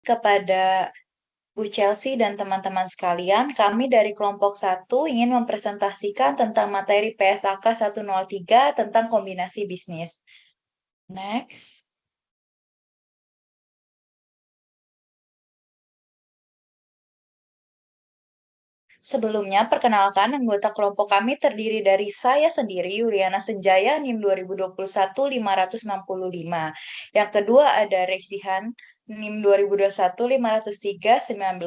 kepada Bu Chelsea dan teman-teman sekalian. Kami dari kelompok 1 ingin mempresentasikan tentang materi PSAK 103 tentang kombinasi bisnis. Next. Sebelumnya, perkenalkan anggota kelompok kami terdiri dari saya sendiri, Yuliana Senjaya, NIM 2021 565. Yang kedua ada Reksihan, NIM 2021 503 19.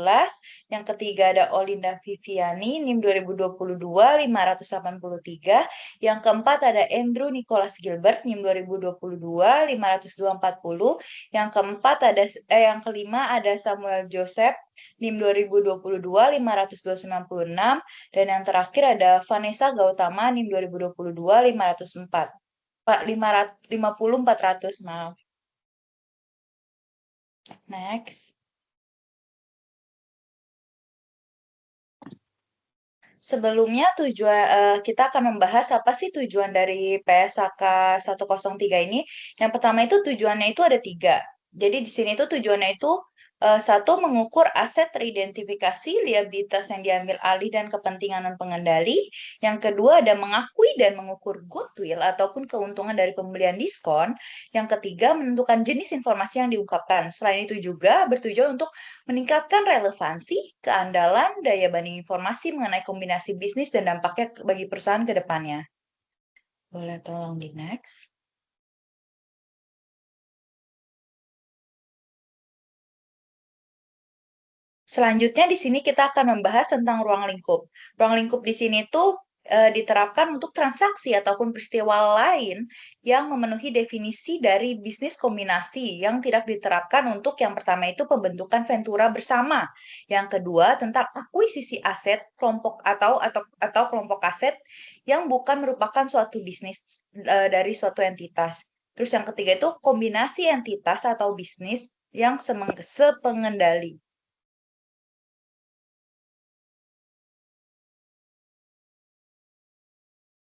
Yang ketiga ada Olinda Viviani, NIM 2022 583. Yang keempat ada Andrew Nicholas Gilbert, NIM 2022 502 40. Yang kelima ada Samuel Joseph, NIM 2022 596. Dan yang terakhir ada Vanessa Gautama, NIM 2022 504. 400, maaf. Next. Sebelumnya kita akan membahas apa sih tujuan dari PSAK 103 ini. Yang pertama itu tujuannya itu ada 3. Jadi di sini itu tujuannya itu satu, mengukur aset teridentifikasi, liabilitas yang diambil alih dan kepentingan non-pengendali. Yang kedua ada mengakui dan mengukur goodwill ataupun keuntungan dari pembelian diskon. Yang ketiga menentukan jenis informasi yang diungkapkan. Selain itu juga bertujuan untuk meningkatkan relevansi, keandalan, daya banding informasi mengenai kombinasi bisnis dan dampaknya bagi perusahaan ke depannya. Boleh tolong di next. Selanjutnya di sini kita akan membahas tentang ruang lingkup. Ruang lingkup di sini tuh diterapkan untuk transaksi ataupun peristiwa lain yang memenuhi definisi dari bisnis kombinasi yang tidak diterapkan untuk yang pertama itu pembentukan ventura bersama. Yang kedua tentang akuisisi aset kelompok atau kelompok aset yang bukan merupakan suatu bisnis dari suatu entitas. Terus yang ketiga itu kombinasi entitas atau bisnis yang sepengendali.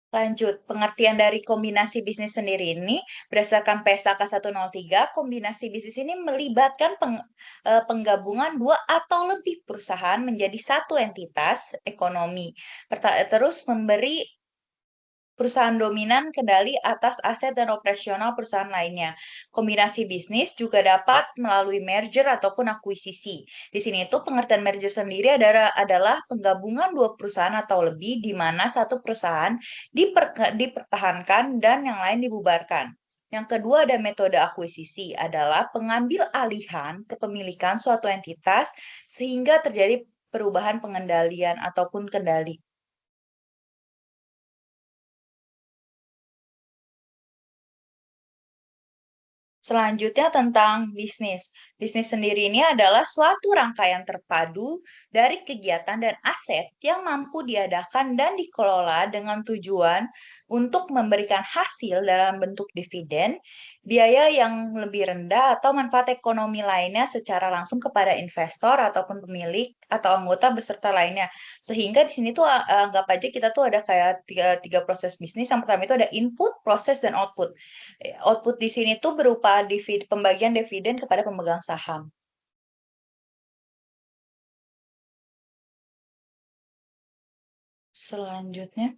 Lanjut, pengertian dari kombinasi bisnis sendiri ini berdasarkan PSAK 103, kombinasi bisnis ini melibatkan penggabungan dua atau lebih perusahaan menjadi satu entitas ekonomi. Terus memberi perusahaan dominan kendali atas aset dan operasional perusahaan lainnya. Kombinasi bisnis juga dapat melalui merger ataupun akuisisi. Di sini itu pengertian merger sendiri adalah penggabungan dua perusahaan atau lebih di mana satu perusahaan dipertahankan dan yang lain dibubarkan. Yang kedua ada metode akuisisi adalah pengambil alihan kepemilikan suatu entitas sehingga terjadi perubahan pengendalian ataupun kendali. Selanjutnya tentang bisnis. Bisnis sendiri ini adalah suatu rangkaian terpadu dari kegiatan dan aset yang mampu diadakan dan dikelola dengan tujuan untuk memberikan hasil dalam bentuk dividen, biaya yang lebih rendah, atau manfaat ekonomi lainnya secara langsung kepada investor ataupun pemilik atau anggota beserta lainnya. Sehingga di sini tuh anggap aja kita tuh ada kayak tiga proses bisnis. Yang pertama itu ada input, proses, dan output. Output di sini tuh berupa pembagian dividen kepada pemegang saham. Selanjutnya.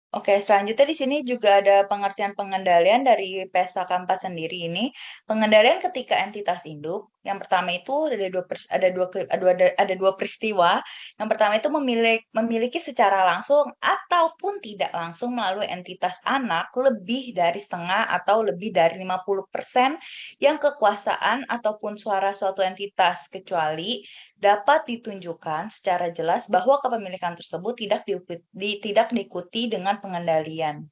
Oke, selanjutnya di sini juga ada pengertian pengendalian dari PSAK 4 sendiri ini. Pengendalian ketika entitas induk. Yang pertama itu ada dua peristiwa. Yang pertama itu memiliki secara langsung ataupun tidak langsung melalui entitas anak lebih dari setengah atau lebih dari 50% yang kekuasaan ataupun suara suatu entitas kecuali dapat ditunjukkan secara jelas bahwa kepemilikan tersebut tidak diikuti dengan pengendalian.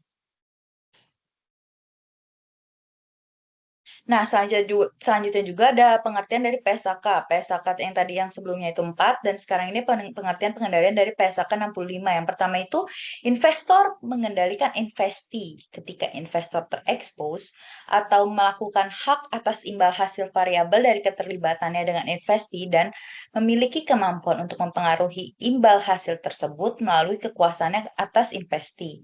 Nah, selanjutnya juga ada pengertian dari PSAK. PSAK yang tadi yang sebelumnya itu 4, dan sekarang ini pengertian pengendalian dari PSAK 65. Yang pertama itu, investor mengendalikan investi ketika investor terekspos atau melakukan hak atas imbal hasil variabel dari keterlibatannya dengan investi dan memiliki kemampuan untuk mempengaruhi imbal hasil tersebut melalui kekuasaannya atas investi.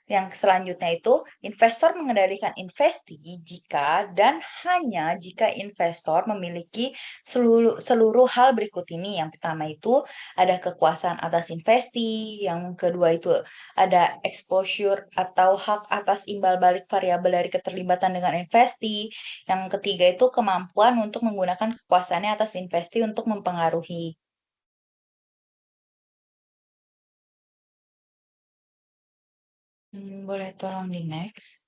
Yang selanjutnya itu, investor mengendalikan investi jika dan hanya jika investor memiliki seluruh hal berikut ini. Yang pertama itu ada kekuasaan atas investi, yang kedua itu ada exposure atau hak atas imbal balik variabel dari keterlibatan dengan investi, yang ketiga itu kemampuan untuk menggunakan kekuasaannya atas investi untuk mempengaruhi. Boleh tolong di next.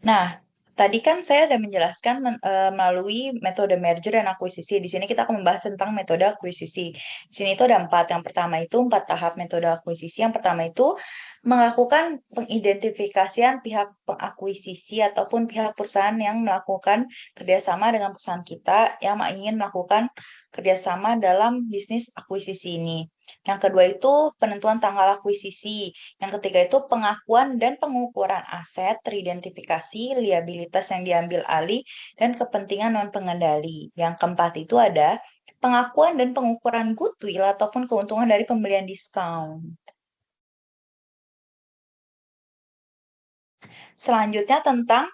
Nah, tadi kan saya sudah menjelaskan melalui metode merger dan akuisisi. Di sini kita akan membahas tentang metode akuisisi. Di sini itu ada empat. Yang pertama itu empat tahap metode akuisisi. Yang pertama itu melakukan pengidentifikasian pihak pengakuisisi ataupun pihak perusahaan yang melakukan kerjasama dengan perusahaan kita yang ingin melakukan kerjasama dalam bisnis akuisisi ini. Yang kedua itu penentuan tanggal akuisisi. Yang ketiga itu pengakuan dan pengukuran aset, teridentifikasi, liabilitas yang diambil alih, dan kepentingan non-pengendali. Yang keempat itu ada pengakuan dan pengukuran goodwill ataupun keuntungan dari pembelian diskon. Selanjutnya tentang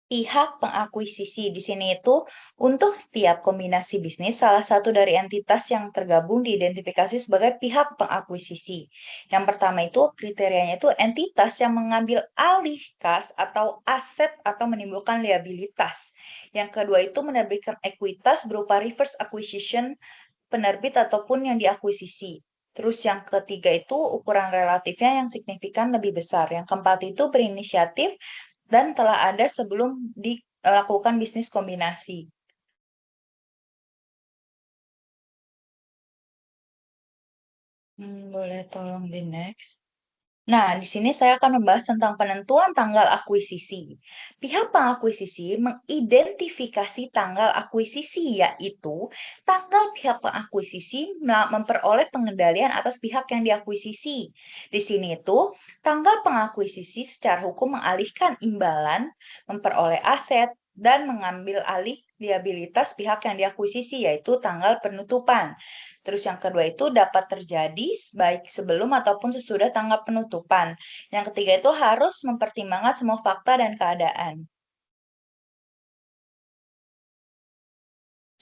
pihak pengakuisisi. Di sini itu untuk setiap kombinasi bisnis, salah satu dari entitas yang tergabung diidentifikasi sebagai pihak pengakuisisi. Yang pertama itu kriterianya itu entitas yang mengambil alih kas atau aset atau menimbulkan liabilitas. Yang kedua itu menerbitkan ekuitas berupa reverse acquisition penerbit ataupun yang diakuisisi. Terus yang ketiga itu ukuran relatifnya yang signifikan lebih besar. Yang keempat itu berinisiatif dan telah ada sebelum dilakukan bisnis kombinasi. Boleh tolong di next. Nah, di sini saya akan membahas tentang penentuan tanggal akuisisi. Pihak pengakuisisi mengidentifikasi tanggal akuisisi, yaitu tanggal pihak pengakuisisi memperoleh pengendalian atas pihak yang diakuisisi. Di sini itu, tanggal pengakuisisi secara hukum mengalihkan imbalan, memperoleh aset, dan mengambil alih liabilitas pihak yang diakuisisi, yaitu tanggal penutupan. Terus yang kedua itu dapat terjadi baik sebelum ataupun sesudah tanggal penutupan. Yang ketiga itu harus mempertimbangkan semua fakta dan keadaan.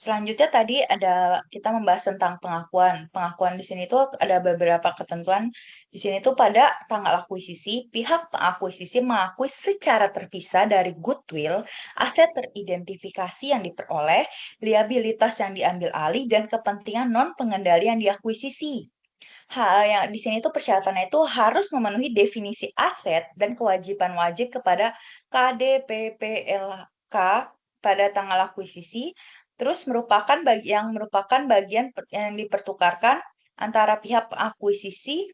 Selanjutnya tadi ada kita membahas tentang pengakuan. Pengakuan di sini tuh ada beberapa ketentuan. Di sini tuh pada tanggal akuisisi, pihak pengakuisisi mengakui secara terpisah dari goodwill, aset teridentifikasi yang diperoleh, liabilitas yang diambil alih, dan kepentingan non-pengendali yang diakuisisi. Yang di sini tuh persyaratannya itu harus memenuhi definisi aset dan kewajiban wajib kepada KDPPLK pada tanggal akuisisi, terus yang merupakan bagian yang dipertukarkan antara pihak akuisisi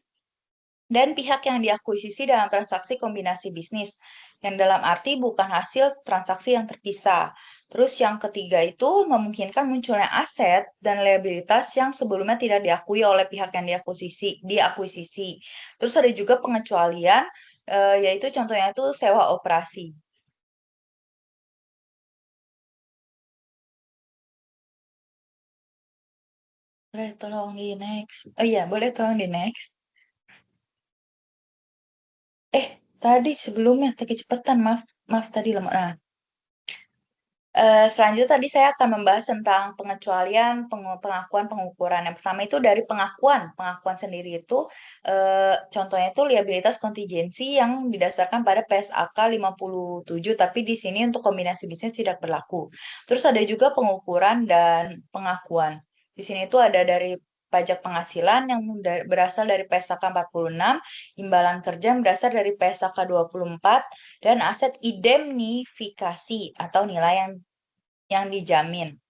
dan pihak yang diakuisisi dalam transaksi kombinasi bisnis, yang dalam arti bukan hasil transaksi yang terpisah. Terus yang ketiga itu memungkinkan munculnya aset dan liabilitas yang sebelumnya tidak diakui oleh pihak yang diakuisisi. Terus ada juga pengecualian, yaitu contohnya itu sewa operasi. Boleh tolong di next. Oh iya, boleh tolong di next. Tadi sebelumnya, tadi kecepatan, maaf, maaf tadi lemah. Nah, selanjutnya tadi saya akan membahas tentang pengecualian, pengakuan, pengukuran. Yang pertama itu dari pengakuan. Pengakuan sendiri itu, contohnya itu liabilitas kontingensi yang didasarkan pada PSAK 57, tapi di sini untuk kombinasi bisnis tidak berlaku. Terus ada juga pengukuran dan pengakuan. Di sini itu ada dari pajak penghasilan yang berasal dari PSAK 46, imbalan kerja yang berasal dari PSAK 24, dan aset indemnifikasi atau nilai yang dijamin.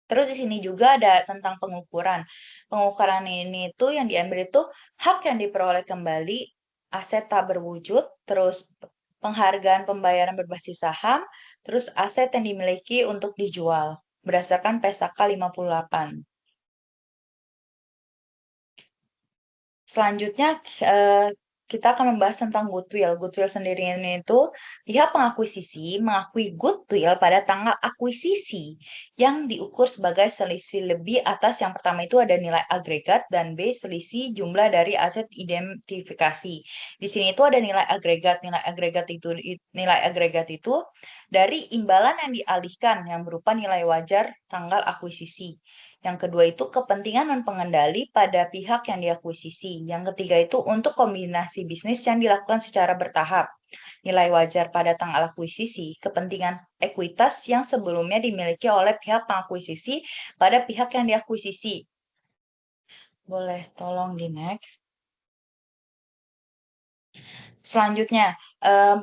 Terus di sini juga ada tentang pengukuran. Pengukuran ini tuh yang diambil itu hak yang diperoleh kembali, aset tak berwujud, terus penghargaan pembayaran berbasis saham, terus aset yang dimiliki untuk dijual berdasarkan PSAK 58. Selanjutnya kita akan membahas tentang goodwill. Goodwill sendiri ini itu pihak pengakuisisi mengakui goodwill pada tanggal akuisisi yang diukur sebagai selisih lebih atas yang pertama itu ada nilai agregat dan B selisih jumlah dari aset identifikasi. Di sini itu ada nilai agregat. Nilai agregat itu dari imbalan yang dialihkan yang berupa nilai wajar tanggal akuisisi. Yang kedua itu kepentingan dan pengendali pada pihak yang diakuisisi. Yang ketiga itu untuk kombinasi bisnis yang dilakukan secara bertahap. Nilai wajar pada tanggal akuisisi, kepentingan ekuitas yang sebelumnya dimiliki oleh pihak pengakuisisi pada pihak yang diakuisisi. Boleh tolong di next. Selanjutnya,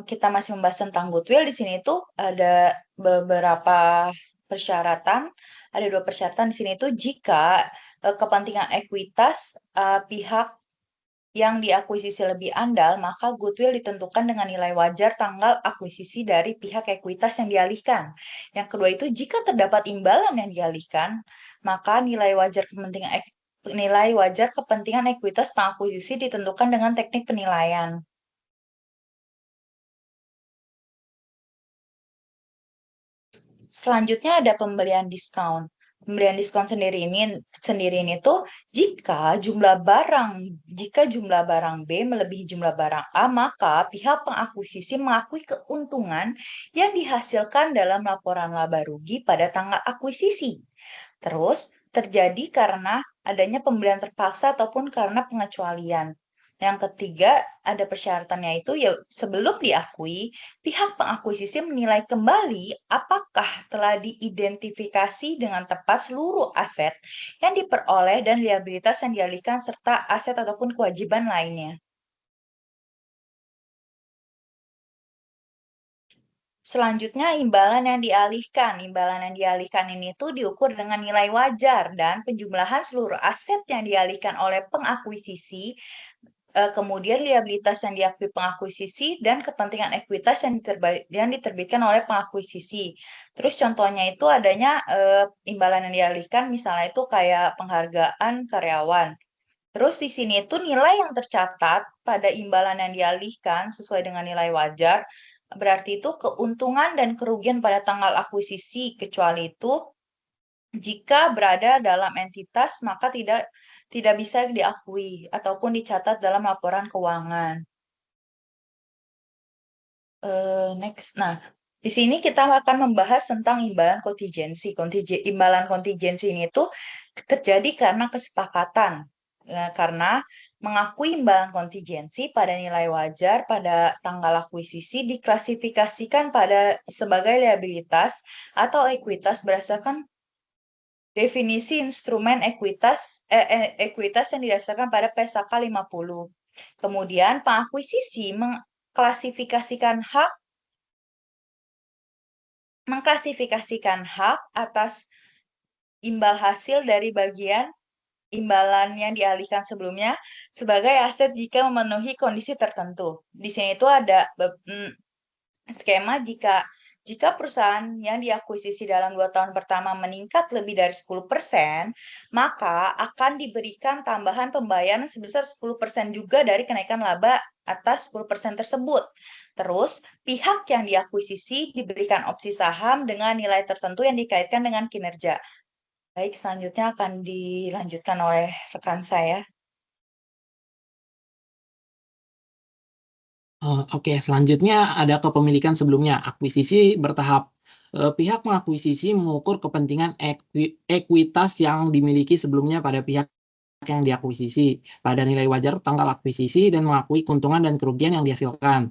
kita masih membahas tentang goodwill. Di sini tuh ada beberapa persyaratan. Ada 2 persyaratan di sini tuh jika kepentingan ekuitas pihak yang diakuisisi lebih andal, maka goodwill ditentukan dengan nilai wajar tanggal akuisisi dari pihak ekuitas yang dialihkan. Yang kedua itu jika terdapat imbalan yang dialihkan, maka nilai wajar kepentingan ekuitas pengakuisisi ditentukan dengan teknik penilaian. Selanjutnya ada pembelian diskon. Pembelian diskon sendiri ini tuh jika jumlah barang B melebihi jumlah barang A, maka pihak pengakuisisi mengakui keuntungan yang dihasilkan dalam laporan laba rugi pada tanggal akuisisi. Terus terjadi karena adanya pembelian terpaksa ataupun karena pengecualian. Yang ketiga, ada persyaratannya itu ya sebelum diakui, pihak pengakuisisi menilai kembali apakah telah diidentifikasi dengan tepat seluruh aset yang diperoleh dan liabilitas yang dialihkan serta aset ataupun kewajiban lainnya. Selanjutnya, imbalan yang dialihkan. Imbalan yang dialihkan ini tuh diukur dengan nilai wajar dan penjumlahan seluruh aset yang dialihkan oleh pengakuisisi, kemudian liabilitas yang diakui pengakuisisi dan kepentingan ekuitas yang diterbitkan oleh pengakuisisi. Terus contohnya itu adanya imbalan yang dialihkan, misalnya itu kayak penghargaan karyawan. Terus di sini itu nilai yang tercatat pada imbalan yang dialihkan sesuai dengan nilai wajar, berarti itu keuntungan dan kerugian pada tanggal akuisisi, kecuali itu jika berada dalam entitas maka tidak bisa diakui ataupun dicatat dalam laporan keuangan. Next. Nah, di sini kita akan membahas tentang imbalan kontingensi. Imbalan kontingensi ini tuh terjadi karena kesepakatan. Karena mengakui imbalan kontingensi pada nilai wajar pada tanggal akuisisi diklasifikasikan sebagai liabilitas atau ekuitas berdasarkan definisi instrumen ekuitas yang didasarkan pada PSAK 50. Kemudian pengakuisisi mengklasifikasikan hak atas imbal hasil dari bagian imbalan yang dialihkan sebelumnya sebagai aset jika memenuhi kondisi tertentu. Di sini itu ada skema jika perusahaan yang diakuisisi dalam 2 tahun pertama meningkat lebih dari 10%, maka akan diberikan tambahan pembayaran sebesar 10% juga dari kenaikan laba atas 10% tersebut. Terus, pihak yang diakuisisi diberikan opsi saham dengan nilai tertentu yang dikaitkan dengan kinerja. Baik, selanjutnya akan dilanjutkan oleh rekan saya. Oke, selanjutnya ada kepemilikan sebelumnya, akuisisi bertahap. Pihak mengakuisisi mengukur kepentingan ekuitas yang dimiliki sebelumnya pada pihak yang diakuisisi pada nilai wajar tanggal akuisisi dan mengakui keuntungan dan kerugian yang dihasilkan.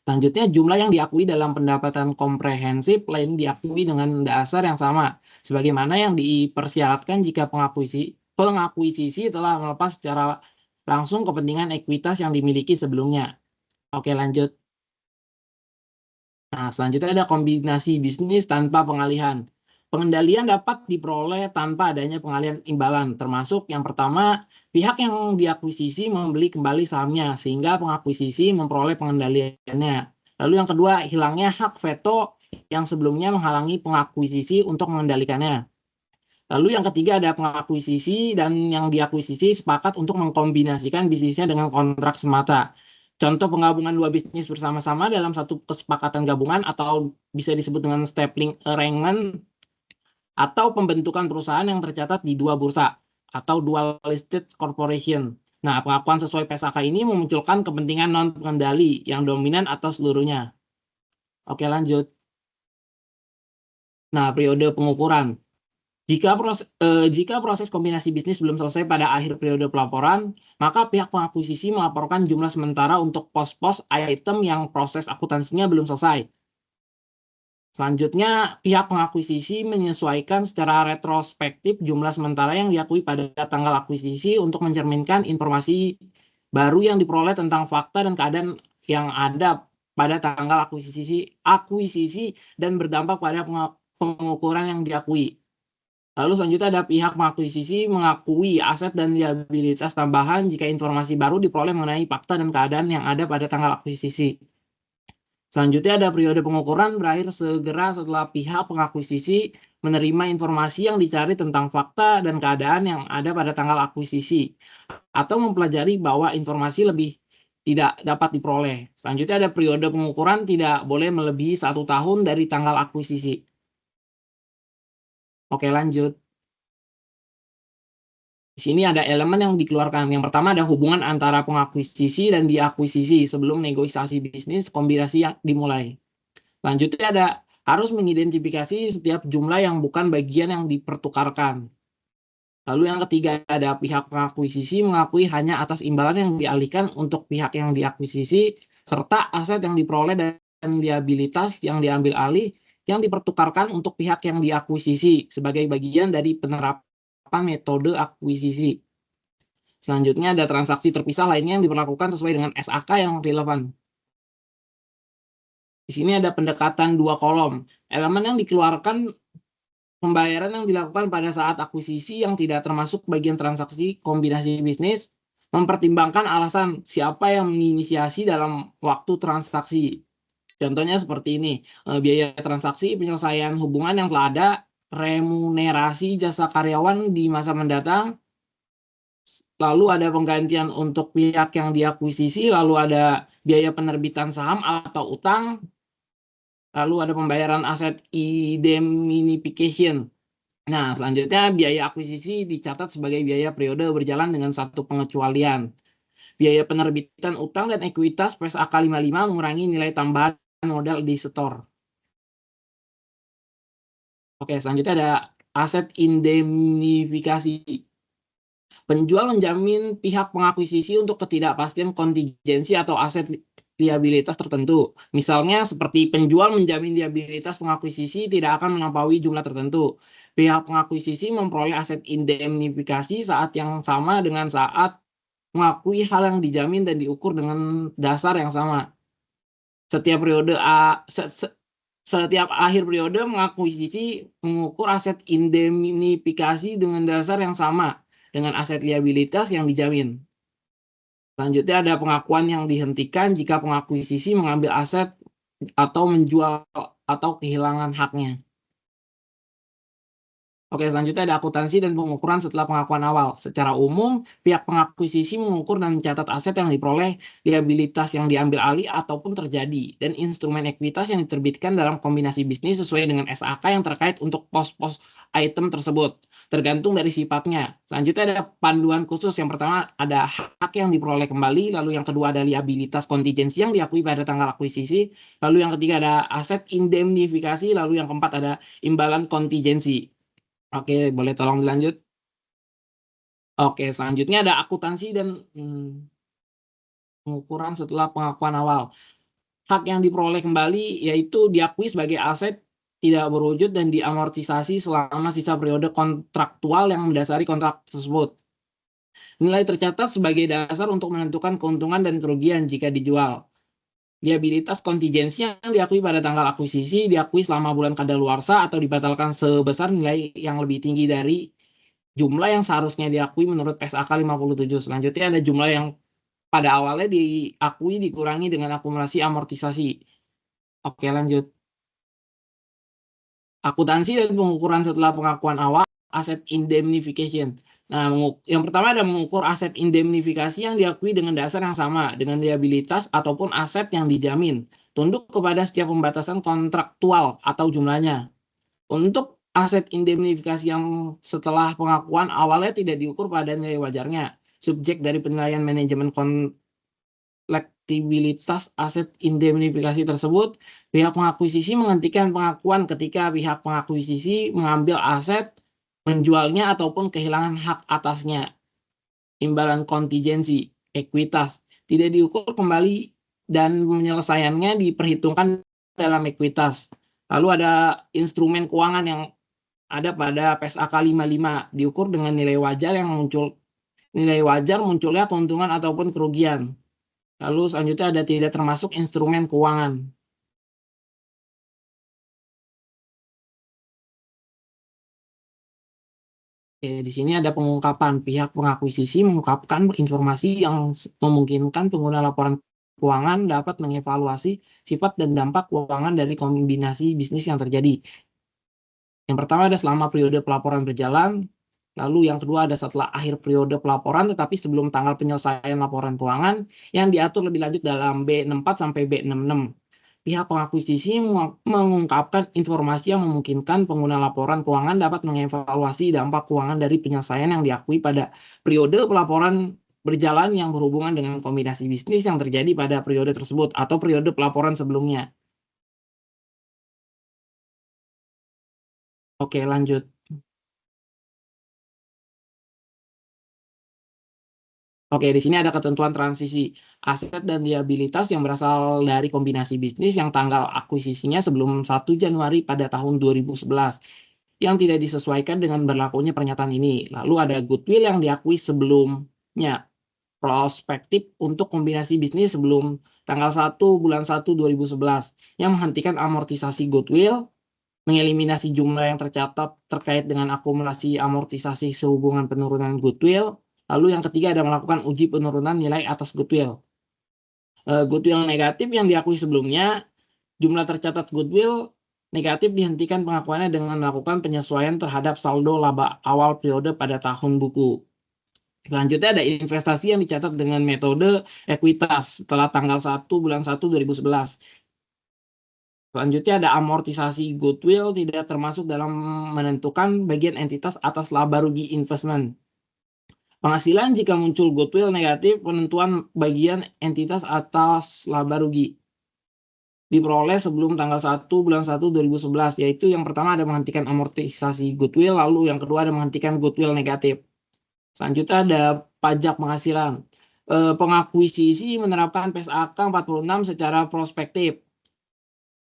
Selanjutnya, jumlah yang diakui dalam pendapatan komprehensif lain diakui dengan dasar yang sama, sebagaimana yang dipersyaratkan jika pengakuisisi telah melepas secara langsung kepentingan ekuitas yang dimiliki sebelumnya. Oke, lanjut. Nah, selanjutnya ada kombinasi bisnis tanpa pengalihan. Pengendalian dapat diperoleh tanpa adanya pengalihan imbalan, termasuk yang pertama, pihak yang diakuisisi membeli kembali sahamnya, sehingga pengakuisisi memperoleh pengendaliannya. Lalu yang kedua, hilangnya hak veto yang sebelumnya menghalangi pengakuisisi untuk mengendalikannya. Lalu yang ketiga ada pengakuisisi, dan yang diakuisisi sepakat untuk mengkombinasikan bisnisnya dengan kontrak semata. Contoh penggabungan dua bisnis bersama-sama dalam satu kesepakatan gabungan atau bisa disebut dengan stapling arrangement, atau pembentukan perusahaan yang tercatat di dua bursa atau dual listed corporation. Nah, pengakuan sesuai PSAK ini memunculkan kepentingan non-pengendali yang dominan atas seluruhnya. Oke, lanjut. Nah, periode pengukuran. Jika proses kombinasi bisnis belum selesai pada akhir periode pelaporan, maka pihak pengakuisisi melaporkan jumlah sementara untuk pos-pos item yang proses akuntansinya belum selesai. Selanjutnya, pihak pengakuisisi menyesuaikan secara retrospektif jumlah sementara yang diakui pada tanggal akuisisi untuk mencerminkan informasi baru yang diperoleh tentang fakta dan keadaan yang ada pada tanggal akuisisi dan berdampak pada pengukuran yang diakui. Lalu selanjutnya ada pihak pengakuisisi mengakui aset dan liabilitas tambahan jika informasi baru diperoleh mengenai fakta dan keadaan yang ada pada tanggal akuisisi. Selanjutnya ada periode pengukuran berakhir segera setelah pihak pengakuisisi menerima informasi yang dicari tentang fakta dan keadaan yang ada pada tanggal akuisisi, atau mempelajari bahwa informasi lebih tidak dapat diperoleh. Selanjutnya ada periode pengukuran tidak boleh melebihi 1 tahun dari tanggal akuisisi. Oke, lanjut. Di sini ada elemen yang dikeluarkan. Yang pertama ada hubungan antara pengakuisisi dan diakuisisi sebelum negosiasi bisnis kombinasi yang dimulai. Selanjutnya ada harus mengidentifikasi setiap jumlah yang bukan bagian yang dipertukarkan. Lalu yang ketiga ada pihak pengakuisisi mengakui hanya atas imbalan yang dialihkan untuk pihak yang diakuisisi, serta aset yang diperoleh dan liabilitas yang diambil alih yang dipertukarkan untuk pihak yang diakuisisi sebagai bagian dari penerapan metode akuisisi. Selanjutnya ada transaksi terpisah lainnya yang diperlakukan sesuai dengan SAK yang relevan. Di sini ada pendekatan 2 kolom. Elemen yang dikeluarkan pembayaran yang dilakukan pada saat akuisisi yang tidak termasuk bagian transaksi kombinasi bisnis, mempertimbangkan alasan siapa yang menginisiasi dalam waktu transaksi. Contohnya seperti ini, biaya transaksi, penyelesaian hubungan yang telah ada, remunerasi jasa karyawan di masa mendatang, lalu ada penggantian untuk pihak yang diakuisisi, lalu ada biaya penerbitan saham atau utang, lalu ada pembayaran aset indemnification. Nah, selanjutnya biaya akuisisi dicatat sebagai biaya periode berjalan dengan satu pengecualian. Biaya penerbitan utang dan ekuitas PSAK 55 mengurangi nilai tambahan modal di setor. Oke, selanjutnya ada aset indemnifikasi. Penjual menjamin pihak pengakuisisi untuk ketidakpastian kontingensi atau aset liabilitas tertentu. Misalnya seperti penjual menjamin liabilitas pengakuisisi tidak akan melampaui jumlah tertentu. Pihak pengakuisisi memperoleh aset indemnifikasi saat yang sama dengan saat mengakui hal yang dijamin dan diukur dengan dasar yang sama. Setiap akhir periode mengakuisisi mengukur aset indemnifikasi dengan dasar yang sama dengan aset liabilitas yang dijamin. Selanjutnya ada pengakuan yang dihentikan jika pengakuisisi mengambil aset atau menjual atau kehilangan haknya. Oke, selanjutnya ada akuntansi dan pengukuran setelah pengakuan awal. Secara umum, pihak pengakuisisi mengukur dan mencatat aset yang diperoleh, liabilitas yang diambil alih ataupun terjadi, dan instrumen ekuitas yang diterbitkan dalam kombinasi bisnis sesuai dengan SAK yang terkait untuk pos-pos item tersebut, tergantung dari sifatnya. Selanjutnya ada panduan khusus. Yang pertama ada hak yang diperoleh kembali, lalu yang kedua ada liabilitas kontingensi yang diakui pada tanggal akuisisi, lalu yang ketiga ada aset indemnifikasi, lalu yang keempat ada imbalan kontingensi. Oke, boleh tolong dilanjut? Oke, selanjutnya ada akuntansi dan pengukuran setelah pengakuan awal. Hak yang diperoleh kembali yaitu diakui sebagai aset tidak berwujud dan diamortisasi selama sisa periode kontraktual yang mendasari kontrak tersebut. Nilai tercatat sebagai dasar untuk menentukan keuntungan dan kerugian jika dijual. Liabilitas kontingensi yang diakui pada tanggal akuisisi diakui selama bulan kadaluarsa atau dibatalkan sebesar nilai yang lebih tinggi dari jumlah yang seharusnya diakui menurut PSAK 57. Selanjutnya ada jumlah yang pada awalnya diakui dikurangi dengan akumulasi amortisasi. Oke, lanjut. Akuntansi dan pengukuran setelah pengakuan awal. asset indemnification. Nah, yang pertama ada mengukur aset indemnifikasi yang diakui dengan dasar yang sama dengan liabilitas ataupun aset yang dijamin, tunduk kepada setiap pembatasan kontraktual atau jumlahnya. Untuk aset indemnifikasi yang setelah pengakuan awalnya tidak diukur pada nilai wajarnya, subjek dari penilaian manajemen kolektibilitas aset indemnifikasi tersebut, pihak pengakuisisi menghentikan pengakuan ketika pihak pengakuisisi mengambil aset, menjualnya ataupun kehilangan hak atasnya. Imbalan kontingensi, ekuitas, tidak diukur kembali dan penyelesaiannya diperhitungkan dalam ekuitas. Lalu ada instrumen keuangan yang ada pada PSAK 55, diukur dengan nilai wajar munculnya keuntungan ataupun kerugian. Lalu selanjutnya ada tidak termasuk instrumen keuangan. Oke, di sini ada pengungkapan. Pihak pengakuisisi mengungkapkan informasi yang memungkinkan pengguna laporan keuangan dapat mengevaluasi sifat dan dampak keuangan dari kombinasi bisnis yang terjadi. Yang pertama ada selama periode pelaporan berjalan, lalu yang kedua ada setelah akhir periode pelaporan tetapi sebelum tanggal penyelesaian laporan keuangan yang diatur lebih lanjut dalam B64 sampai B66. Pihak pengakuisisi mengungkapkan informasi yang memungkinkan pengguna laporan keuangan dapat mengevaluasi dampak keuangan dari penyelesaian yang diakui pada periode pelaporan berjalan yang berhubungan dengan kombinasi bisnis yang terjadi pada periode tersebut atau periode pelaporan sebelumnya. Oke, lanjut. Oke, di sini ada ketentuan transisi aset dan liabilitas yang berasal dari kombinasi bisnis yang tanggal akuisisinya sebelum 1 Januari pada tahun 2011 yang tidak disesuaikan dengan berlakunya pernyataan ini. Lalu ada goodwill yang diakui sebelumnya, prospektif untuk kombinasi bisnis sebelum tanggal 1 bulan 1 2011 yang menghentikan amortisasi goodwill, mengeliminasi jumlah yang tercatat terkait dengan akumulasi amortisasi sehubungan penurunan goodwill. Lalu yang ketiga ada melakukan uji penurunan nilai atas goodwill. Goodwill negatif yang diakui sebelumnya, jumlah tercatat goodwill negatif dihentikan pengakuannya dengan melakukan penyesuaian terhadap saldo laba awal periode pada tahun buku. Selanjutnya ada investasi yang dicatat dengan metode ekuitas setelah tanggal 1 bulan 1 2011. Selanjutnya ada amortisasi goodwill tidak termasuk dalam menentukan bagian entitas atas laba rugi investment. Penghasilan jika muncul goodwill negatif, penentuan bagian entitas atas laba rugi diperoleh sebelum tanggal 1 bulan 1 2011, yaitu yang pertama ada menghentikan amortisasi goodwill, lalu yang kedua ada menghentikan goodwill negatif. Selanjutnya ada pajak penghasilan. Pengakuisisi menerapkan PSAK 46 secara prospektif.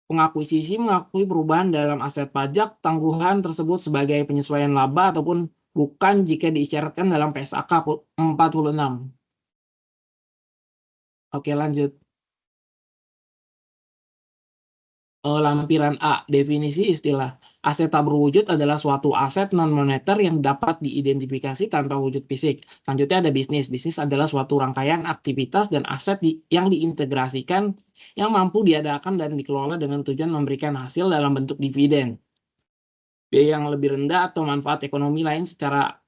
Pengakuisisi mengakui perubahan dalam aset pajak tangguhan tersebut sebagai penyesuaian laba ataupun bukan jika diisyaratkan dalam PSAK 46. Oke, lanjut. Lampiran A, definisi istilah. Aset tak berwujud adalah suatu aset non-moneter yang dapat diidentifikasi tanpa wujud fisik. Selanjutnya ada bisnis. Bisnis adalah suatu rangkaian aktivitas dan aset yang diintegrasikan yang mampu diadakan dan dikelola dengan tujuan memberikan hasil dalam bentuk dividen, biaya yang lebih rendah atau manfaat ekonomi lain secara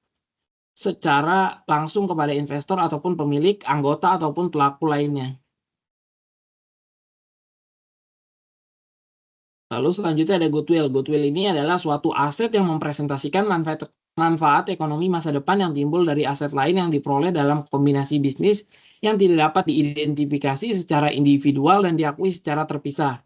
langsung kepada investor ataupun pemilik, anggota ataupun pelaku lainnya. Lalu selanjutnya ada goodwill. Goodwill ini adalah suatu aset yang mempresentasikan manfaat ekonomi masa depan yang timbul dari aset lain yang diperoleh dalam kombinasi bisnis yang tidak dapat diidentifikasi secara individual dan diakui secara terpisah.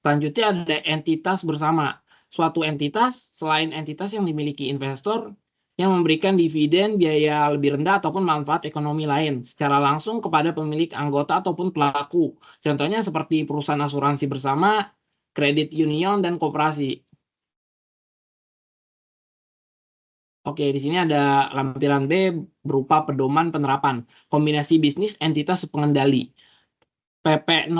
Selanjutnya ada entitas bersama. Suatu entitas selain entitas yang dimiliki investor yang memberikan dividen, biaya lebih rendah ataupun manfaat ekonomi lain secara langsung kepada pemilik, anggota ataupun pelaku. Contohnya seperti perusahaan asuransi bersama, kredit union, dan koperasi. Oke, di sini ada lampiran B berupa pedoman penerapan. Kombinasi bisnis entitas pengendali. PP 01.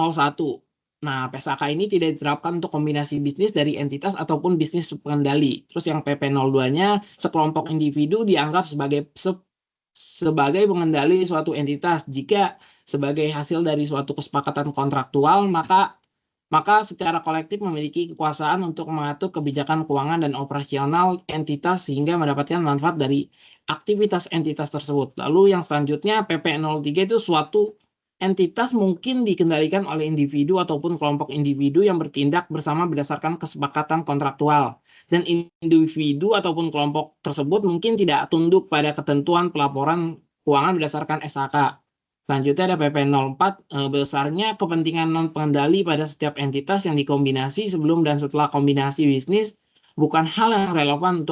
Nah, PSAK ini tidak diterapkan untuk kombinasi bisnis dari entitas ataupun bisnis pengendali. Terus yang PP 02-nya, sekelompok individu dianggap sebagai pengendali suatu entitas. Jika sebagai hasil dari suatu kesepakatan kontraktual, maka maka secara kolektif memiliki kekuasaan untuk mengatur kebijakan keuangan dan operasional entitas sehingga mendapatkan manfaat dari aktivitas entitas tersebut. Lalu yang selanjutnya PP 03 itu suatu entitas mungkin dikendalikan oleh individu ataupun kelompok individu yang bertindak bersama berdasarkan kesepakatan kontraktual. Dan individu ataupun kelompok tersebut mungkin tidak tunduk pada ketentuan pelaporan keuangan berdasarkan SHK. Selanjutnya ada PP 04, besarnya kepentingan non-pengendali pada setiap entitas yang dikombinasi sebelum dan setelah kombinasi bisnis bukan hal yang relevan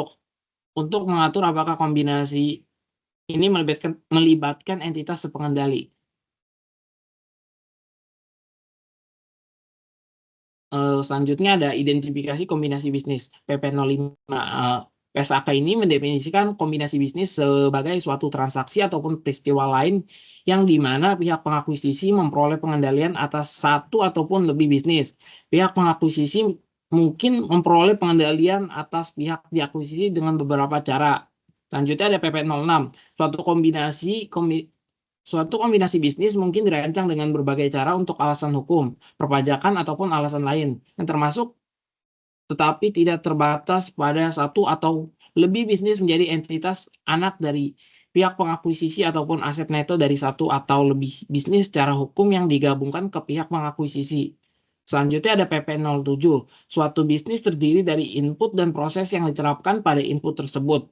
untuk mengatur apakah kombinasi ini melibatkan entitas sepengendali. Selanjutnya ada identifikasi kombinasi bisnis. PP 05. PSAK ini mendefinisikan kombinasi bisnis sebagai suatu transaksi ataupun peristiwa lain yang di mana pihak pengakuisisi memperoleh pengendalian atas satu ataupun lebih bisnis. Pihak pengakuisisi mungkin memperoleh pengendalian atas pihak diakuisisi dengan beberapa cara. Selanjutnya ada PP 06. Suatu kombinasi bisnis mungkin dirancang dengan berbagai cara untuk alasan hukum, perpajakan, ataupun alasan lain, yang termasuk tetapi tidak terbatas pada satu atau lebih bisnis menjadi entitas anak dari pihak pengakuisisi ataupun aset neto dari satu atau lebih bisnis secara hukum yang digabungkan ke pihak pengakuisisi. Selanjutnya ada PP 07. Suatu bisnis terdiri dari input dan proses yang diterapkan pada input tersebut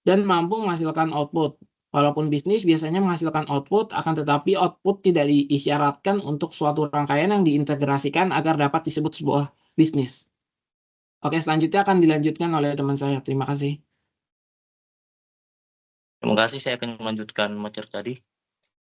dan mampu menghasilkan output. Walaupun bisnis biasanya menghasilkan output, akan tetapi output tidak diisyaratkan untuk suatu rangkaian yang diintegrasikan agar dapat disebut sebuah bisnis. Oke, selanjutnya akan dilanjutkan oleh teman saya. Terima kasih. Terima kasih, saya akan melanjutkan materi tadi.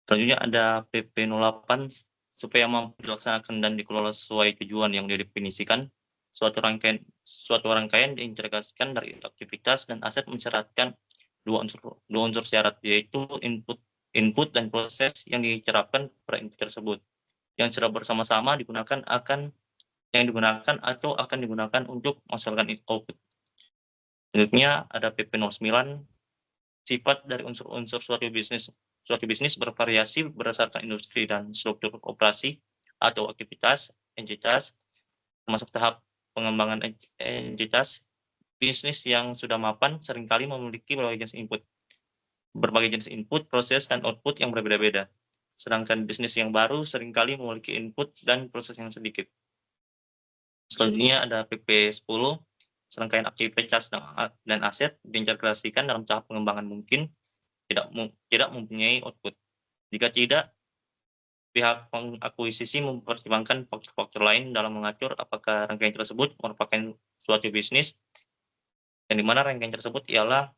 Selanjutnya ada PP 08, supaya mampu dilaksanakan dan dikelola sesuai tujuan yang didefinisikan. Suatu rangkaian diintegrasikan dari aktivitas dan aset mensyaratkan dua unsur syarat, yaitu input dan proses yang diterapkan pada input tersebut, yang secara bersama-sama digunakan atau akan digunakan untuk menghasilkan output. Selanjutnya ada PP 09, sifat dari unsur-unsur suatu bisnis bervariasi berdasarkan industri dan struktur operasi atau aktivitas entitas, termasuk tahap pengembangan entitas. Bisnis yang sudah mapan seringkali memiliki berbagai jenis input, proses, dan output yang berbeda-beda. Sedangkan bisnis yang baru seringkali memiliki input dan proses yang sedikit. Selanjutnya ada PP 10, serangkaian aktivitas dan aset diintegrasikan dalam tahap pengembangan mungkin tidak mempunyai output. Jika tidak, pihak pengakuisisi mempertimbangkan faktor-faktor lain dalam mengatur apakah rangkaian tersebut merupakan suatu bisnis, yang dimana rangkaian tersebut ialah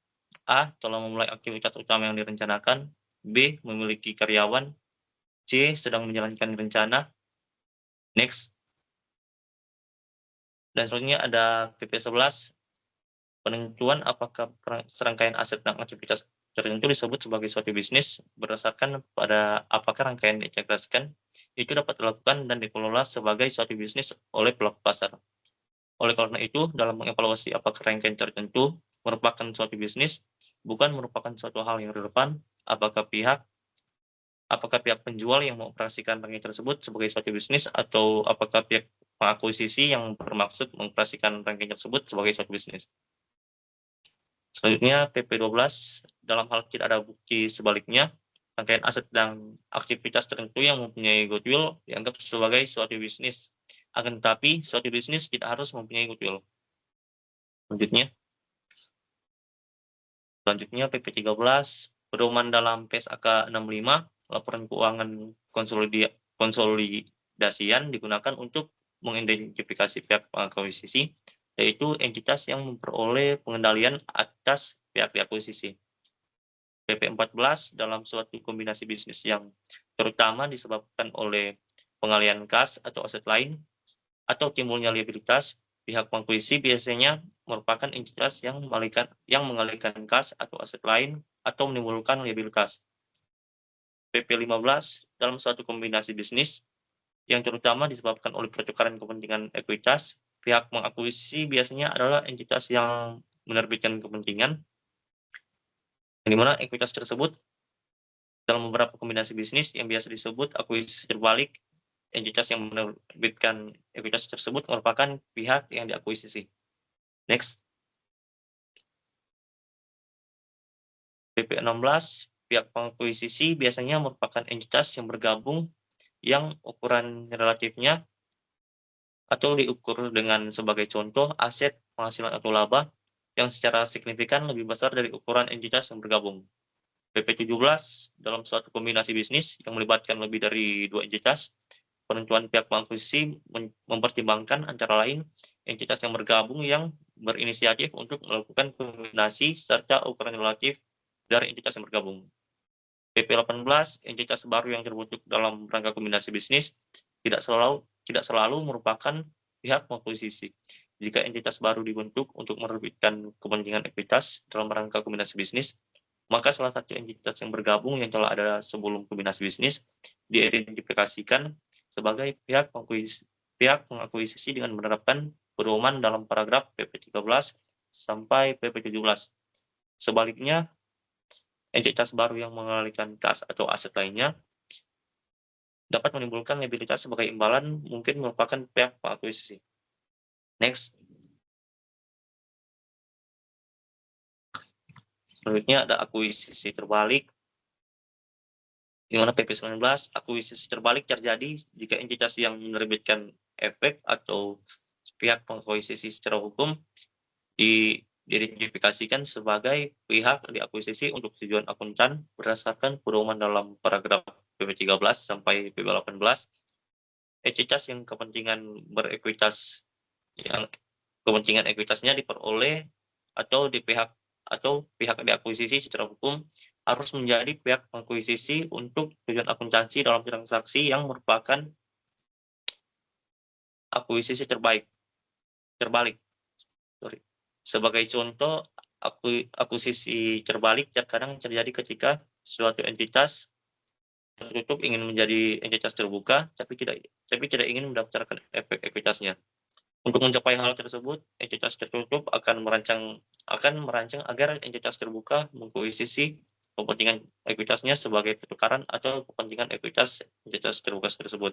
A. Telah memulai aktivitas utama yang direncanakan, B. Memiliki karyawan, C. Sedang menjalankan rencana. Next. Dan selanjutnya ada PP 11, penentuan apakah serangkaian aset dan aktivitas tertentu disebut sebagai suatu bisnis berdasarkan pada apakah rangkaian diintegrasikan itu dapat dilakukan dan dikelola sebagai suatu bisnis oleh pelaku pasar. Oleh karena itu, dalam mengevaluasi apakah rangkaian tertentu merupakan suatu bisnis, bukan merupakan suatu hal yang relevan apakah pihak penjual yang mengoperasikan rangkaian tersebut sebagai suatu bisnis atau apakah pihak pengakuisisi yang bermaksud mengoperasikan rangkaian tersebut sebagai suatu bisnis. Selanjutnya PP 12, dalam hal tidak ada bukti sebaliknya, rangkaian aset dan aktivitas tertentu yang mempunyai goodwill dianggap sebagai suatu bisnis. Akan tetapi, suatu bisnis tidak harus mempunyai goodwill. Selanjutnya PP 13, pedoman dalam PSAK 65, laporan keuangan konsolidasian digunakan untuk mengidentifikasi pihak pengakuisisi, yaitu entitas yang memperoleh pengendalian atas pihak diakuisisi. PP 14, dalam suatu kombinasi bisnis yang terutama disebabkan oleh pengalihan kas atau aset lain atau timbulnya liabilitas, pihak pengakuisisi biasanya merupakan entitas yang mengalihkan kas atau aset lain atau menimbulkan liabilitas. PP 15, dalam suatu kombinasi bisnis yang terutama disebabkan oleh pertukaran kepentingan ekuitas, pihak mengakuisisi biasanya adalah entitas yang menerbitkan kepentingan, yang dimana ekuitas tersebut dalam beberapa kombinasi bisnis yang biasa disebut akuisisi terbalik entitas yang menerbitkan ekuitas tersebut merupakan pihak yang diakuisisi. Next. PP 16, pihak pengakuisisi biasanya merupakan entitas yang bergabung yang ukuran relatifnya atau diukur dengan sebagai contoh aset, penghasilan atau laba yang secara signifikan lebih besar dari ukuran entitas yang bergabung. PP 17, dalam suatu kombinasi bisnis yang melibatkan lebih dari 2 entitas, penentuan pihak pengakuisisi mempertimbangkan antara lain entitas yang bergabung yang berinisiatif untuk melakukan kombinasi serta ukuran relatif dari entitas yang bergabung. PP 18, entitas baru yang terbentuk dalam rangka kombinasi bisnis tidak selalu merupakan pihak pengakuisisi. Jika entitas baru dibentuk untuk menerbitkan kepentingan ekuitas dalam rangka kombinasi bisnis, maka salah satu entitas yang bergabung yang telah ada sebelum kombinasi bisnis diidentifikasikan sebagai pihak pengakuisisi dengan menerapkan pedoman dalam paragraf PP 13 sampai PP 17. Sebaliknya, entitas baru yang mengalihkan kas atau aset lainnya dapat menimbulkan liabilitas sebagai imbalan mungkin merupakan pihak pengakuisisi. Next. Selanjutnya ada akuisisi terbalik, di mana PP 19, akuisisi terbalik terjadi jika entitas yang menerbitkan efek atau pihak pengakuisisi secara hukum diidentifikasikan sebagai pihak diakuisisi untuk tujuan akuntan berdasarkan pedoman dalam paragraf PP 13 sampai PP 18. Entitas yang kepentingan ekuitasnya diperoleh atau pihak diakuisisi secara hukum harus menjadi pihak pengakuisisi untuk tujuan akuntansi dalam transaksi yang merupakan akuisisi terbalik. Sebagai contoh, akuisisi terbalik terkadang terjadi ketika suatu entitas tertutup ingin menjadi entitas terbuka, tapi tidak ingin mendaftarkan efek ekuitasnya. Untuk mencapai hal tersebut, entitas tertutup akan merancang agar entitas terbuka mengakuisisi kepentingan ekuitasnya sebagai pertukaran atau kepentingan ekuitas entitas terbuka tersebut.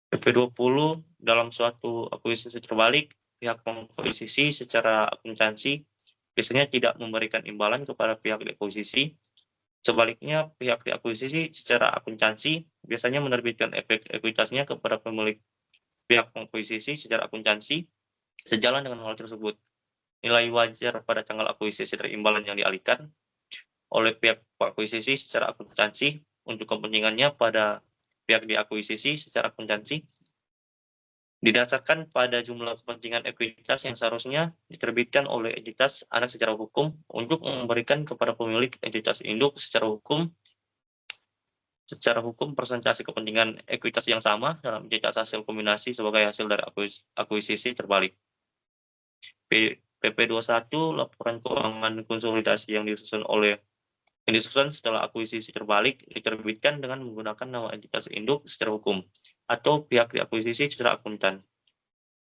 PP 20, dalam suatu akuisisi terbalik, pihak pengakuisisi secara akuntansi biasanya tidak memberikan imbalan kepada pihak diakuisisi. Sebaliknya, pihak diakuisisi secara akuntansi biasanya menerbitkan efek ekuitasnya kepada pemilik pihak pengakuisisi secara akuntansi. Sejalan dengan hal tersebut, nilai wajar pada tanggal akuisisi dari imbalan yang dialihkan oleh pihak pengakuisisi secara akuntansi untuk kepentingannya pada pihak diakuisisi secara akuntansi didasarkan pada jumlah kepentingan ekuitas yang seharusnya diterbitkan oleh entitas anak secara hukum untuk memberikan kepada pemilik entitas induk secara hukum presentasi kepentingan ekuitas yang sama dalam entitas hasil kombinasi sebagai hasil dari akuisisi terbalik. PP 21, laporan keuangan konsolidasi yang disusun setelah akuisisi terbalik diterbitkan dengan menggunakan nama entitas induk secara hukum atau pihak diakuisisi secara akuntan,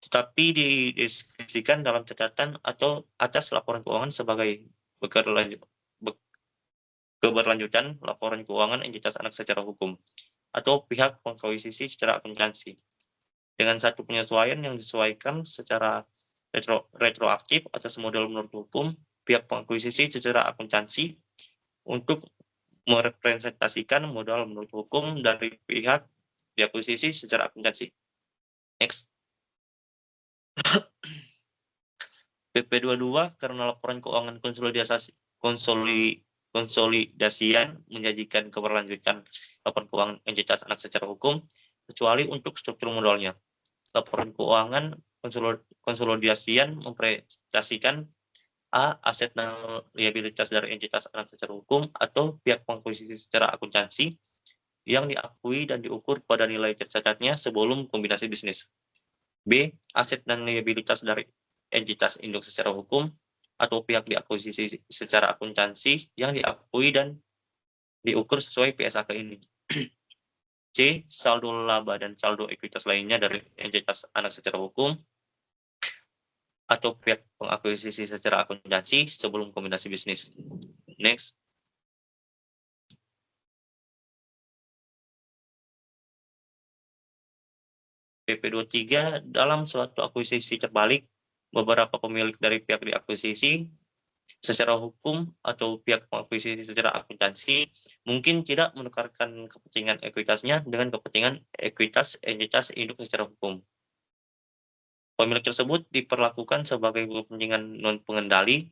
tetapi dideskripsikan dalam catatan atau atas laporan keuangan sebagai keberlanjutan laporan keuangan entitas anak secara hukum atau pihak pengakuisisi secara akuntansi, dengan satu penyesuaian yang disesuaikan secara retroaktif atas model menurut hukum pihak pengakuisisi secara akuntansi untuk merepresentasikan modal menurut hukum dari pihak diakuisisi secara akuntansi. Next. PP 22, karena laporan keuangan konsolidasian menjanjikan keberlanjutan laporan keuangan entitas anak secara hukum, kecuali untuk struktur modalnya. Laporan keuangan konsolidasian mempresentasikan A. Aset dan liabilitas dari entitas anak secara hukum atau pihak pengakuisisi secara akuntansi yang diakui dan diukur pada nilai tercatatnya sebelum kombinasi bisnis. B. Aset dan liabilitas dari entitas induk secara hukum atau pihak diakuisisi secara akuntansi yang diakui dan diukur sesuai PSAK ini. C. Saldo laba dan saldo ekuitas lainnya dari entitas anak secara hukum atau pihak pengakuisisi secara akuntansi sebelum kombinasi bisnis. Next. PP 23 dalam suatu akuisisi terbalik, beberapa pemilik dari pihak diakuisisi secara hukum atau pihak pengakuisisi secara akuntansi mungkin tidak menukarkan kepentingan ekuitasnya dengan kepentingan ekuitas entitas induk secara hukum. Pemilik tersebut diperlakukan sebagai kepentingan non pengendali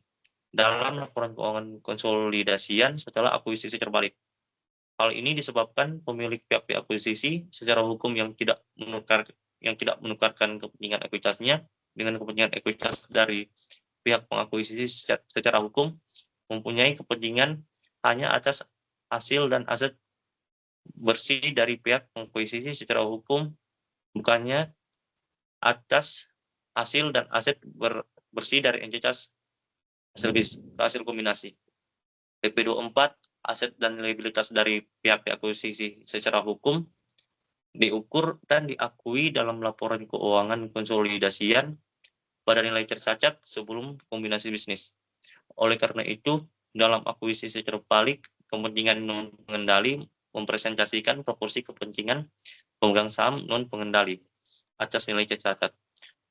dalam laporan keuangan konsolidasian setelah akuisisi terbalik. Hal ini disebabkan pemilik pihak akuisisi secara hukum yang tidak menukarkan kepentingan ekuitasnya dengan kepentingan ekuitas dari pihak pengakuisisi secara hukum mempunyai kepentingan hanya atas hasil dan aset bersih dari pihak pengakuisisi secara hukum, bukannya atas hasil dan aset bersih dari entitas hasil kombinasi. PP 24 aset dan liabilitas dari pihak akuisisi secara hukum diukur dan diakui dalam laporan keuangan konsolidasian pada nilai tercatat sebelum kombinasi bisnis. Oleh karena itu, dalam akuisisi terbalik, kepentingan non pengendali mempresentasikan proporsi kepentingan pemegang saham non pengendali atas nilai tercatat.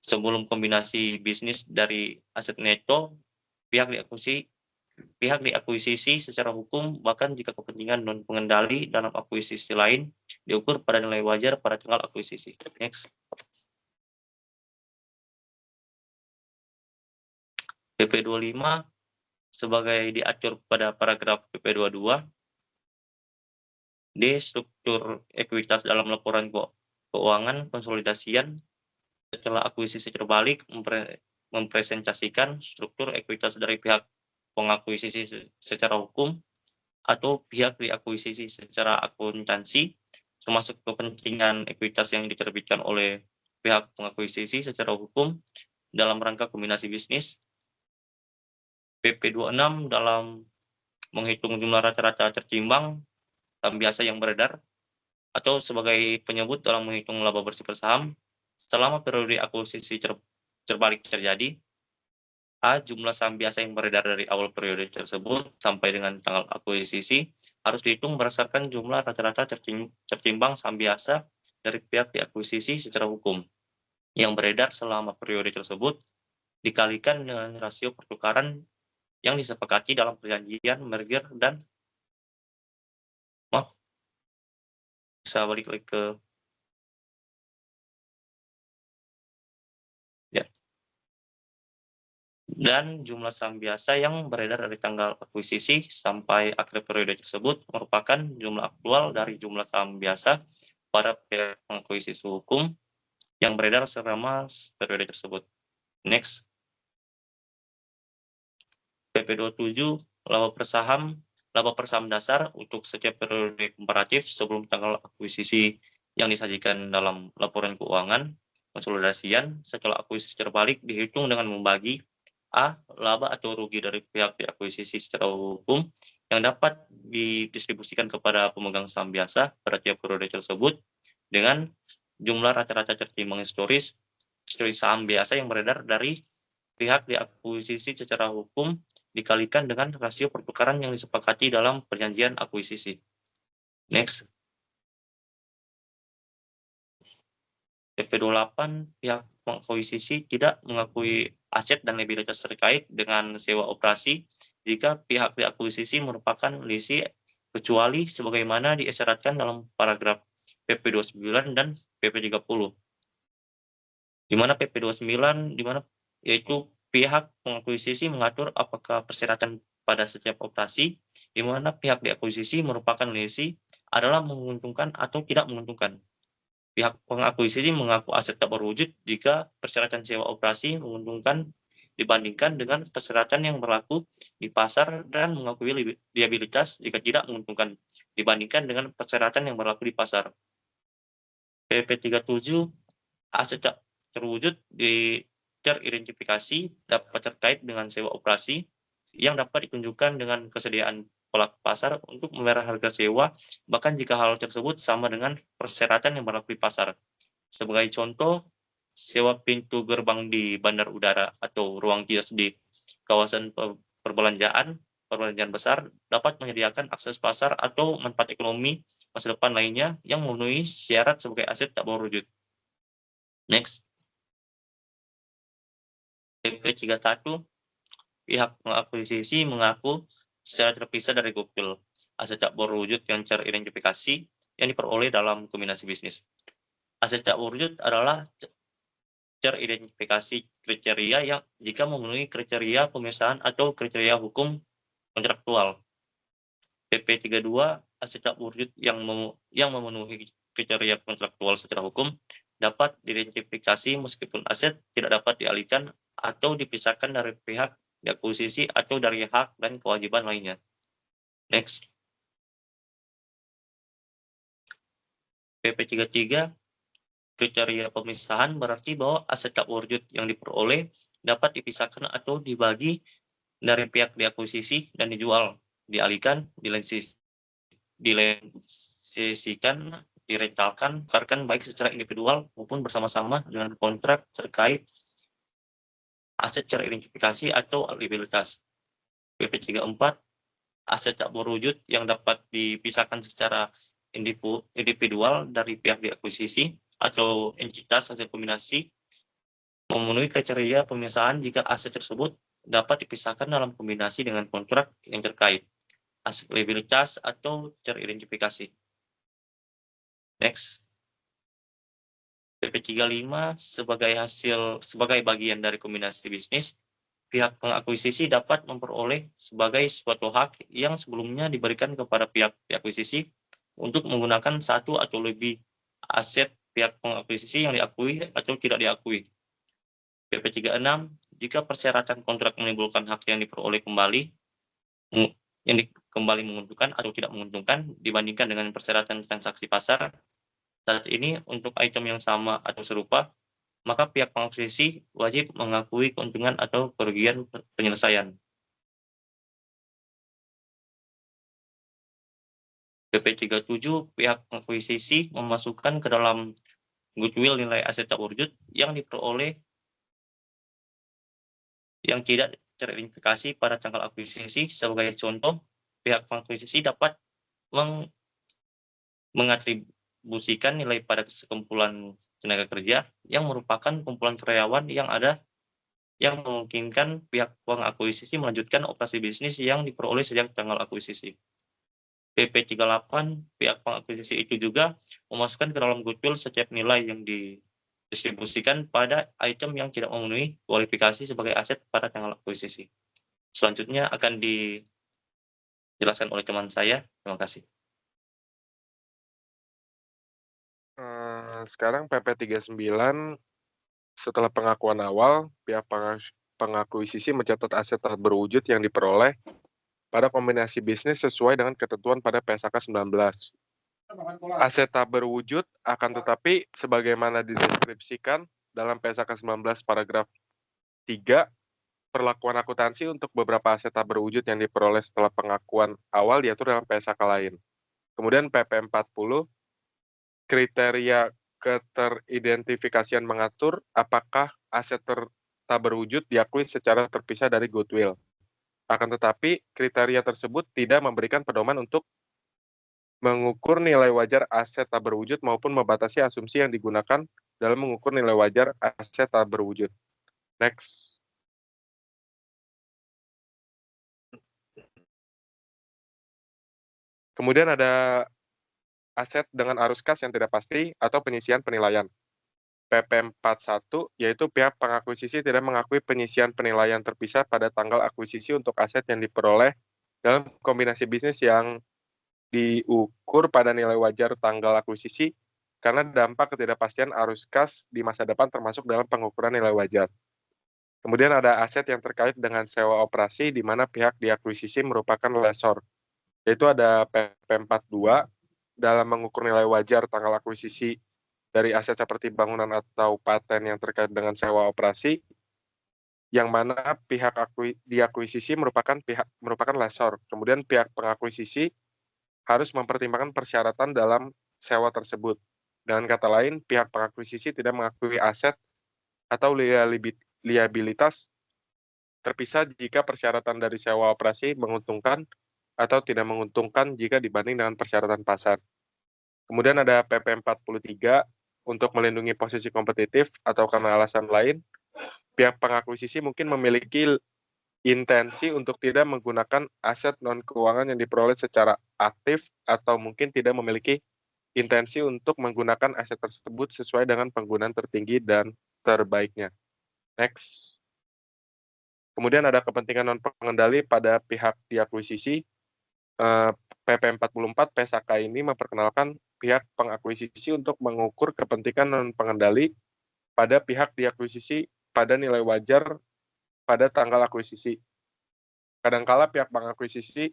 Sebelum kombinasi bisnis dari aset neto, pihak diakuisisi secara hukum, bahkan jika kepentingan non pengendali dalam akuisisi lain diukur pada nilai wajar pada tanggal akuisisi. Next. PP 25 sebagai diatur pada paragraf PP 22, D. Struktur ekuitas dalam laporan keuangan konsolidasian setelah akuisisi terbalik mempresentasikan struktur ekuitas dari pihak pengakuisisi secara hukum atau pihak diakuisisi secara akuntansi, termasuk kepentingan ekuitas yang diterbitkan oleh pihak pengakuisisi secara hukum dalam rangka kombinasi bisnis. PP 26 dalam menghitung jumlah rata-rata tertimbang saham biasa yang beredar atau sebagai penyebut dalam menghitung laba bersih per saham selama periode akuisisi terbalik terjadi. A. Jumlah saham biasa yang beredar dari awal periode tersebut sampai dengan tanggal akuisisi harus dihitung berdasarkan jumlah rata-rata tertimbang saham biasa dari pihak diakuisisi secara hukum yang beredar selama periode tersebut dikalikan dengan rasio pertukaran yang disepakati dalam perjanjian merger dan bisa balik lagi ke dan jumlah saham biasa yang beredar dari tanggal akuisisi sampai akhir periode tersebut merupakan jumlah aktual dari jumlah saham biasa pada pihak pengakuisisi hukum yang beredar selama periode tersebut. Next. PP 27 laba per saham dasar untuk setiap periode komparatif sebelum tanggal akuisisi yang disajikan dalam laporan keuangan konsolidasian setelah akuisisi terbalik dihitung dengan membagi A. Laba atau rugi dari pihak diakuisisi secara hukum yang dapat didistribusikan kepada pemegang saham biasa pada tiap periode tersebut dengan jumlah rata-rata tertimbang historis saham biasa yang beredar dari pihak diakuisisi secara hukum dikalikan dengan rasio pertukaran yang disepakati dalam perjanjian akuisisi. Next. PP 28 pihak pengakuisisi tidak mengakui aset dan liabilitas terkait dengan sewa operasi jika pihak diakuisisi merupakan lisi kecuali sebagaimana disyaratkan dalam paragraf PP 29 dan PP 30. Di mana PP 29 yaitu pihak pengakuisisi mengatur apakah persyaratan pada setiap operasi di mana pihak diakuisisi merupakan lisi adalah menguntungkan atau tidak menguntungkan. Pihak pengakuisisi mengaku aset tak berwujud jika persyaratan sewa operasi menguntungkan dibandingkan dengan persyaratan yang berlaku di pasar dan mengakui liabilitas jika tidak menguntungkan dibandingkan dengan persyaratan yang berlaku di pasar. PP 37 aset tak terwujud teridentifikasi dapat terkait dengan sewa operasi yang dapat ditunjukkan dengan kesediaan pelaku pasar untuk membayar harga sewa, bahkan jika hal tersebut sama dengan persyaratan yang berlaku di pasar. Sebagai contoh, sewa pintu gerbang di bandar udara atau ruang kios di kawasan perbelanjaan besar dapat menyediakan akses pasar atau manfaat ekonomi masa depan lainnya yang memenuhi syarat sebagai aset tak berwujud. Next. PP 31, pihak pengakuisisi mengaku secara terpisah dari goodwill aset tak berwujud yang teridentifikasi yang diperoleh dalam kombinasi bisnis. Aset tak berwujud adalah teridentifikasi kriteria yang jika memenuhi kriteria pemisahan atau kriteria hukum kontraktual. PP 32, aset tak berwujud yang memenuhi kriteria kontraktual secara hukum dapat diidentifikasi meskipun aset tidak dapat dialihkan atau dipisahkan dari pihak diakuisisi atau dari hak dan kewajiban lainnya. Next. PP 33, kriteria pemisahan berarti bahwa aset tak berwujud yang diperoleh dapat dipisahkan atau dibagi dari pihak diakuisisi dan dijual, dialihkan, dilisisikan, direntalkan, tukarkan baik secara individual maupun bersama-sama dengan kontrak terkait aset teridentifikasi atau liabilitas. PP 34, aset tak berwujud yang dapat dipisahkan secara individual dari pihak diakuisisi atau entitas hasil kombinasi memenuhi kriteria pemisahan jika aset tersebut dapat dipisahkan dalam kombinasi dengan kontrak yang terkait, aset liabilitas atau teridentifikasi. Next. PP 35, sebagai bagian dari kombinasi bisnis, pihak pengakuisisi dapat memperoleh sebagai suatu hak yang sebelumnya diberikan kepada pihak akuisisi untuk menggunakan satu atau lebih aset pihak pengakuisisi yang diakui atau tidak diakui. PP 36, jika persyaratan kontrak menimbulkan hak yang diperoleh kembali menguntungkan atau tidak menguntungkan dibandingkan dengan persyaratan transaksi pasar saat ini untuk item yang sama atau serupa, maka pihak pengakuisisi wajib mengakui keuntungan atau kerugian penyelesaian. PP 37, pihak pengakuisisi memasukkan ke dalam goodwill nilai aset tak berwujud yang diperoleh yang tidak teridentifikasi pada tanggal akuisisi. Sebagai contoh, pihak pengakuisisi dapat mengatribusikan nilai pada sekumpulan tenaga kerja yang merupakan kumpulan karyawan yang ada yang memungkinkan pihak pengakuisisi melanjutkan operasi bisnis yang diperoleh sejak tanggal akuisisi. PP 38, pihak pengakuisisi itu juga memasukkan ke dalam goodwill setiap nilai yang didistribusikan pada item yang tidak memenuhi kualifikasi sebagai aset pada tanggal akuisisi. Selanjutnya akan dijelaskan oleh teman saya. Terima kasih. Sekarang PP 39, setelah pengakuan awal, pihak pengakuisisi mencatat aset tak berwujud yang diperoleh pada kombinasi bisnis sesuai dengan ketentuan pada PSAK 19. Aset tak berwujud akan tetapi sebagaimana dideskripsikan dalam PSAK 19 paragraf 3, perlakuan akuntansi untuk beberapa aset tak berwujud yang diperoleh setelah pengakuan awal diatur dalam PSAK lain. Kemudian PP 40, kriteria keteridentifikasian mengatur apakah aset tak berwujud diakui secara terpisah dari goodwill. Akan tetapi, kriteria tersebut tidak memberikan pedoman untuk mengukur nilai wajar aset tak berwujud maupun membatasi asumsi yang digunakan dalam mengukur nilai wajar aset tak berwujud. Next. Kemudian ada aset dengan arus kas yang tidak pasti atau penyisian penilaian. PP 41, yaitu pihak pengakuisisi tidak mengakui penyisian penilaian terpisah pada tanggal akuisisi untuk aset yang diperoleh dalam kombinasi bisnis yang diukur pada nilai wajar tanggal akuisisi karena dampak ketidakpastian arus kas di masa depan termasuk dalam pengukuran nilai wajar. Kemudian ada aset yang terkait dengan sewa operasi di mana pihak diakuisisi merupakan lessor, yaitu ada PP 42 dalam mengukur nilai wajar tanggal akuisisi dari aset seperti bangunan atau paten yang terkait dengan sewa operasi, yang mana pihak diakuisisi merupakan lessor. Kemudian pihak pengakuisisi harus mempertimbangkan persyaratan dalam sewa tersebut. Dengan kata lain, pihak pengakuisisi tidak mengakui aset atau liabilitas terpisah jika persyaratan dari sewa operasi menguntungkan atau tidak menguntungkan jika dibanding dengan persyaratan pasar. Kemudian ada PP 43 untuk melindungi posisi kompetitif atau karena alasan lain, pihak pengakuisisi mungkin memiliki intensi untuk tidak menggunakan aset non-keuangan yang diperoleh secara aktif atau mungkin tidak memiliki intensi untuk menggunakan aset tersebut sesuai dengan penggunaan tertinggi dan terbaiknya. Next. Kemudian ada kepentingan non-pengendali pada pihak diakuisisi. PP 44 PSAK ini memperkenalkan pihak pengakuisisi untuk mengukur kepentingan non-pengendali pada pihak diakuisisi pada nilai wajar pada tanggal akuisisi. Kadangkala pihak pengakuisisi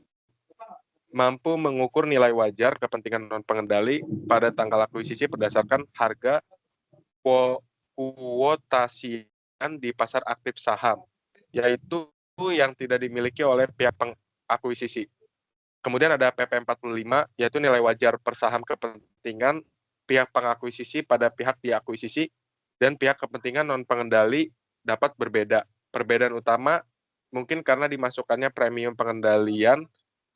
mampu mengukur nilai wajar kepentingan non-pengendali pada tanggal akuisisi berdasarkan harga kuotasian di pasar aktif saham, yaitu yang tidak dimiliki oleh pihak pengakuisisi. Kemudian ada PP 45, yaitu nilai wajar per saham kepentingan pihak pengakuisisi pada pihak diakuisisi dan pihak kepentingan non-pengendali dapat berbeda. Perbedaan utama mungkin karena dimasukkannya premium pengendalian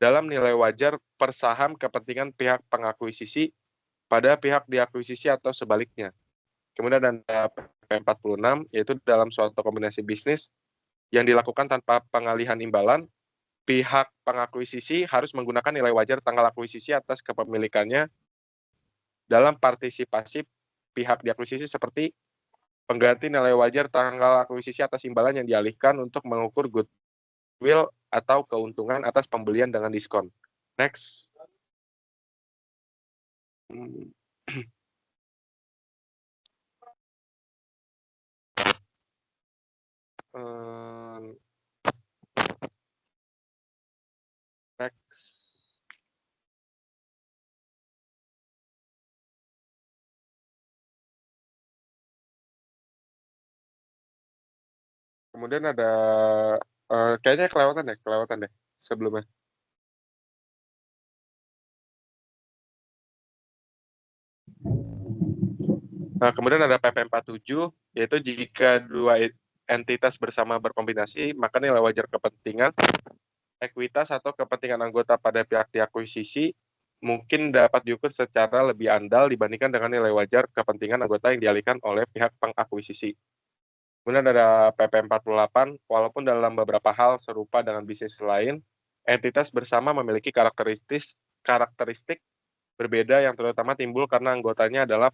dalam nilai wajar per saham kepentingan pihak pengakuisisi pada pihak diakuisisi atau sebaliknya. Kemudian ada PP 46, yaitu dalam suatu kombinasi bisnis yang dilakukan tanpa pengalihan imbalan, pihak pengakuisisi harus menggunakan nilai wajar tanggal akuisisi atas kepemilikannya dalam partisipasi pihak diakuisisi seperti pengganti nilai wajar tanggal akuisisi atas imbalan yang dialihkan untuk mengukur goodwill atau keuntungan atas pembelian dengan diskon. Next. Next. Kemudian ada kayaknya kelewatan deh sebelumnya. Nah, kemudian ada PP 47, yaitu jika dua entitas bersama berkombinasi, maka nilai wajar kepentingan, ekuitas atau kepentingan anggota pada pihak diakuisisi mungkin dapat diukur secara lebih andal dibandingkan dengan nilai wajar kepentingan anggota yang dialihkan oleh pihak pengakuisisi. Kemudian ada PP 48, walaupun dalam beberapa hal serupa dengan bisnis lain, entitas bersama memiliki karakteristik berbeda yang terutama timbul karena anggotanya adalah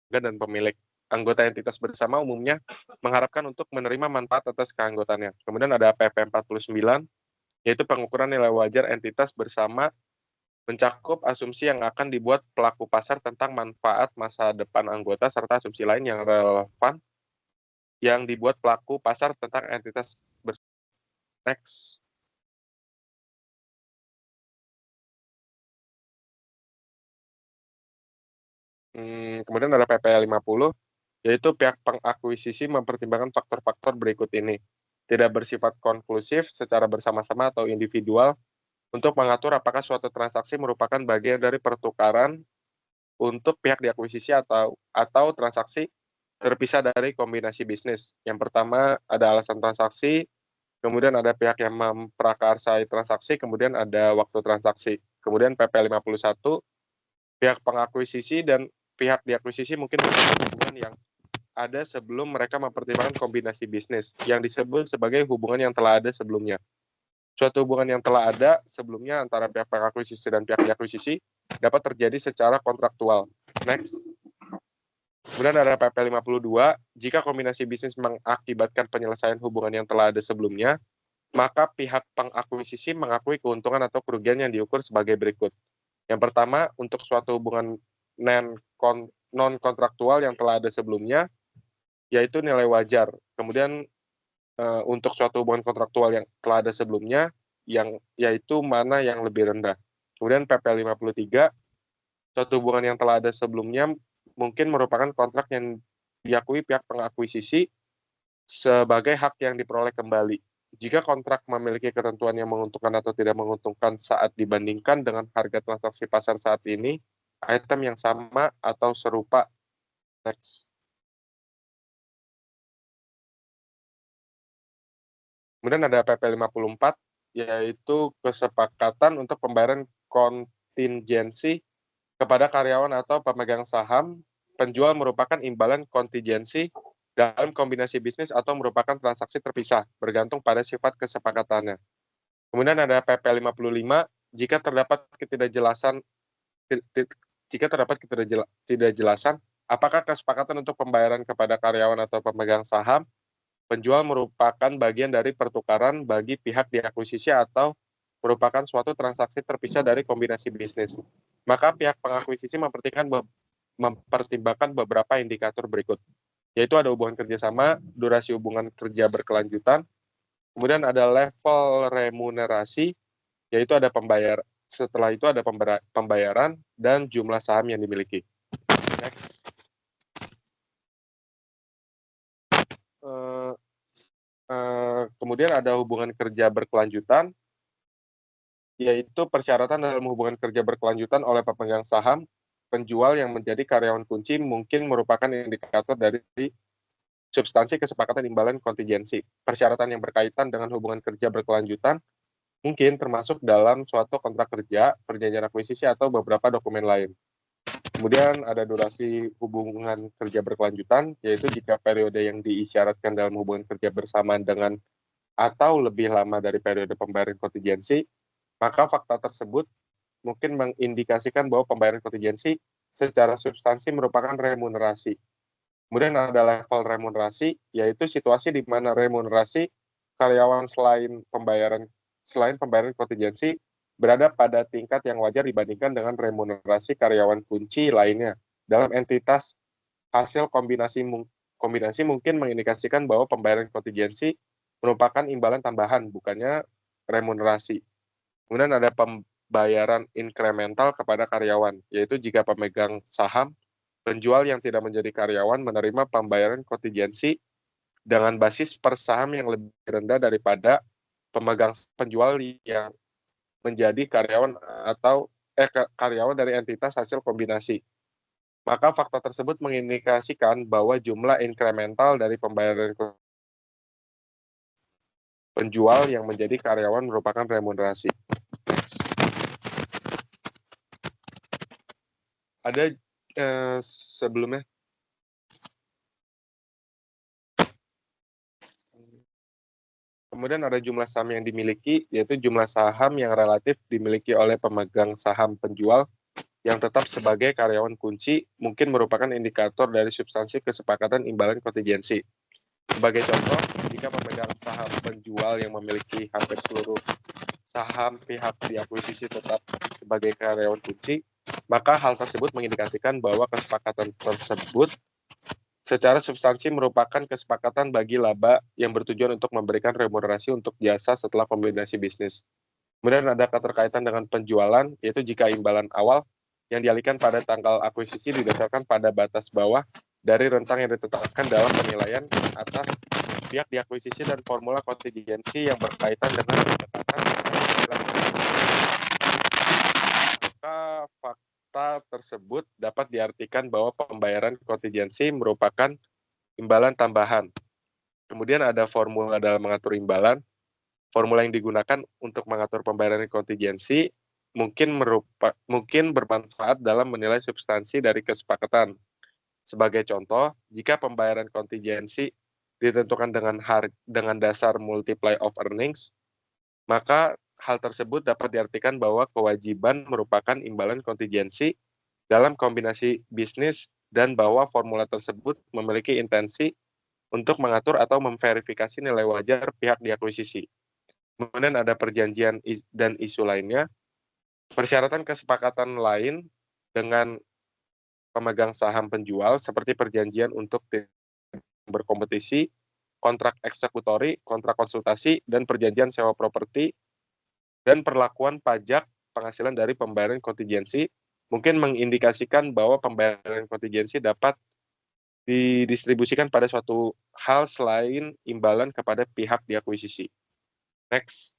dan pemilik. Anggota entitas bersama umumnya mengharapkan untuk menerima manfaat atas keanggotaannya. Kemudian ada PP 49, yaitu pengukuran nilai wajar entitas bersama mencakup asumsi yang akan dibuat pelaku pasar tentang manfaat masa depan anggota serta asumsi lain yang relevan yang dibuat pelaku pasar tentang entitas bersama. Next. Kemudian ada PP 50, yaitu pihak pengakuisisi mempertimbangkan faktor-faktor berikut ini. Tidak bersifat konklusif secara bersama-sama atau individual untuk mengatur apakah suatu transaksi merupakan bagian dari pertukaran untuk pihak diakuisisi atau transaksi terpisah dari kombinasi bisnis. Yang pertama ada alasan transaksi, kemudian ada pihak yang memprakarsai transaksi, kemudian ada waktu transaksi. Kemudian PP 51, pihak pengakuisisi dan pihak diakuisisi mungkin hubungan yang ada sebelum mereka mempertimbangkan kombinasi bisnis, yang disebut sebagai hubungan yang telah ada sebelumnya. Suatu hubungan yang telah ada sebelumnya antara pihak pengakuisisi dan pihak diakuisisi dapat terjadi secara kontraktual. Next. Kemudian ada PP 52, jika kombinasi bisnis mengakibatkan penyelesaian hubungan yang telah ada sebelumnya, maka pihak pengakuisisi mengakui keuntungan atau kerugian yang diukur sebagai berikut. Yang pertama, untuk suatu hubungan non-kontraktual yang telah ada sebelumnya, yaitu nilai wajar. Kemudian untuk suatu hubungan kontraktual yang telah ada sebelumnya, yaitu mana yang lebih rendah. Kemudian PP 53, suatu hubungan yang telah ada sebelumnya mungkin merupakan kontrak yang diakui pihak pengakuisisi sebagai hak yang diperoleh kembali. Jika kontrak memiliki ketentuan yang menguntungkan atau tidak menguntungkan saat dibandingkan dengan harga transaksi pasar saat ini, item yang sama atau serupa. Next. Kemudian ada PP 54, yaitu kesepakatan untuk pembayaran kontingensi kepada karyawan atau pemegang saham penjual merupakan imbalan kontingensi dalam kombinasi bisnis atau merupakan transaksi terpisah, bergantung pada sifat kesepakatannya. Kemudian ada PP 55, jika terdapat ketidakjelasan, apakah kesepakatan untuk pembayaran kepada karyawan atau pemegang saham penjual merupakan bagian dari pertukaran bagi pihak diakuisisi atau merupakan suatu transaksi terpisah dari kombinasi bisnis. Maka pihak pengakuisisi mempertimbangkan beberapa indikator berikut, yaitu ada hubungan kerjasama, durasi hubungan kerja berkelanjutan, kemudian ada level remunerasi, yaitu ada setelah itu ada pembayaran dan jumlah saham yang dimiliki. Next. Kemudian ada hubungan kerja berkelanjutan, yaitu persyaratan dalam hubungan kerja berkelanjutan oleh pemegang saham, penjual yang menjadi karyawan kunci mungkin merupakan indikator dari substansi kesepakatan imbalan kontingensi. Persyaratan yang berkaitan dengan hubungan kerja berkelanjutan mungkin termasuk dalam suatu kontrak kerja, perjanjian akuisisi, atau beberapa dokumen lain. Kemudian ada durasi hubungan kerja berkelanjutan, yaitu jika periode yang diisyaratkan dalam hubungan kerja bersamaan dengan atau lebih lama dari periode pembayaran kontingensi, maka fakta tersebut mungkin mengindikasikan bahwa pembayaran kontingensi secara substansi merupakan remunerasi. Kemudian ada level remunerasi, yaitu situasi di mana remunerasi karyawan selain pembayaran kontingensi berada pada tingkat yang wajar dibandingkan dengan remunerasi karyawan kunci lainnya. Dalam entitas hasil kombinasi mungkin mengindikasikan bahwa pembayaran kontingensi merupakan imbalan tambahan, bukannya remunerasi. Kemudian ada pembayaran inkremental kepada karyawan, yaitu jika pemegang saham, penjual yang tidak menjadi karyawan menerima pembayaran kontingensi dengan basis per saham yang lebih rendah daripada penjual yang menjadi karyawan atau karyawan dari entitas hasil kombinasi. Maka fakta tersebut mengindikasikan bahwa jumlah inkremental dari pembayaran penjual yang menjadi karyawan merupakan remunerasi. Ada sebelumnya. Kemudian ada jumlah saham yang dimiliki, yaitu jumlah saham yang relatif dimiliki oleh pemegang saham penjual yang tetap sebagai karyawan kunci mungkin merupakan indikator dari substansi kesepakatan imbalan kontingensi. Sebagai contoh, jika pemegang saham penjual yang memiliki hampir seluruh saham pihak diakuisisi tetap sebagai karyawan kunci, maka hal tersebut mengindikasikan bahwa kesepakatan tersebut secara substansi merupakan kesepakatan bagi laba yang bertujuan untuk memberikan remunerasi untuk jasa setelah kombinasi bisnis. Kemudian ada keterkaitan dengan penjualan, yaitu jika imbalan awal yang dialihkan pada tanggal akuisisi didasarkan pada batas bawah dari rentang yang ditetapkan dalam penilaian atas pihak diakuisisi dan formula kontingensi yang berkaitan dengan pendekatan. Maka fakta tersebut dapat diartikan bahwa pembayaran kontingensi merupakan imbalan tambahan. Kemudian ada formula dalam mengatur imbalan. Formula yang digunakan untuk mengatur pembayaran kontingensi mungkin bermanfaat dalam menilai substansi dari kesepakatan. Sebagai contoh, jika pembayaran kontingensi ditentukan dengan dasar multiply of earnings, maka hal tersebut dapat diartikan bahwa kewajiban merupakan imbalan kontingensi dalam kombinasi bisnis dan bahwa formula tersebut memiliki intensi untuk mengatur atau memverifikasi nilai wajar pihak diakuisisi. Kemudian ada perjanjian dan isu lainnya. Persyaratan kesepakatan lain dengan pemegang saham penjual seperti perjanjian untuk berkompetisi, kontrak eksekutori, kontrak konsultasi, dan perjanjian sewa properti, dan perlakuan pajak penghasilan dari pembayaran kontingensi mungkin mengindikasikan bahwa pembayaran kontingensi dapat didistribusikan pada suatu hal selain imbalan kepada pihak diakuisisi. Next.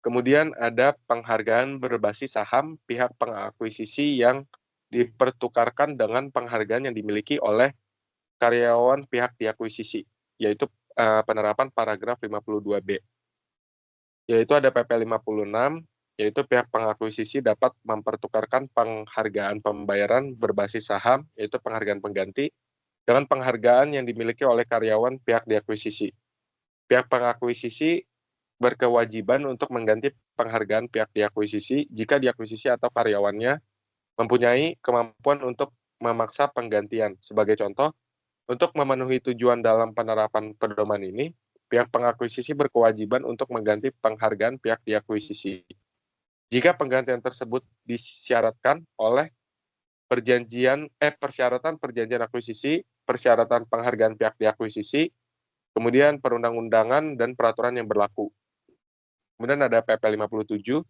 Kemudian ada penghargaan berbasis saham pihak pengakuisisi yang dipertukarkan dengan penghargaan yang dimiliki oleh karyawan pihak diakuisisi, yaitu penerapan paragraf 52B. yaitu ada PP 56, yaitu pihak pengakuisisi dapat mempertukarkan penghargaan pembayaran berbasis saham, yaitu penghargaan pengganti, dengan penghargaan yang dimiliki oleh karyawan pihak diakuisisi. Pihak pengakuisisi berkewajiban untuk mengganti penghargaan pihak diakuisisi jika diakuisisi atau karyawannya mempunyai kemampuan untuk memaksa penggantian. Sebagai contoh, untuk memenuhi tujuan dalam penerapan pedoman ini, pihak pengakuisisi berkewajiban untuk mengganti penghargaan pihak diakuisisi. Jika penggantian tersebut disyaratkan oleh persyaratan perjanjian akuisisi, persyaratan penghargaan pihak diakuisisi, kemudian perundang-undangan dan peraturan yang berlaku. Kemudian ada PP 57,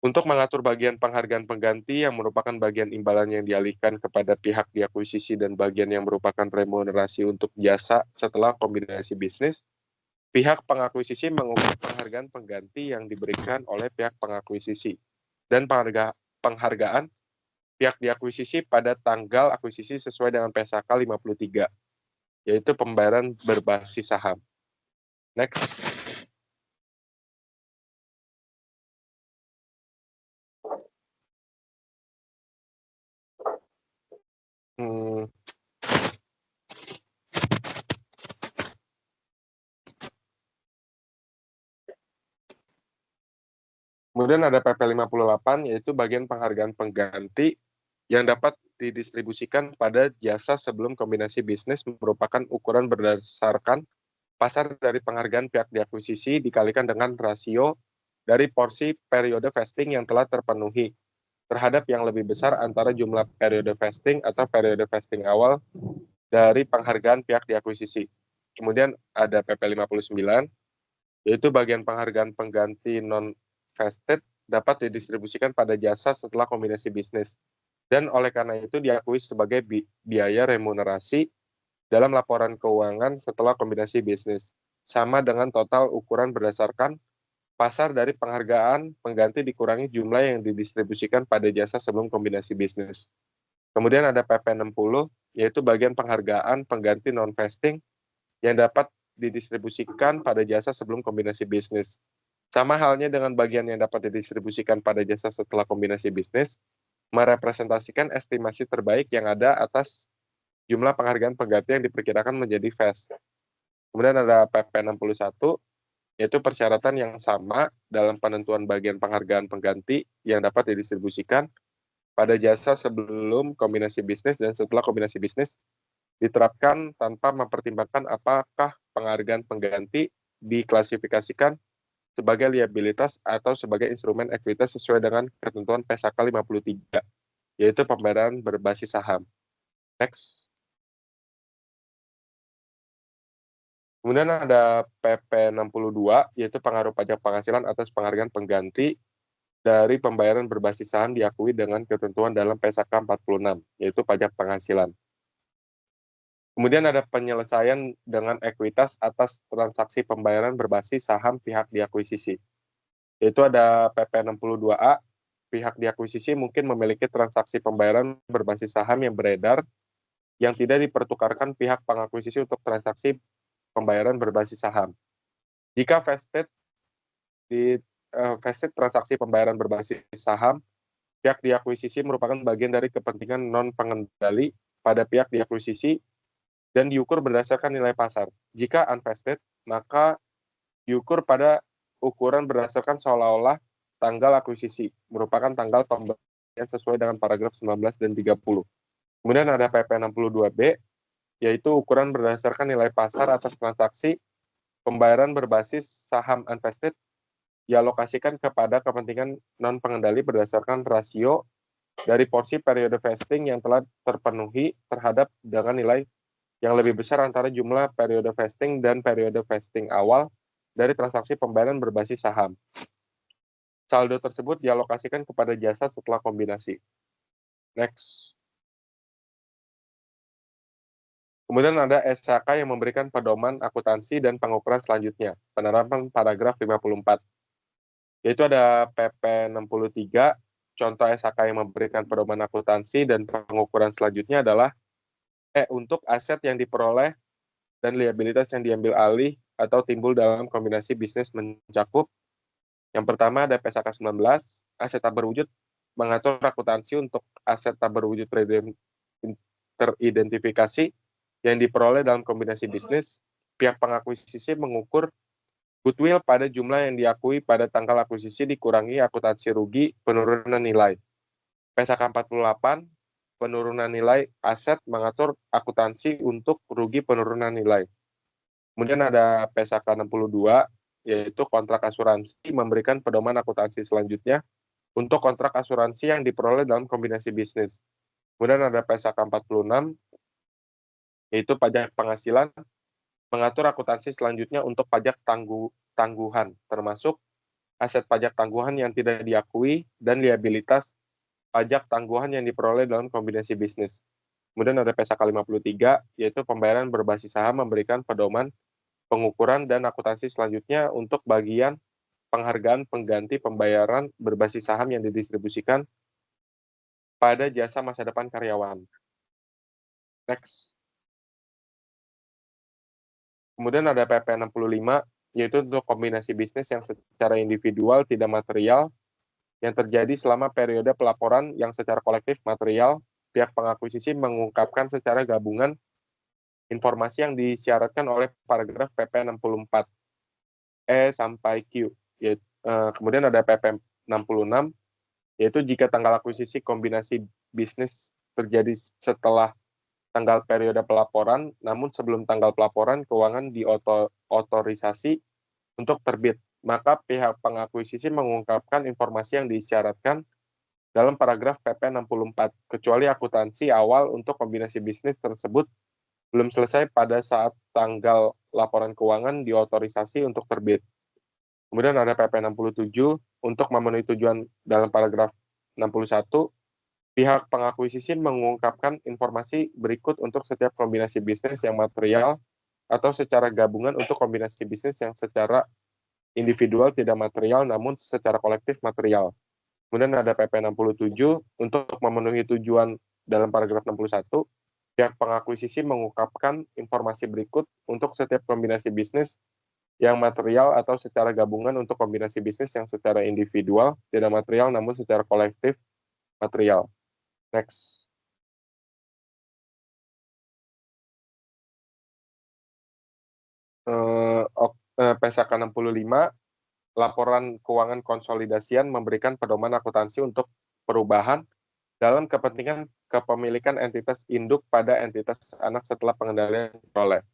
untuk mengatur bagian penghargaan pengganti yang merupakan bagian imbalan yang dialihkan kepada pihak diakuisisi dan bagian yang merupakan remunerasi untuk jasa setelah kombinasi bisnis, pihak pengakuisisi mengukur penghargaan pengganti yang diberikan oleh pihak pengakuisisi dan penghargaan pihak diakuisisi pada tanggal akuisisi sesuai dengan PSAK 53, yaitu pembayaran berbasis saham. Next. Kemudian ada PP 58, yaitu bagian penghargaan pengganti yang dapat didistribusikan pada jasa sebelum kombinasi bisnis merupakan ukuran berdasarkan pasar dari penghargaan pihak diakuisisi dikalikan dengan rasio dari porsi periode vesting yang telah terpenuhi terhadap yang lebih besar antara jumlah periode vesting atau periode vesting awal dari penghargaan pihak diakuisisi. Kemudian ada PP 59, yaitu bagian penghargaan pengganti non-vested dapat didistribusikan pada jasa setelah kombinasi bisnis, dan oleh karena itu diakui sebagai biaya remunerasi dalam laporan keuangan setelah kombinasi bisnis, sama dengan total ukuran berdasarkan pasar dari penghargaan pengganti dikurangi jumlah yang didistribusikan pada jasa sebelum kombinasi bisnis. Kemudian ada PP 60, yaitu bagian penghargaan pengganti non-vesting yang dapat didistribusikan pada jasa sebelum kombinasi bisnis. Sama halnya dengan bagian yang dapat didistribusikan pada jasa setelah kombinasi bisnis, merepresentasikan estimasi terbaik yang ada atas jumlah penghargaan pengganti yang diperkirakan menjadi vest. Kemudian ada PP 61, yaitu persyaratan yang sama dalam penentuan bagian penghargaan pengganti yang dapat didistribusikan pada jasa sebelum kombinasi bisnis dan setelah kombinasi bisnis diterapkan tanpa mempertimbangkan apakah penghargaan pengganti diklasifikasikan sebagai liabilitas atau sebagai instrumen ekuitas sesuai dengan ketentuan PSAK 53, yaitu pembayaran berbasis saham. Next. Kemudian ada PP 62, yaitu pengaruh pajak penghasilan atas penghargaan pengganti dari pembayaran berbasis saham diakui dengan ketentuan dalam PSAK 46, yaitu pajak penghasilan. Kemudian ada penyelesaian dengan ekuitas atas transaksi pembayaran berbasis saham pihak diakuisisi, yaitu ada PP 62A, pihak diakuisisi mungkin memiliki transaksi pembayaran berbasis saham yang beredar yang tidak dipertukarkan pihak pengakuisisi untuk transaksi pembayaran berbasis saham. Jika vested transaksi pembayaran berbasis saham, pihak diakuisisi merupakan bagian dari kepentingan non-pengendali pada pihak diakuisisi dan diukur berdasarkan nilai pasar. Jika unvested, maka diukur pada ukuran berdasarkan seolah-olah tanggal akuisisi, merupakan tanggal pembelian sesuai dengan paragraf 19 dan 30. Kemudian ada PP 62B, yaitu ukuran berdasarkan nilai pasar atas transaksi pembayaran berbasis saham unvested dialokasikan kepada kepentingan non-pengendali berdasarkan rasio dari porsi periode vesting yang telah terpenuhi terhadap dengan nilai yang lebih besar antara jumlah periode vesting dan periode vesting awal dari transaksi pembayaran berbasis saham. Saldo tersebut dialokasikan kepada jasa setelah kombinasi. Next. Kemudian ada SHK yang memberikan pedoman akuntansi dan pengukuran selanjutnya, penerapan paragraf 54. Yaitu ada PP 63, contoh SHK yang memberikan pedoman akuntansi dan pengukuran selanjutnya adalah untuk aset yang diperoleh dan liabilitas yang diambil alih atau timbul dalam kombinasi bisnis mencakup Yang pertama ada PSAK 19, aset tak berwujud mengatur akuntansi untuk aset tak berwujud teridentifikasi yang diperoleh dalam kombinasi bisnis. Pihak pengakuisisi mengukur goodwill pada jumlah yang diakui pada tanggal akuisisi dikurangi akuntansi rugi penurunan nilai. PSAK 48, penurunan nilai aset mengatur akuntansi untuk rugi penurunan nilai. Kemudian ada PSAK 62, yaitu kontrak asuransi memberikan pedoman akuntansi selanjutnya untuk kontrak asuransi yang diperoleh dalam kombinasi bisnis. Kemudian ada PSAK 46, yaitu pajak penghasilan, mengatur akuntansi selanjutnya untuk pajak tangguhan, termasuk aset pajak tangguhan yang tidak diakui dan liabilitas pajak tangguhan yang diperoleh dalam kombinasi bisnis. Kemudian ada PSAK 53, yaitu pembayaran berbasis saham memberikan pedoman pengukuran dan akuntansi selanjutnya untuk bagian penghargaan pengganti pembayaran berbasis saham yang didistribusikan pada jasa masa depan karyawan. Next. Kemudian ada PP 65, yaitu untuk kombinasi bisnis yang secara individual tidak material yang terjadi selama periode pelaporan yang secara kolektif material. Pihak pengakuisisi mengungkapkan secara gabungan informasi yang disyaratkan oleh paragraf PP 64 E sampai Q. Kemudian ada PP 66, yaitu jika tanggal akuisisi kombinasi bisnis terjadi setelah tanggal periode pelaporan, namun sebelum tanggal pelaporan keuangan diotorisasi untuk terbit, maka pihak pengakuisisi mengungkapkan informasi yang disyaratkan dalam paragraf PP 64, kecuali akuntansi awal untuk kombinasi bisnis tersebut belum selesai pada saat tanggal laporan keuangan diotorisasi untuk terbit. Kemudian ada PP 67, untuk memenuhi tujuan dalam paragraf 61, pihak pengakuisisi mengungkapkan informasi berikut untuk setiap kombinasi bisnis yang material atau secara gabungan untuk kombinasi bisnis yang secara individual tidak material namun secara kolektif material. Kemudian ada PP 67, untuk memenuhi tujuan dalam paragraf 61, pihak pengakuisisi mengungkapkan informasi berikut untuk setiap kombinasi bisnis yang material atau secara gabungan untuk kombinasi bisnis yang secara individual tidak material namun secara kolektif material. Next. PSAK 65, laporan keuangan konsolidasian memberikan pedoman akuntansi untuk perubahan dalam kepentingan kepemilikan entitas induk pada entitas anak setelah pengendalian diperoleh.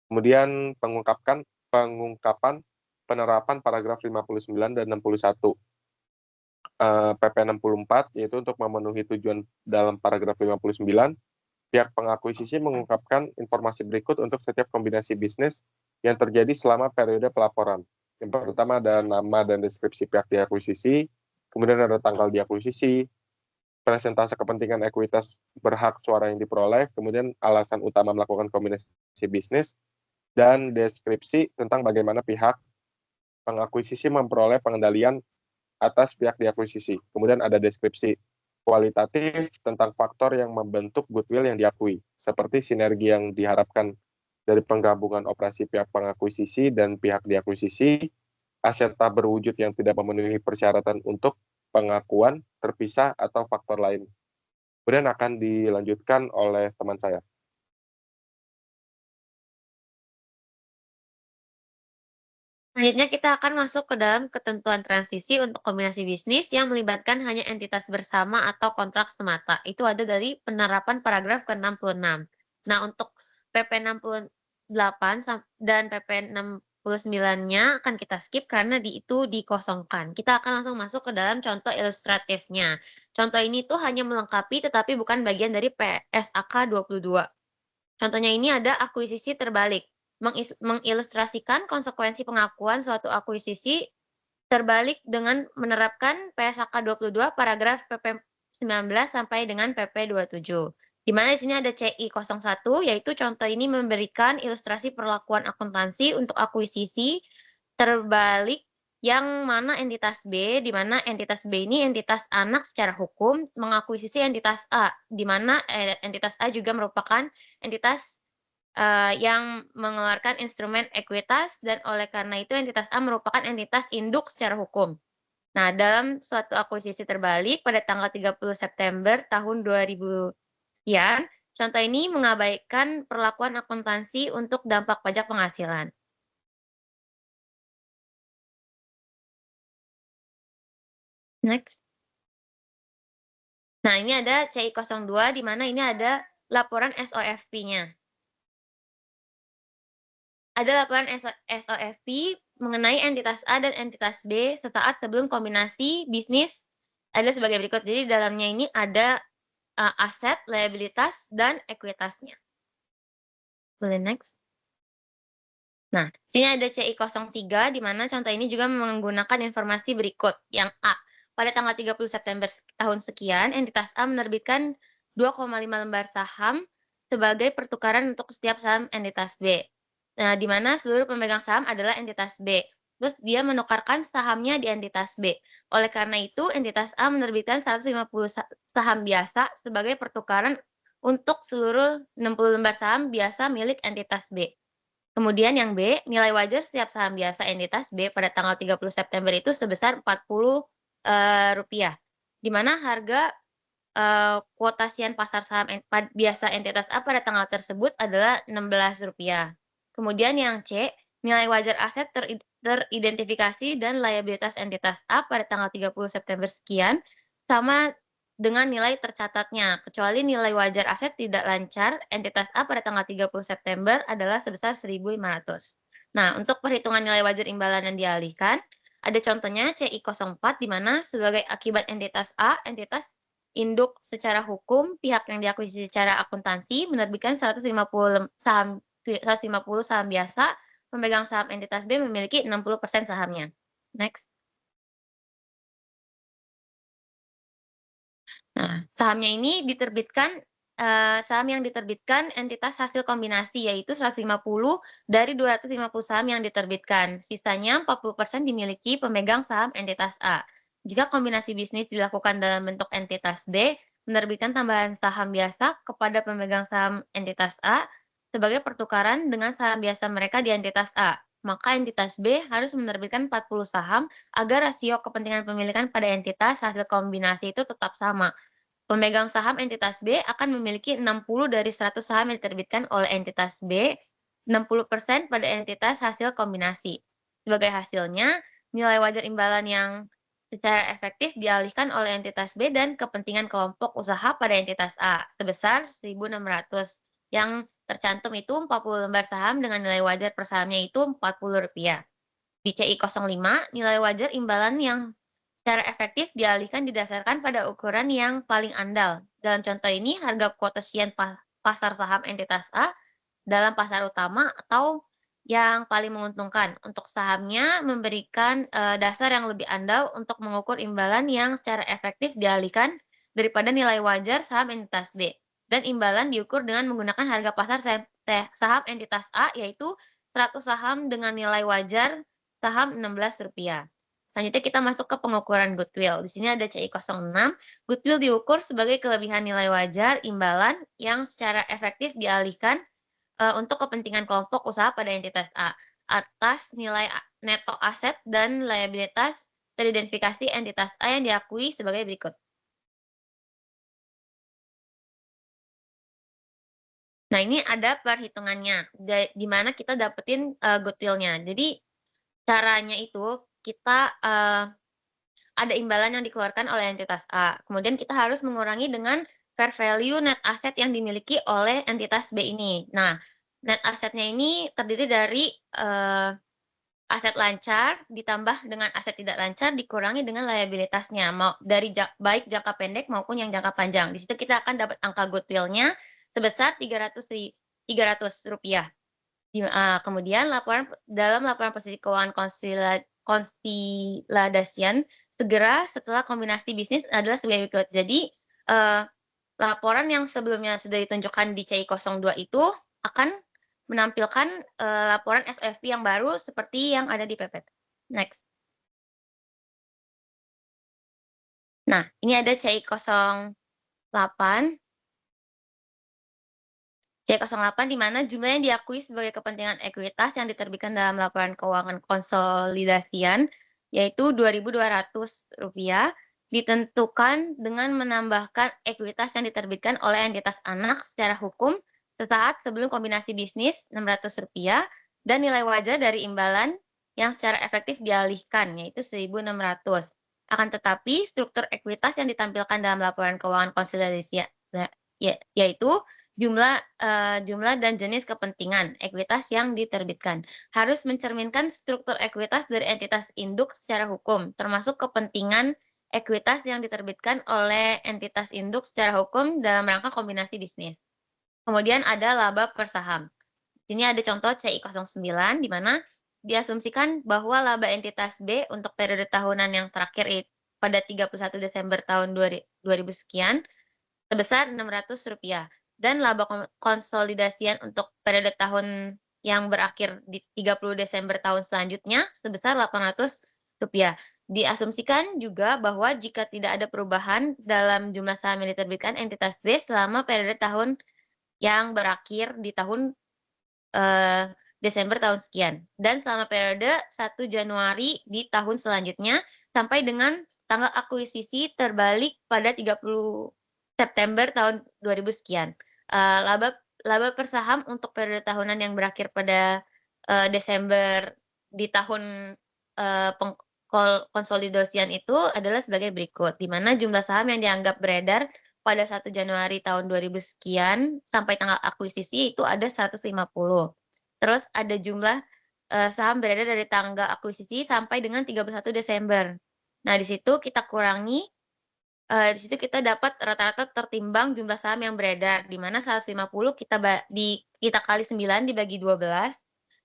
Kemudian pengungkapan penerapan paragraf 59 dan 61. PP 64, yaitu untuk memenuhi tujuan dalam paragraf 59, pihak pengakuisisi mengungkapkan informasi berikut untuk setiap kombinasi bisnis yang terjadi selama periode pelaporan. Yang pertama ada nama dan deskripsi pihak diakuisisi, kemudian ada tanggal diakuisisi, presentase kepentingan ekuitas berhak suara yang diperoleh, kemudian alasan utama melakukan kombinasi bisnis, dan deskripsi tentang bagaimana pihak pengakuisisi memperoleh pengendalian atas pihak diakuisisi. Kemudian ada deskripsi kualitatif tentang faktor yang membentuk goodwill yang diakui, seperti sinergi yang diharapkan dari penggabungan operasi pihak pengakuisisi dan pihak diakuisisi, aset tak berwujud yang tidak memenuhi persyaratan untuk pengakuan terpisah atau faktor lain. Kemudian akan dilanjutkan oleh teman saya. Selanjutnya kita akan masuk ke dalam ketentuan transisi untuk kombinasi bisnis yang melibatkan hanya entitas bersama atau kontrak semata. Itu ada dari penerapan paragraf ke-66. Nah, untuk PP 68 dan PP 69-nya akan kita skip karena itu dikosongkan. Kita akan langsung masuk ke dalam contoh ilustratifnya. Contoh ini tuh hanya melengkapi tetapi bukan bagian dari PSAK 22. Contohnya ini ada akuisisi terbalik. Mengilustrasikan konsekuensi pengakuan suatu akuisisi terbalik dengan menerapkan PSAK 22 paragraf PP 19 sampai dengan PP 27. Di mana di sini ada CI01, yaitu contoh ini memberikan ilustrasi perlakuan akuntansi untuk akuisisi terbalik yang mana entitas B, di mana entitas B ini entitas anak secara hukum mengakuisisi entitas A, di mana entitas A juga merupakan entitas yang mengeluarkan instrumen ekuitas dan oleh karena itu entitas A merupakan entitas induk secara hukum. Nah, dalam suatu akuisisi terbalik pada tanggal 30 September tahun 2000 sekian, contoh ini mengabaikan perlakuan akuntansi untuk dampak pajak penghasilan. Next. Nah, ini ada CI02 di mana ini ada laporan SOFP-nya. Ada laporan SOFP mengenai entitas A dan entitas B sesaat sebelum kombinasi bisnis ada sebagai berikut. Jadi dalamnya ini ada aset, liabilitas, dan ekuitasnya. Boleh next. Nah, sini ada CI03 di mana contoh ini juga menggunakan informasi berikut. Yang A, pada tanggal 30 September tahun sekian, entitas A menerbitkan 2,5 lembar saham sebagai pertukaran untuk setiap saham entitas B. Nah, di mana seluruh pemegang saham adalah entitas B. Terus dia menukarkan sahamnya di entitas B. Oleh karena itu, entitas A menerbitkan 150 saham biasa sebagai pertukaran untuk seluruh 60 lembar saham biasa milik entitas B. Kemudian yang B, nilai wajar setiap saham biasa entitas B pada tanggal 30 September itu sebesar Rp40, di mana harga kuotasian pasar saham biasa entitas A pada tanggal tersebut adalah Rp16. Kemudian yang C, nilai wajar aset teridentifikasi dan liabilitas entitas A pada tanggal 30 September sekian sama dengan nilai tercatatnya, kecuali nilai wajar aset tidak lancar entitas A pada tanggal 30 September adalah sebesar 1.500. Nah, untuk perhitungan nilai wajar imbalan yang dialihkan, ada contohnya CI04 di mana sebagai akibat entitas A, entitas induk secara hukum, pihak yang diakuisisi secara akuntansi menerbitkan 150 saham biasa, pemegang saham entitas B memiliki 60% sahamnya. Next. Nah, sahamnya ini diterbitkan saham yang diterbitkan entitas hasil kombinasi yaitu 150 dari 250 saham yang diterbitkan. Sisanya 40% dimiliki pemegang saham entitas A. Jika kombinasi bisnis dilakukan dalam bentuk entitas B, menerbitkan tambahan saham biasa kepada pemegang saham entitas A sebagai pertukaran dengan saham biasa mereka di entitas A. Maka entitas B harus menerbitkan 40 saham agar rasio kepentingan pemilikan pada entitas hasil kombinasi itu tetap sama. Pemegang saham entitas B akan memiliki 60 dari 100 saham yang diterbitkan oleh entitas B, 60% pada entitas hasil kombinasi. Sebagai hasilnya, nilai wajar imbalan yang secara efektif dialihkan oleh entitas B dan kepentingan kelompok usaha pada entitas A sebesar 1.600. Yang tercantum itu 40 lembar saham dengan nilai wajar per sahamnya itu Rp40. Di CI05, nilai wajar imbalan yang secara efektif dialihkan didasarkan pada ukuran yang paling andal. Dalam contoh ini, harga kuotasian pasar saham entitas A dalam pasar utama atau yang paling menguntungkan. Untuk sahamnya memberikan dasar yang lebih andal untuk mengukur imbalan yang secara efektif dialihkan daripada nilai wajar saham entitas B. Dan imbalan diukur dengan menggunakan harga pasar saham entitas A, yaitu 100 saham dengan nilai wajar saham Rp16. Selanjutnya kita masuk ke pengukuran goodwill. Di sini ada CI06. Goodwill diukur sebagai kelebihan nilai wajar imbalan yang secara efektif dialihkan untuk kepentingan kelompok usaha pada entitas A atas nilai neto aset dan liabilitas teridentifikasi entitas A yang diakui sebagai berikut. Nah, ini ada perhitungannya, di mana kita dapetin goodwill-nya. Jadi, caranya itu kita ada imbalan yang dikeluarkan oleh entitas A. Kemudian kita harus mengurangi dengan fair value net asset yang dimiliki oleh entitas B ini. Nah, net asetnya ini terdiri dari aset lancar ditambah dengan aset tidak lancar dikurangi dengan liabilitasnya, mau dari baik jangka pendek maupun yang jangka panjang. Di situ kita akan dapat angka goodwill-nya sebesar Rp300. Kemudian dalam laporan posisi keuangan konsolidasian segera setelah kombinasi bisnis adalah sebagai berikut. Jadi, laporan yang sebelumnya sudah ditunjukkan di CI02 itu akan menampilkan laporan SOFP yang baru seperti yang ada di PPT. Next. Nah, ini ada CI08. C08 di mana jumlah yang diakui sebagai kepentingan ekuitas yang diterbitkan dalam laporan keuangan konsolidasian yaitu Rp2.200 ditentukan dengan menambahkan ekuitas yang diterbitkan oleh entitas anak secara hukum sesaat sebelum kombinasi bisnis Rp600 dan nilai wajar dari imbalan yang secara efektif dialihkan yaitu Rp1.600. Akan tetapi struktur ekuitas yang ditampilkan dalam laporan keuangan konsolidasi yaitu jumlah dan jenis kepentingan ekuitas yang diterbitkan harus mencerminkan struktur ekuitas dari entitas induk secara hukum, termasuk kepentingan ekuitas yang diterbitkan oleh entitas induk secara hukum dalam rangka kombinasi bisnis. Kemudian ada laba per saham. Di sini ada contoh CI09 di mana diasumsikan bahwa laba entitas B untuk periode tahunan yang terakhir pada 31 Desember tahun 2000 sekian sebesar Rp600 dan laba konsolidasian untuk periode tahun yang berakhir di 30 Desember tahun selanjutnya sebesar Rp800. Diasumsikan juga bahwa jika tidak ada perubahan dalam jumlah saham yang diterbitkan entitas B selama periode tahun yang berakhir di tahun Desember tahun sekian dan selama periode 1 Januari di tahun selanjutnya sampai dengan tanggal akuisisi terbalik pada 30 September tahun 2000 sekian. Laba per saham untuk periode tahunan yang berakhir pada Desember di tahun konsolidasian itu adalah sebagai berikut, di mana jumlah saham yang dianggap beredar pada 1 Januari tahun 2000 sekian sampai tanggal akuisisi itu ada 150. Terus ada jumlah saham beredar dari tanggal akuisisi sampai dengan 31 Desember. Nah, di situ kita kurangi di situ kita dapat rata-rata tertimbang jumlah saham yang beredar, di mana 150 kita kali 9 dibagi 12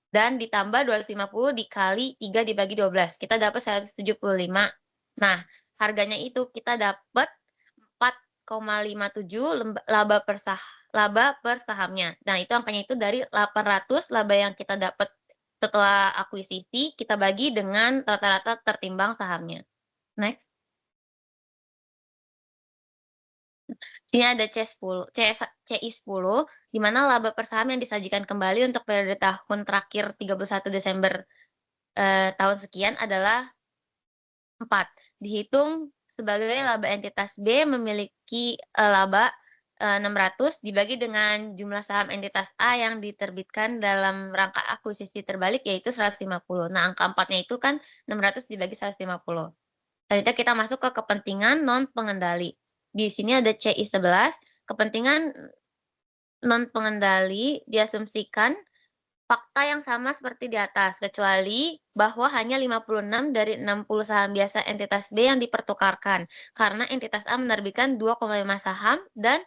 dan ditambah 250 dikali 3 dibagi 12. Kita dapat 175. Nah, harganya itu kita dapat 4,57 laba per sahamnya. Nah, itu angkanya itu dari 800 laba yang kita dapat setelah akuisisi, kita bagi dengan rata-rata tertimbang sahamnya. Next. Sini ada CI10, di mana laba per saham yang disajikan kembali untuk periode tahun terakhir 31 Desember tahun sekian adalah 4. Dihitung sebagai laba entitas B memiliki laba 600 dibagi dengan jumlah saham entitas A yang diterbitkan dalam rangka akuisisi terbalik yaitu 150. Nah, angka 4-nya itu kan 600 dibagi 150. Selanjutnya kita masuk ke kepentingan non pengendali. Di sini ada CI11, kepentingan non pengendali diasumsikan fakta yang sama seperti di atas, kecuali bahwa hanya 56 dari 60 saham biasa entitas B yang dipertukarkan, karena entitas A menerbitkan 2,5 saham dan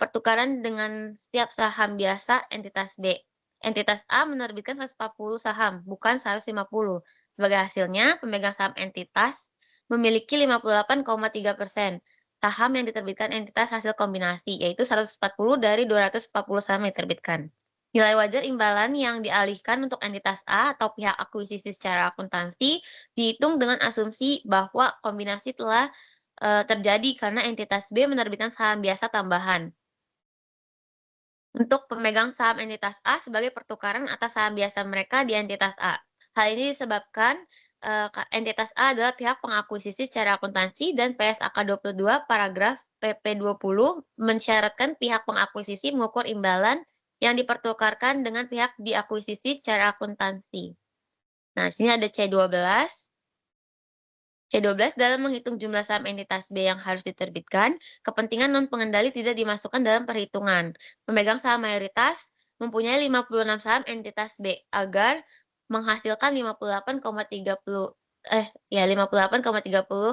pertukaran dengan setiap saham biasa entitas B. Entitas A menerbitkan 140 saham, bukan 150. Sebagai hasilnya, pemegang saham entitas memiliki 58,3% saham yang diterbitkan entitas hasil kombinasi, yaitu 140 dari 240 saham yang diterbitkan. Nilai wajar imbalan yang dialihkan untuk entitas A atau pihak akuisisi secara akuntansi dihitung dengan asumsi bahwa kombinasi telah terjadi karena entitas B menerbitkan saham biasa tambahan untuk pemegang saham entitas A sebagai pertukaran atas saham biasa mereka di entitas A. Hal ini disebabkan entitas A adalah pihak pengakuisisi secara akuntansi dan PSAK 22 paragraf PP 20 mensyaratkan pihak pengakuisisi mengukur imbalan yang dipertukarkan dengan pihak diakuisisi secara akuntansi. Nah, sini ada C12. C12 dalam menghitung jumlah saham entitas B yang harus diterbitkan, kepentingan non pengendali tidak dimasukkan dalam perhitungan. Pemegang saham mayoritas mempunyai 56 saham entitas B agar menghasilkan 58,30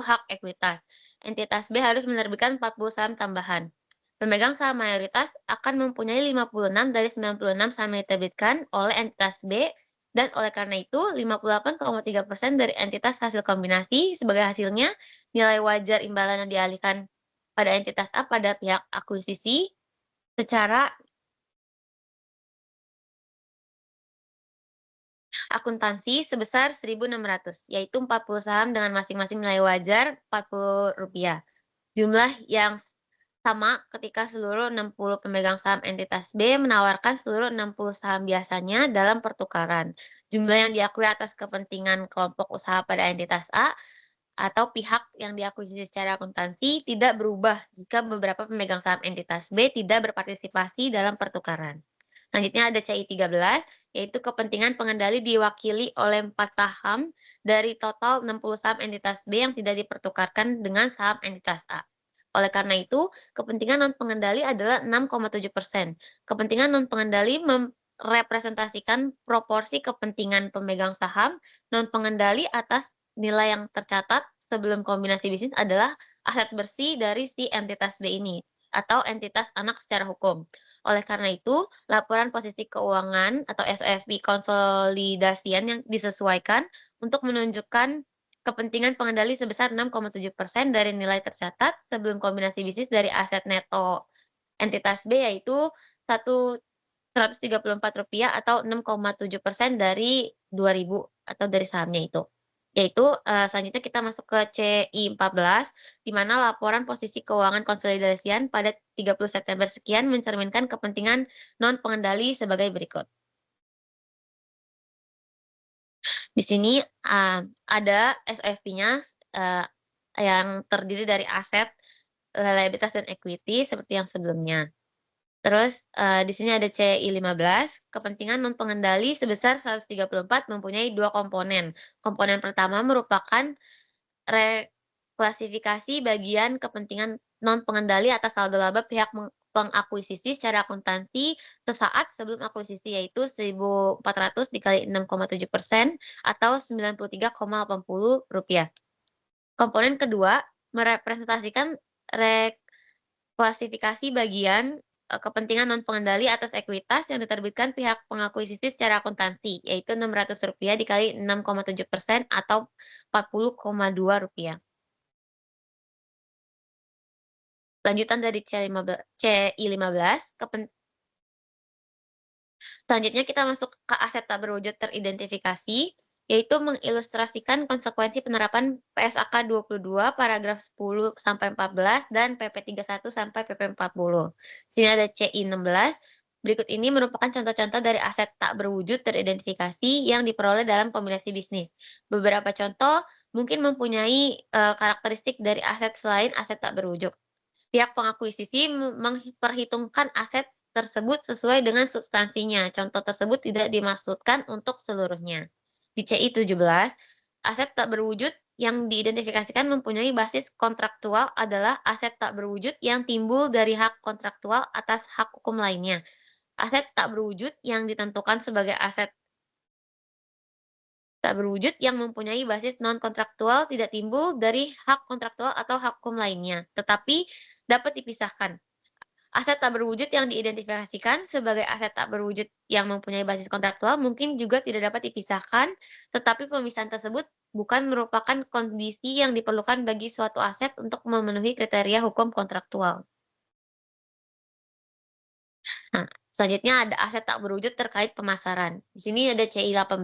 hak ekuitas. Entitas B harus menerbitkan 40 saham tambahan. Pemegang saham mayoritas akan mempunyai 56 dari 96 saham yang diterbitkan oleh entitas B dan oleh karena itu 58,3% dari entitas hasil kombinasi sebagai hasilnya nilai wajar imbalan yang dialihkan pada entitas A pada pihak akuisisi secara akuntansi sebesar 1.600, yaitu 40 saham dengan masing-masing nilai wajar Rp40. Jumlah yang sama ketika seluruh 60 pemegang saham entitas B menawarkan seluruh 60 saham biasanya dalam pertukaran. Jumlah yang diakui atas kepentingan kelompok usaha pada entitas A atau pihak yang diakuisisi secara akuntansi tidak berubah jika beberapa pemegang saham entitas B tidak berpartisipasi dalam pertukaran. Selanjutnya ada CI 13, yaitu kepentingan pengendali diwakili oleh 4 saham dari total 60 saham entitas B yang tidak dipertukarkan dengan saham entitas A. Oleh karena itu, kepentingan non-pengendali adalah 6,7%. Kepentingan non-pengendali merepresentasikan proporsi kepentingan pemegang saham non-pengendali atas nilai yang tercatat sebelum kombinasi bisnis adalah aset bersih dari si entitas B ini, atau entitas anak secara hukum. Oleh karena itu, laporan posisi keuangan atau SOFP konsolidasian yang disesuaikan untuk menunjukkan kepentingan pengendali sebesar 6,7% dari nilai tercatat sebelum kombinasi bisnis dari aset neto entitas B, yaitu Rp134 atau 6,7% dari 2.000 atau dari sahamnya itu. Yaitu selanjutnya kita masuk ke CI 14, di mana laporan posisi keuangan konsolidasian pada 30 September sekian mencerminkan kepentingan non-pengendali sebagai berikut. Di sini ada SOFP-nya yang terdiri dari aset, liabilitas, dan equity seperti yang sebelumnya. Terus di sini ada CI 15, kepentingan non-pengendali sebesar 134 mempunyai 2 komponen. Komponen pertama merupakan reklasifikasi bagian kepentingan non-pengendali atas saldo laba pihak pengakuisisi secara akuntansi sesaat sebelum akuisisi, yaitu 1.400 dikali 6,7% atau Rp93,80. Komponen kedua merepresentasikan reklasifikasi bagian kepentingan non-pengendali atas ekuitas yang diterbitkan pihak pengakuisisi secara akuntansi, yaitu Rp600 dikali 6,7% atau Rp40,2. Lanjutan dari CI 15, selanjutnya kita masuk ke aset tak berwujud teridentifikasi, yaitu mengilustrasikan konsekuensi penerapan PSAK 22 paragraf 10 sampai 14 dan PP 31 sampai PP 40. Sini ada CI 16. Berikut ini merupakan contoh-contoh dari aset tak berwujud teridentifikasi yang diperoleh dalam kombinasi bisnis. Beberapa contoh mungkin mempunyai karakteristik dari aset selain aset tak berwujud. Pihak pengakuisisi memperhitungkan aset tersebut sesuai dengan substansinya. Contoh tersebut tidak dimaksudkan untuk seluruhnya. Di CI 17, aset tak berwujud yang diidentifikasikan mempunyai basis kontraktual adalah aset tak berwujud yang timbul dari hak kontraktual atas hak hukum lainnya. Aset tak berwujud yang ditentukan sebagai aset tak berwujud yang mempunyai basis non-kontraktual tidak timbul dari hak kontraktual atau hak hukum lainnya, tetapi dapat dipisahkan. Aset tak berwujud yang diidentifikasikan sebagai aset tak berwujud yang mempunyai basis kontraktual mungkin juga tidak dapat dipisahkan, tetapi pemisahan tersebut bukan merupakan kondisi yang diperlukan bagi suatu aset untuk memenuhi kriteria hukum kontraktual. Nah, selanjutnya ada aset tak berwujud terkait pemasaran. Di sini ada CI 18,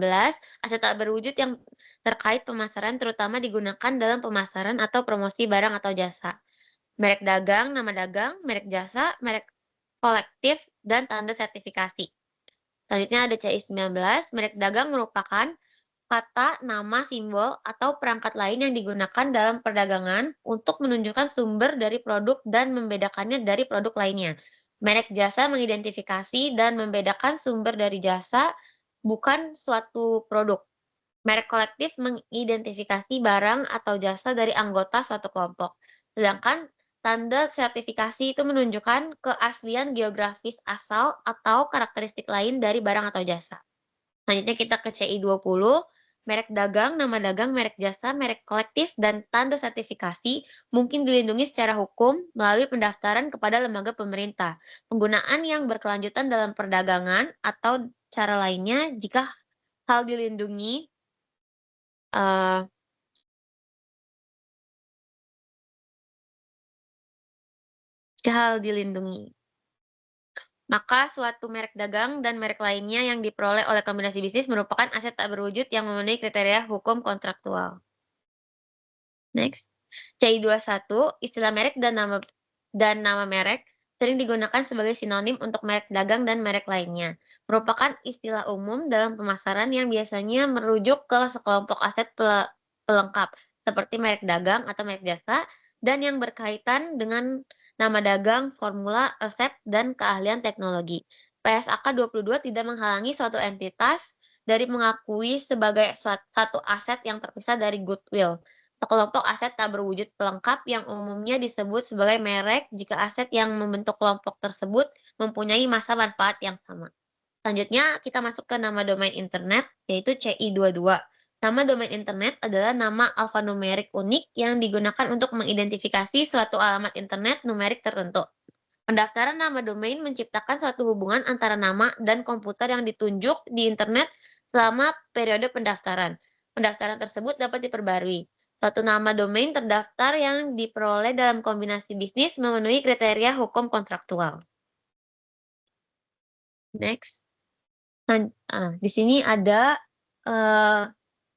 aset tak berwujud yang terkait pemasaran terutama digunakan dalam pemasaran atau promosi barang atau jasa. Merek dagang, nama dagang, merek jasa, merek kolektif, dan tanda sertifikasi. Selanjutnya ada CI 19, merek dagang merupakan kata, nama, simbol, atau perangkat lain yang digunakan dalam perdagangan untuk menunjukkan sumber dari produk dan membedakannya dari produk lainnya. Merek jasa mengidentifikasi dan membedakan sumber dari jasa, bukan suatu produk. Merek kolektif mengidentifikasi barang atau jasa dari anggota suatu kelompok. Sedangkan tanda sertifikasi itu menunjukkan keaslian geografis asal atau karakteristik lain dari barang atau jasa. Selanjutnya kita ke CI 20, merek dagang, nama dagang, merek jasa, merek kolektif, dan tanda sertifikasi mungkin dilindungi secara hukum melalui pendaftaran kepada lembaga pemerintah. Penggunaan yang berkelanjutan dalam perdagangan atau cara lainnya jika hal dilindungi maka suatu merek dagang dan merek lainnya yang diperoleh oleh kombinasi bisnis merupakan aset tak berwujud yang memenuhi kriteria hukum kontraktual. Next. CI 21, istilah merek dan nama dan nama merek sering digunakan sebagai sinonim untuk merek dagang dan merek lainnya. Merupakan istilah umum dalam pemasaran yang biasanya merujuk ke sekelompok aset pelengkap seperti merek dagang atau merek jasa dan yang berkaitan dengan nama dagang, formula, resep, dan keahlian teknologi. PSAK 22 tidak menghalangi suatu entitas dari mengakui sebagai satu aset yang terpisah dari goodwill. Sekelompok aset tak berwujud pelengkap yang umumnya disebut sebagai merek jika aset yang membentuk kelompok tersebut mempunyai masa manfaat yang sama. Selanjutnya kita masuk ke nama domain internet yaitu CI22. Nama domain internet adalah nama alfanumerik unik yang digunakan untuk mengidentifikasi suatu alamat internet numerik tertentu. Pendaftaran nama domain menciptakan suatu hubungan antara nama dan komputer yang ditunjuk di internet selama periode pendaftaran. Pendaftaran tersebut dapat diperbarui. Suatu nama domain terdaftar yang diperoleh dalam kombinasi bisnis memenuhi kriteria hukum kontraktual. Next. Di sini ada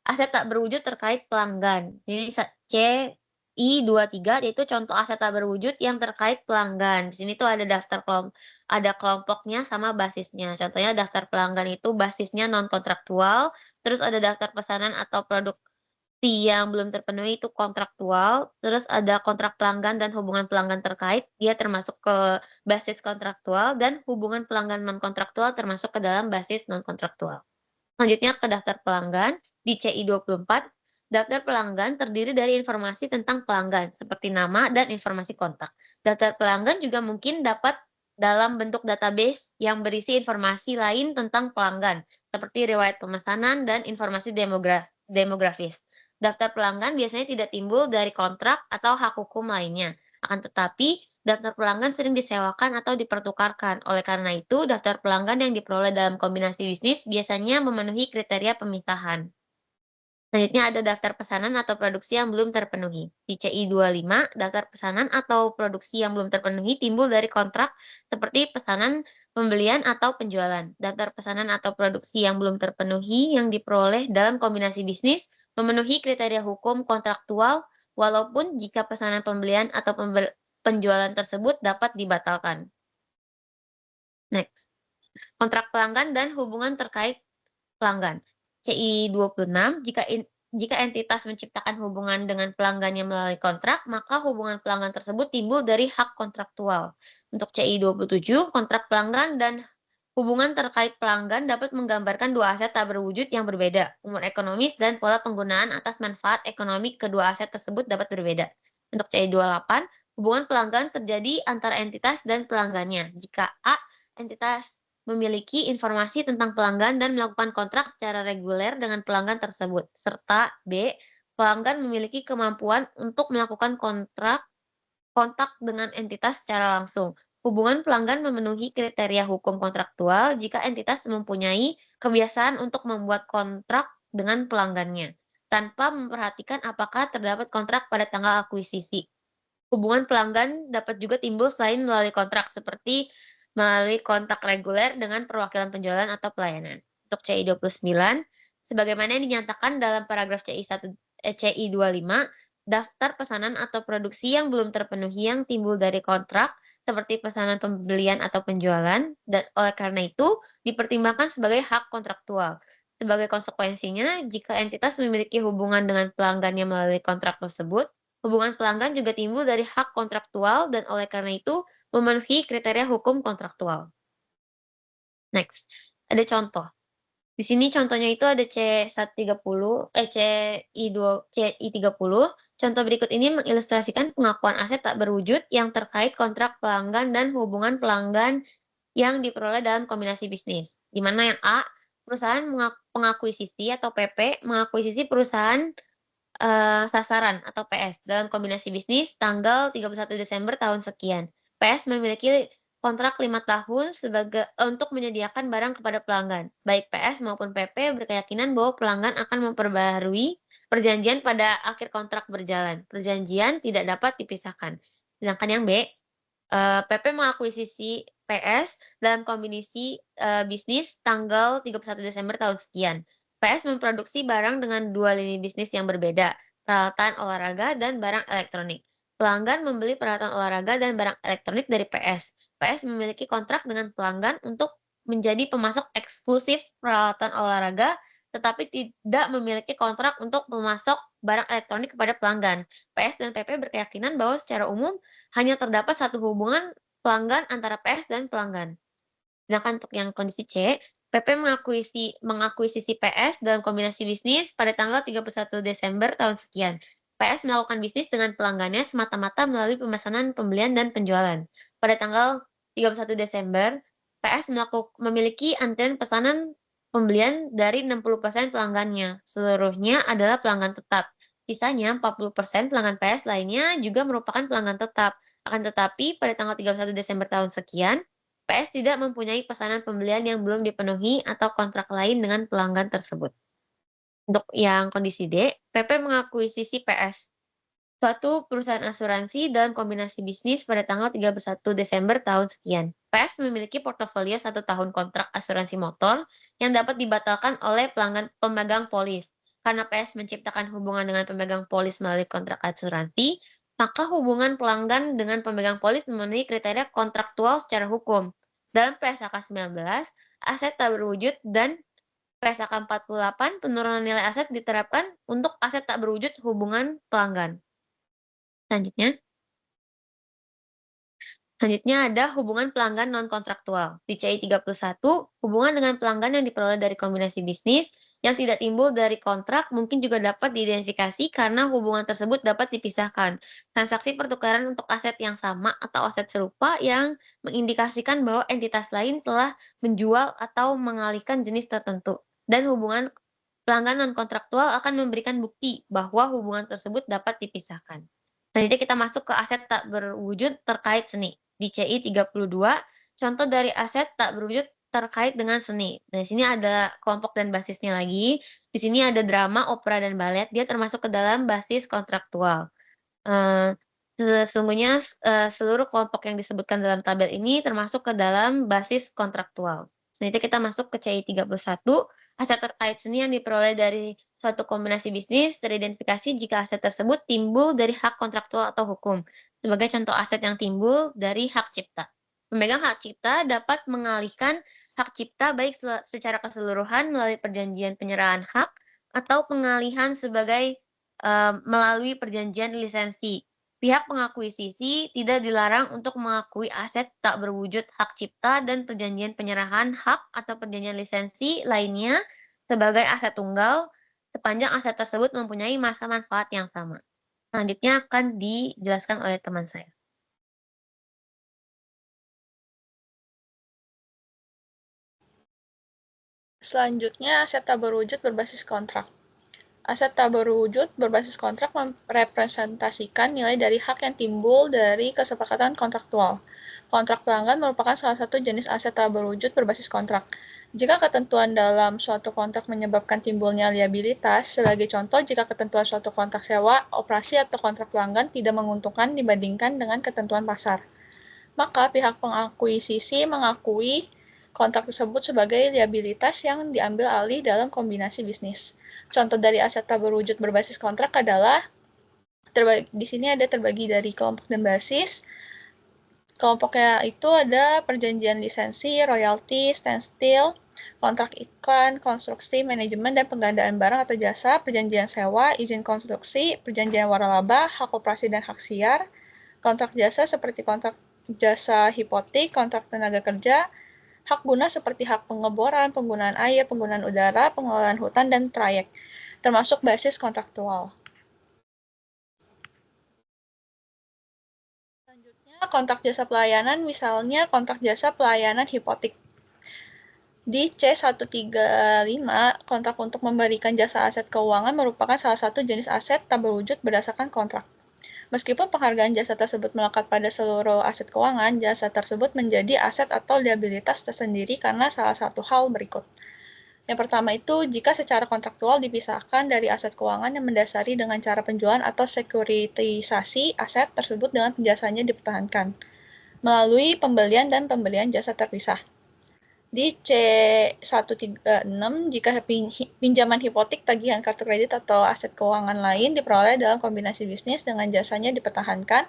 aset tak berwujud terkait pelanggan. Ini CI23 yaitu contoh aset tak berwujud yang terkait pelanggan. Di sini tuh ada ada kelompoknya sama basisnya. Contohnya daftar pelanggan itu basisnya non kontraktual, terus ada daftar pesanan atau produk yang belum terpenuhi itu kontraktual, terus ada kontrak pelanggan dan hubungan pelanggan terkait, dia termasuk ke basis kontraktual dan hubungan pelanggan non kontraktual termasuk ke dalam basis non kontraktual. Selanjutnya ke daftar pelanggan, di CI24, daftar pelanggan terdiri dari informasi tentang pelanggan, seperti nama dan informasi kontak. Daftar pelanggan juga mungkin dapat dalam bentuk database yang berisi informasi lain tentang pelanggan, seperti riwayat pemesanan dan informasi demografis. Daftar pelanggan biasanya tidak timbul dari kontrak atau hak hukum lainnya. Akan tetapi, daftar pelanggan sering disewakan atau dipertukarkan. Oleh karena itu, daftar pelanggan yang diperoleh dalam kombinasi bisnis biasanya memenuhi kriteria pemisahan. Selanjutnya ada daftar pesanan atau produksi yang belum terpenuhi. Di CI25, daftar pesanan atau produksi yang belum terpenuhi timbul dari kontrak seperti pesanan, pembelian, atau penjualan. Daftar pesanan atau produksi yang belum terpenuhi yang diperoleh dalam kombinasi bisnis memenuhi kriteria hukum kontraktual walaupun jika pesanan pembelian atau penjualan tersebut dapat dibatalkan. Next. Kontrak pelanggan dan hubungan terkait pelanggan. CI26, jika entitas menciptakan hubungan dengan pelanggannya melalui kontrak, maka hubungan pelanggan tersebut timbul dari hak kontraktual. Untuk CI27, kontrak pelanggan dan hubungan terkait pelanggan dapat menggambarkan dua aset tak berwujud yang berbeda. Umur ekonomis dan pola penggunaan atas manfaat ekonomi kedua aset tersebut dapat berbeda. Untuk CI28, hubungan pelanggan terjadi antara entitas dan pelanggannya. Jika A, entitas memiliki informasi tentang pelanggan dan melakukan kontrak secara reguler dengan pelanggan tersebut, serta B, pelanggan memiliki kemampuan untuk melakukan kontak dengan entitas secara langsung. Hubungan pelanggan memenuhi kriteria hukum kontraktual jika entitas mempunyai kebiasaan untuk membuat kontrak dengan pelanggannya, tanpa memperhatikan apakah terdapat kontrak pada tanggal akuisisi. Hubungan pelanggan dapat juga timbul selain melalui kontrak, seperti melalui kontak reguler dengan perwakilan penjualan atau pelayanan. Untuk CI29, sebagaimana yang dinyatakan dalam paragraf CI25, daftar pesanan atau produksi yang belum terpenuhi yang timbul dari kontrak, seperti pesanan pembelian atau penjualan, dan oleh karena itu dipertimbangkan sebagai hak kontraktual. Sebagai konsekuensinya, jika entitas memiliki hubungan dengan pelanggannya melalui kontrak tersebut, hubungan pelanggan juga timbul dari hak kontraktual dan oleh karena itu memenuhi kriteria hukum kontraktual. Next, ada contoh. Di sini contohnya itu ada CI30. Contoh berikut ini mengilustrasikan pengakuan aset tak berwujud yang terkait kontrak pelanggan dan hubungan pelanggan yang diperoleh dalam kombinasi bisnis. Di mana yang A, perusahaan pengakuisisi atau PP mengakuisisi perusahaan sasaran atau PS dalam kombinasi bisnis tanggal 31 Desember tahun sekian. PS memiliki kontrak 5 tahun untuk menyediakan barang kepada pelanggan. Baik PS maupun PP berkeyakinan bahwa pelanggan akan memperbarui perjanjian pada akhir kontrak berjalan. Perjanjian tidak dapat dipisahkan. Sedangkan yang B, PP mengakuisisi PS dalam kombinasi bisnis tanggal 31 Desember tahun sekian. PS memproduksi barang dengan dua lini bisnis yang berbeda, peralatan olahraga dan barang elektronik. pelanggan membeli peralatan olahraga dan barang elektronik dari PS. PS memiliki kontrak dengan pelanggan untuk menjadi pemasok eksklusif peralatan olahraga, tetapi tidak memiliki kontrak untuk memasok barang elektronik kepada pelanggan. PS dan PP berkeyakinan bahwa secara umum hanya terdapat satu hubungan pelanggan antara PS dan pelanggan. Sedangkan untuk yang kondisi C, PP mengakuisisi PS dalam kombinasi bisnis pada tanggal 31 Desember tahun sekian. PS melakukan bisnis dengan pelanggannya semata-mata melalui pemesanan, pembelian, dan penjualan. Pada tanggal 31 Desember, PS memiliki antrian pesanan pembelian dari 60% pelanggannya. Seluruhnya adalah pelanggan tetap. Sisanya 40% pelanggan PS lainnya juga merupakan pelanggan tetap. Akan tetapi, pada tanggal 31 Desember tahun sekian, PS tidak mempunyai pesanan pembelian yang belum dipenuhi atau kontrak lain dengan pelanggan tersebut. Untuk yang kondisi D, PP mengakuisisi PS, suatu perusahaan asuransi dalam kombinasi bisnis pada tanggal 31 Desember tahun sekian. PS memiliki portofolio 1 tahun kontrak asuransi motor yang dapat dibatalkan oleh pelanggan pemegang polis. Karena PS menciptakan hubungan dengan pemegang polis melalui kontrak asuransi, maka hubungan pelanggan dengan pemegang polis memenuhi kriteria kontraktual secara hukum. Dalam PSAK 19, aset tak berwujud dan PSAK 48, penurunan nilai aset diterapkan untuk aset tak berwujud hubungan pelanggan. Selanjutnya ada hubungan pelanggan non-kontraktual. Di CI 31, hubungan dengan pelanggan yang diperoleh dari kombinasi bisnis yang tidak timbul dari kontrak mungkin juga dapat diidentifikasi karena hubungan tersebut dapat dipisahkan. Transaksi pertukaran untuk aset yang sama atau aset serupa yang mengindikasikan bahwa entitas lain telah menjual atau mengalihkan jenis tertentu. Dan hubungan pelanggan non-kontraktual akan memberikan bukti bahwa hubungan tersebut dapat dipisahkan. Selanjutnya kita masuk ke aset tak berwujud terkait seni. Di CI 32, contoh dari aset tak berwujud terkait dengan seni. Nah, di sini ada kelompok dan basisnya lagi. Di sini ada drama, opera, dan balet. Dia termasuk ke dalam basis kontraktual. Sesungguhnya seluruh kelompok yang disebutkan dalam tabel ini termasuk ke dalam basis kontraktual. Selanjutnya kita masuk ke CI 31, aset terkait seni yang diperoleh dari suatu kombinasi bisnis teridentifikasi jika aset tersebut timbul dari hak kontraktual atau hukum. Sebagai contoh aset yang timbul dari hak cipta. Pemegang hak cipta dapat mengalihkan hak cipta baik secara keseluruhan melalui perjanjian penyerahan hak atau pengalihan sebagai melalui perjanjian lisensi. Pihak pengakuisisi tidak dilarang untuk mengakui aset tak berwujud hak cipta dan perjanjian penyerahan hak atau perjanjian lisensi lainnya sebagai aset tunggal sepanjang aset tersebut mempunyai masa manfaat yang sama. Selanjutnya akan dijelaskan oleh teman saya. Selanjutnya, aset tak berwujud berbasis kontrak. Aset tak berwujud berbasis kontrak merepresentasikan nilai dari hak yang timbul dari kesepakatan kontraktual. Kontrak pelanggan merupakan salah satu jenis aset tak berwujud berbasis kontrak. Jika ketentuan dalam suatu kontrak menyebabkan timbulnya liabilitas, sebagai contoh jika ketentuan suatu kontrak sewa, operasi, atau kontrak pelanggan tidak menguntungkan dibandingkan dengan ketentuan pasar, maka pihak pengakuisisi mengakui kontrak tersebut sebagai liabilitas yang diambil alih dalam kombinasi bisnis. Contoh dari aset tak berwujud berbasis kontrak adalah di sini ada terbagi dari kelompok dan basis. Kelompoknya itu ada perjanjian lisensi, royalti, standstill, kontrak iklan, konstruksi, manajemen, dan penggandaan barang atau jasa, perjanjian sewa, izin konstruksi, perjanjian waralaba, hak operasi dan hak siar, kontrak jasa seperti kontrak jasa hipotek, kontrak tenaga kerja, hak guna seperti hak pengeboran, penggunaan air, penggunaan udara, pengelolaan hutan, dan trayek, termasuk basis kontraktual. Selanjutnya, kontrak jasa pelayanan, misalnya kontrak jasa pelayanan hipotek. Di C135, kontrak untuk memberikan jasa aset keuangan merupakan salah satu jenis aset tak berwujud berdasarkan kontrak. Meskipun penghargaan jasa tersebut melekat pada seluruh aset keuangan, jasa tersebut menjadi aset atau liabilitas tersendiri karena salah satu hal berikut. Yang pertama itu, jika secara kontraktual dipisahkan dari aset keuangan yang mendasari dengan cara penjualan atau sekuritisasi aset tersebut dengan jasanya dipertahankan, melalui pembelian dan pembelian jasa terpisah. Di C136, jika pinjaman hipotek, tagihan kartu kredit, atau aset keuangan lain diperoleh dalam kombinasi bisnis dengan jasanya dipertahankan,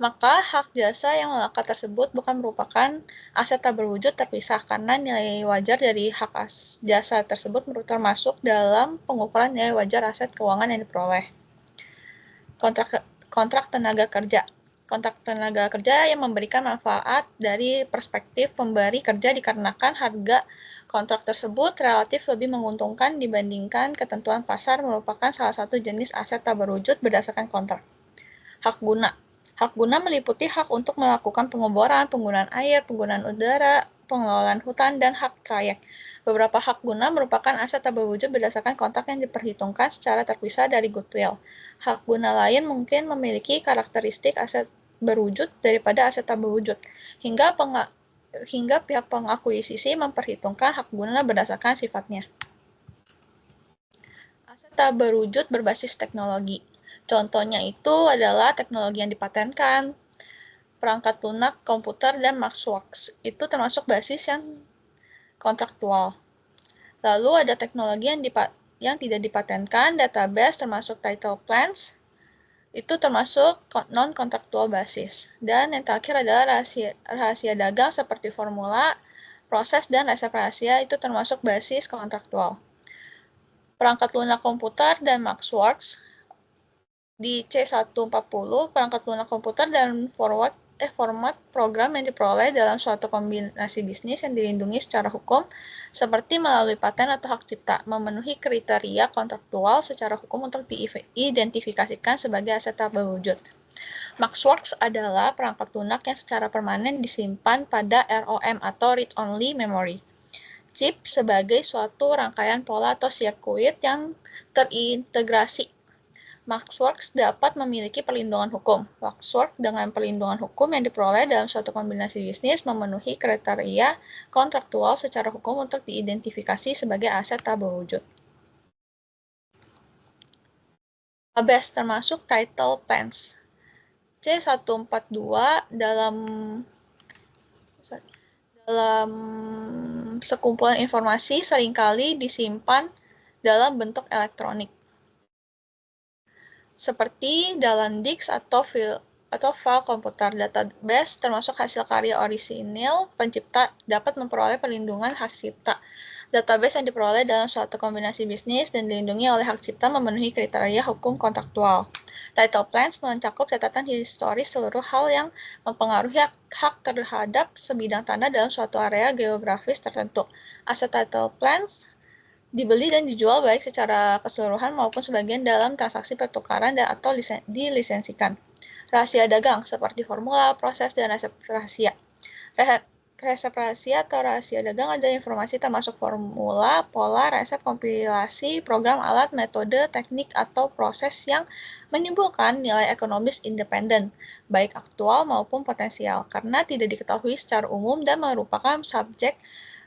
maka hak jasa yang melekat tersebut bukan merupakan aset tak berwujud terpisah, karena nilai wajar dari hak jasa tersebut termasuk dalam pengukuran nilai wajar aset keuangan yang diperoleh. Kontrak tenaga kerja. Kontrak tenaga kerja yang memberikan manfaat dari perspektif pemberi kerja dikarenakan harga kontrak tersebut relatif lebih menguntungkan dibandingkan ketentuan pasar merupakan salah satu jenis aset tak berwujud berdasarkan kontrak. Hak guna. Hak guna meliputi hak untuk melakukan pengeboran, penggunaan air, penggunaan udara, pengelolaan hutan, dan hak trayek. Beberapa hak guna merupakan aset tak berwujud berdasarkan kontrak yang diperhitungkan secara terpisah dari goodwill. Hak guna lain mungkin memiliki karakteristik aset berwujud daripada aset tak berwujud, hingga pihak pengakuisisi memperhitungkan hak guna berdasarkan sifatnya. Aset tak berwujud berbasis teknologi. Contohnya itu adalah teknologi yang dipatenkan, perangkat lunak komputer, dan Marxworks. Itu termasuk basis yang kontraktual. Lalu ada teknologi yang tidak dipatenkan, database termasuk title plans, itu termasuk non-kontraktual basis. Dan yang terakhir adalah rahasia dagang seperti formula, proses, dan resep rahasia, itu termasuk basis kontraktual. Perangkat lunak komputer dan Marxworks. Di C140, perangkat lunak komputer dan format program yang diperoleh dalam suatu kombinasi bisnis yang dilindungi secara hukum, seperti melalui paten atau hak cipta, memenuhi kriteria kontraktual secara hukum untuk diidentifikasikan sebagai aset tak berwujud. Marxworks adalah perangkat lunak yang secara permanen disimpan pada ROM atau read-only memory. Chip sebagai suatu rangkaian pola atau sirkuit yang terintegrasi. Marxworks dapat memiliki perlindungan hukum. Marxworks dengan perlindungan hukum yang diperoleh dalam suatu kombinasi bisnis memenuhi kriteria kontraktual secara hukum untuk diidentifikasi sebagai aset tak berwujud. Database termasuk title plans. C142 dalam sekumpulan informasi seringkali disimpan dalam bentuk elektronik, seperti dalam disk atau file komputer. Database termasuk hasil karya orisinil pencipta, dapat memperoleh perlindungan hak cipta. Database yang diperoleh dalam suatu kombinasi bisnis dan dilindungi oleh hak cipta memenuhi kriteria hukum kontraktual. Title plans mencakup catatan historis seluruh hal yang mempengaruhi hak terhadap sebidang tanah dalam suatu area geografis tertentu. Aset title plans dibeli dan dijual baik secara keseluruhan maupun sebagian dalam transaksi pertukaran dan atau dilisensikan. Rahasia dagang seperti formula, proses, dan resep rahasia. Resep rahasia atau rahasia dagang adalah informasi termasuk formula, pola, resep, kompilasi, program, alat, metode, teknik, atau proses yang menimbulkan nilai ekonomis independen, baik aktual maupun potensial, karena tidak diketahui secara umum dan merupakan subjek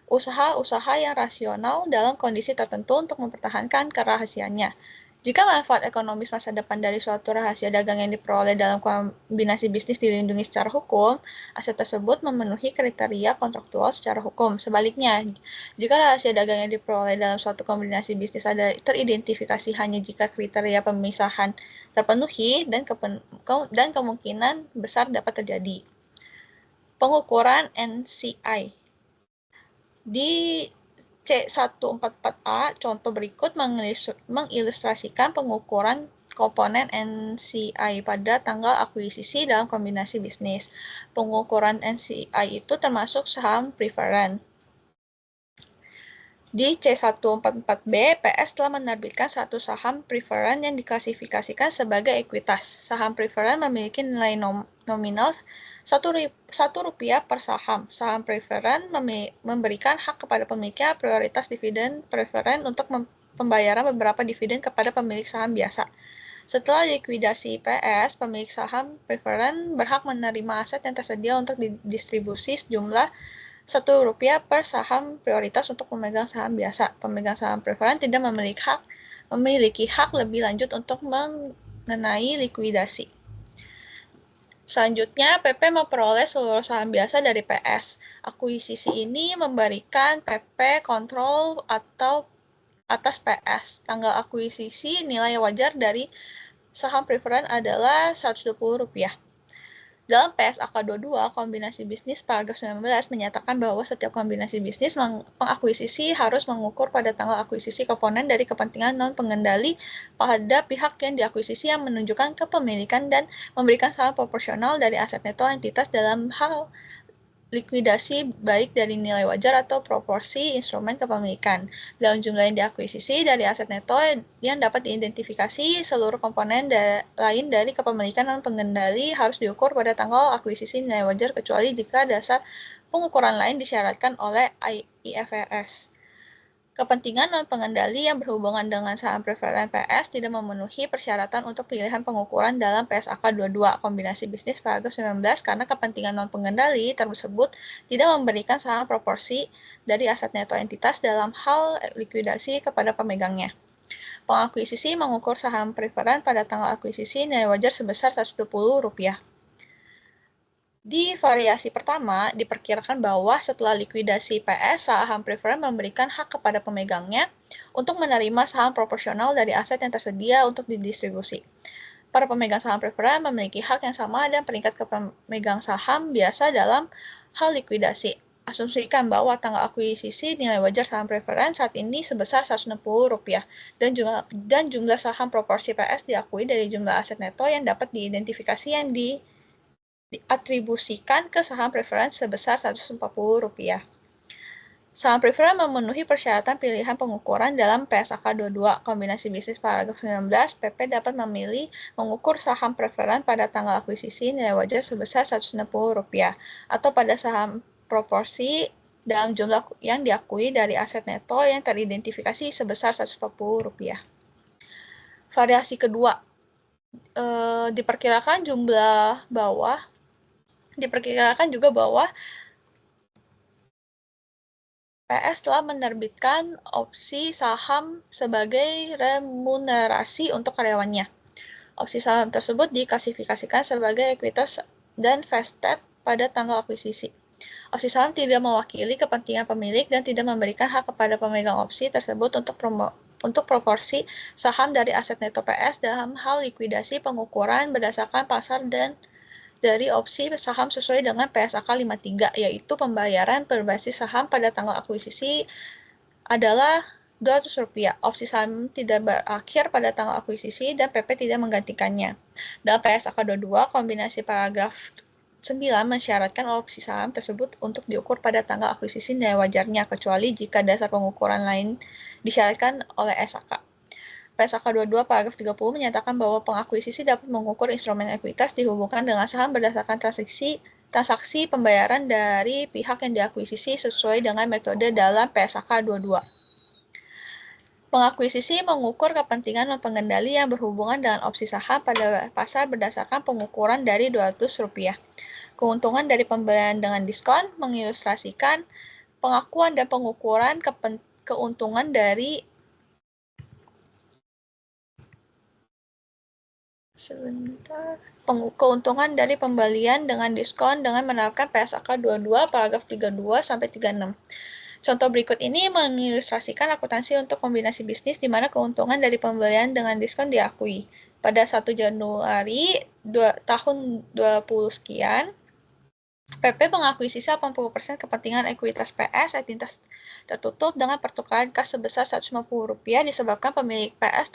usaha-usaha yang rasional dalam kondisi tertentu untuk mempertahankan kerahasiaannya. Jika manfaat ekonomis masa depan dari suatu rahasia dagang yang diperoleh dalam kombinasi bisnis dilindungi secara hukum, aset tersebut memenuhi kriteria kontraktual secara hukum. Sebaliknya, jika rahasia dagang yang diperoleh dalam suatu kombinasi bisnis ada teridentifikasi hanya jika kriteria pemisahan terpenuhi dan kemungkinan besar dapat terjadi. Pengukuran NCI. Di C144A, contoh berikut mengilustrasikan pengukuran komponen NCI pada tanggal akuisisi dalam kombinasi bisnis. Pengukuran NCI itu termasuk saham preferen. Di C144B, PS telah menerbitkan satu saham preferen yang diklasifikasikan sebagai ekuitas. Saham preferen memiliki nilai nominal Rp1 per saham. Saham preferen memberikan hak kepada pemiliknya prioritas dividen preferen untuk pembayaran beberapa dividen kepada pemilik saham biasa. Setelah likuidasi PS, pemilik saham preferen berhak menerima aset yang tersedia untuk didistribusi sejumlah Rp1 per saham prioritas untuk pemegang saham biasa. Pemegang saham preferen tidak memiliki hak lebih lanjut untuk mengenai likuidasi. Selanjutnya, PP memperoleh seluruh saham biasa dari PS. Akuisisi ini memberikan PP kontrol atau atas PS. Tanggal akuisisi nilai wajar dari saham preferen adalah Rp120. Dalam PSAK 22, kombinasi bisnis paragraf 19 menyatakan bahwa setiap kombinasi bisnis pengakuisisi harus mengukur pada tanggal akuisisi komponen dari kepentingan non-pengendali pada pihak yang diakuisisi yang menunjukkan kepemilikan dan memberikan saham proporsional dari aset neto entitas dalam hal likuidasi baik dari nilai wajar atau proporsi instrumen kepemilikan. Dalam jumlah yang diakuisisi dari aset neto yang dapat diidentifikasi, seluruh komponen lain dari kepemilikan non-pengendali harus diukur pada tanggal akuisisi nilai wajar kecuali jika dasar pengukuran lain disyaratkan oleh IFRS. Kepentingan non-pengendali yang berhubungan dengan saham preferen PS tidak memenuhi persyaratan untuk pilihan pengukuran dalam PSAK 22 kombinasi bisnis paragraf 19 karena kepentingan non-pengendali tersebut tidak memberikan saham proporsi dari aset neto entitas dalam hal likuidasi kepada pemegangnya. Pengakuisisi mengukur saham preferen pada tanggal akuisisi nilai wajar sebesar Rp120. Di variasi pertama, diperkirakan bahwa setelah likuidasi PS, saham preferen memberikan hak kepada pemegangnya untuk menerima saham proporsional dari aset yang tersedia untuk didistribusi. Para pemegang saham preferen memiliki hak yang sama dan peringkat pemegang saham biasa dalam hal likuidasi. Asumsikan bahwa tanggal akuisisi nilai wajar saham preferen saat ini sebesar Rp160 dan jumlah saham proporsi PS diakui dari jumlah aset neto yang dapat diidentifikasi yang diatribusikan ke saham preferen sebesar Rp140. Saham preferen memenuhi persyaratan pilihan pengukuran dalam PSAK 22 kombinasi bisnis paragraf 19. PP dapat memilih mengukur saham preferen pada tanggal akuisisi nilai wajar sebesar Rp160 atau pada saham proporsi dalam jumlah yang diakui dari aset neto yang teridentifikasi sebesar Rp140. Variasi kedua, diperkirakan juga bahwa PS telah menerbitkan opsi saham sebagai remunerasi untuk karyawannya. Opsi saham tersebut diklasifikasikan sebagai ekuitas dan vested pada tanggal akuisisi. Opsi saham tidak mewakili kepentingan pemilik dan tidak memberikan hak kepada pemegang opsi tersebut untuk proporsi saham dari aset neto PS dalam hal likuidasi pengukuran berdasarkan pasar dan dari opsi saham sesuai dengan PSAK 53, yaitu pembayaran berbasis saham pada tanggal akuisisi adalah Rp200. Opsi saham tidak berakhir pada tanggal akuisisi dan PP tidak menggantikannya. Dalam PSAK 22, kombinasi paragraf 9 mensyaratkan opsi saham tersebut untuk diukur pada tanggal akuisisi nilai wajarnya, kecuali jika dasar pengukuran lain disyaratkan oleh SAK. PSAK 22 paragraf 30 menyatakan bahwa pengakuisisi dapat mengukur instrumen ekuitas dihubungkan dengan saham berdasarkan transaksi pembayaran dari pihak yang diakuisisi sesuai dengan metode dalam PSAK 22. Pengakuisisi mengukur kepentingan non-pengendali yang berhubungan dengan opsi saham pada pasar berdasarkan pengukuran dari Rp200. Keuntungan dari pembelian dengan diskon mengilustrasikan pengakuan dan pengukuran keuntungan dari keuntungan dari pembelian dengan diskon dengan menerapkan PSAK 22 paragraf 32 sampai 36. Contoh berikut ini mengilustrasikan akuntansi untuk kombinasi bisnis di mana keuntungan dari pembelian dengan diskon diakui. Pada 1 Januari tahun 20 sekian, PP mengakuisisi 80% kepentingan ekuitas PS entitas tertutup dengan pertukaran kas sebesar Rp150 disebabkan pemilik PS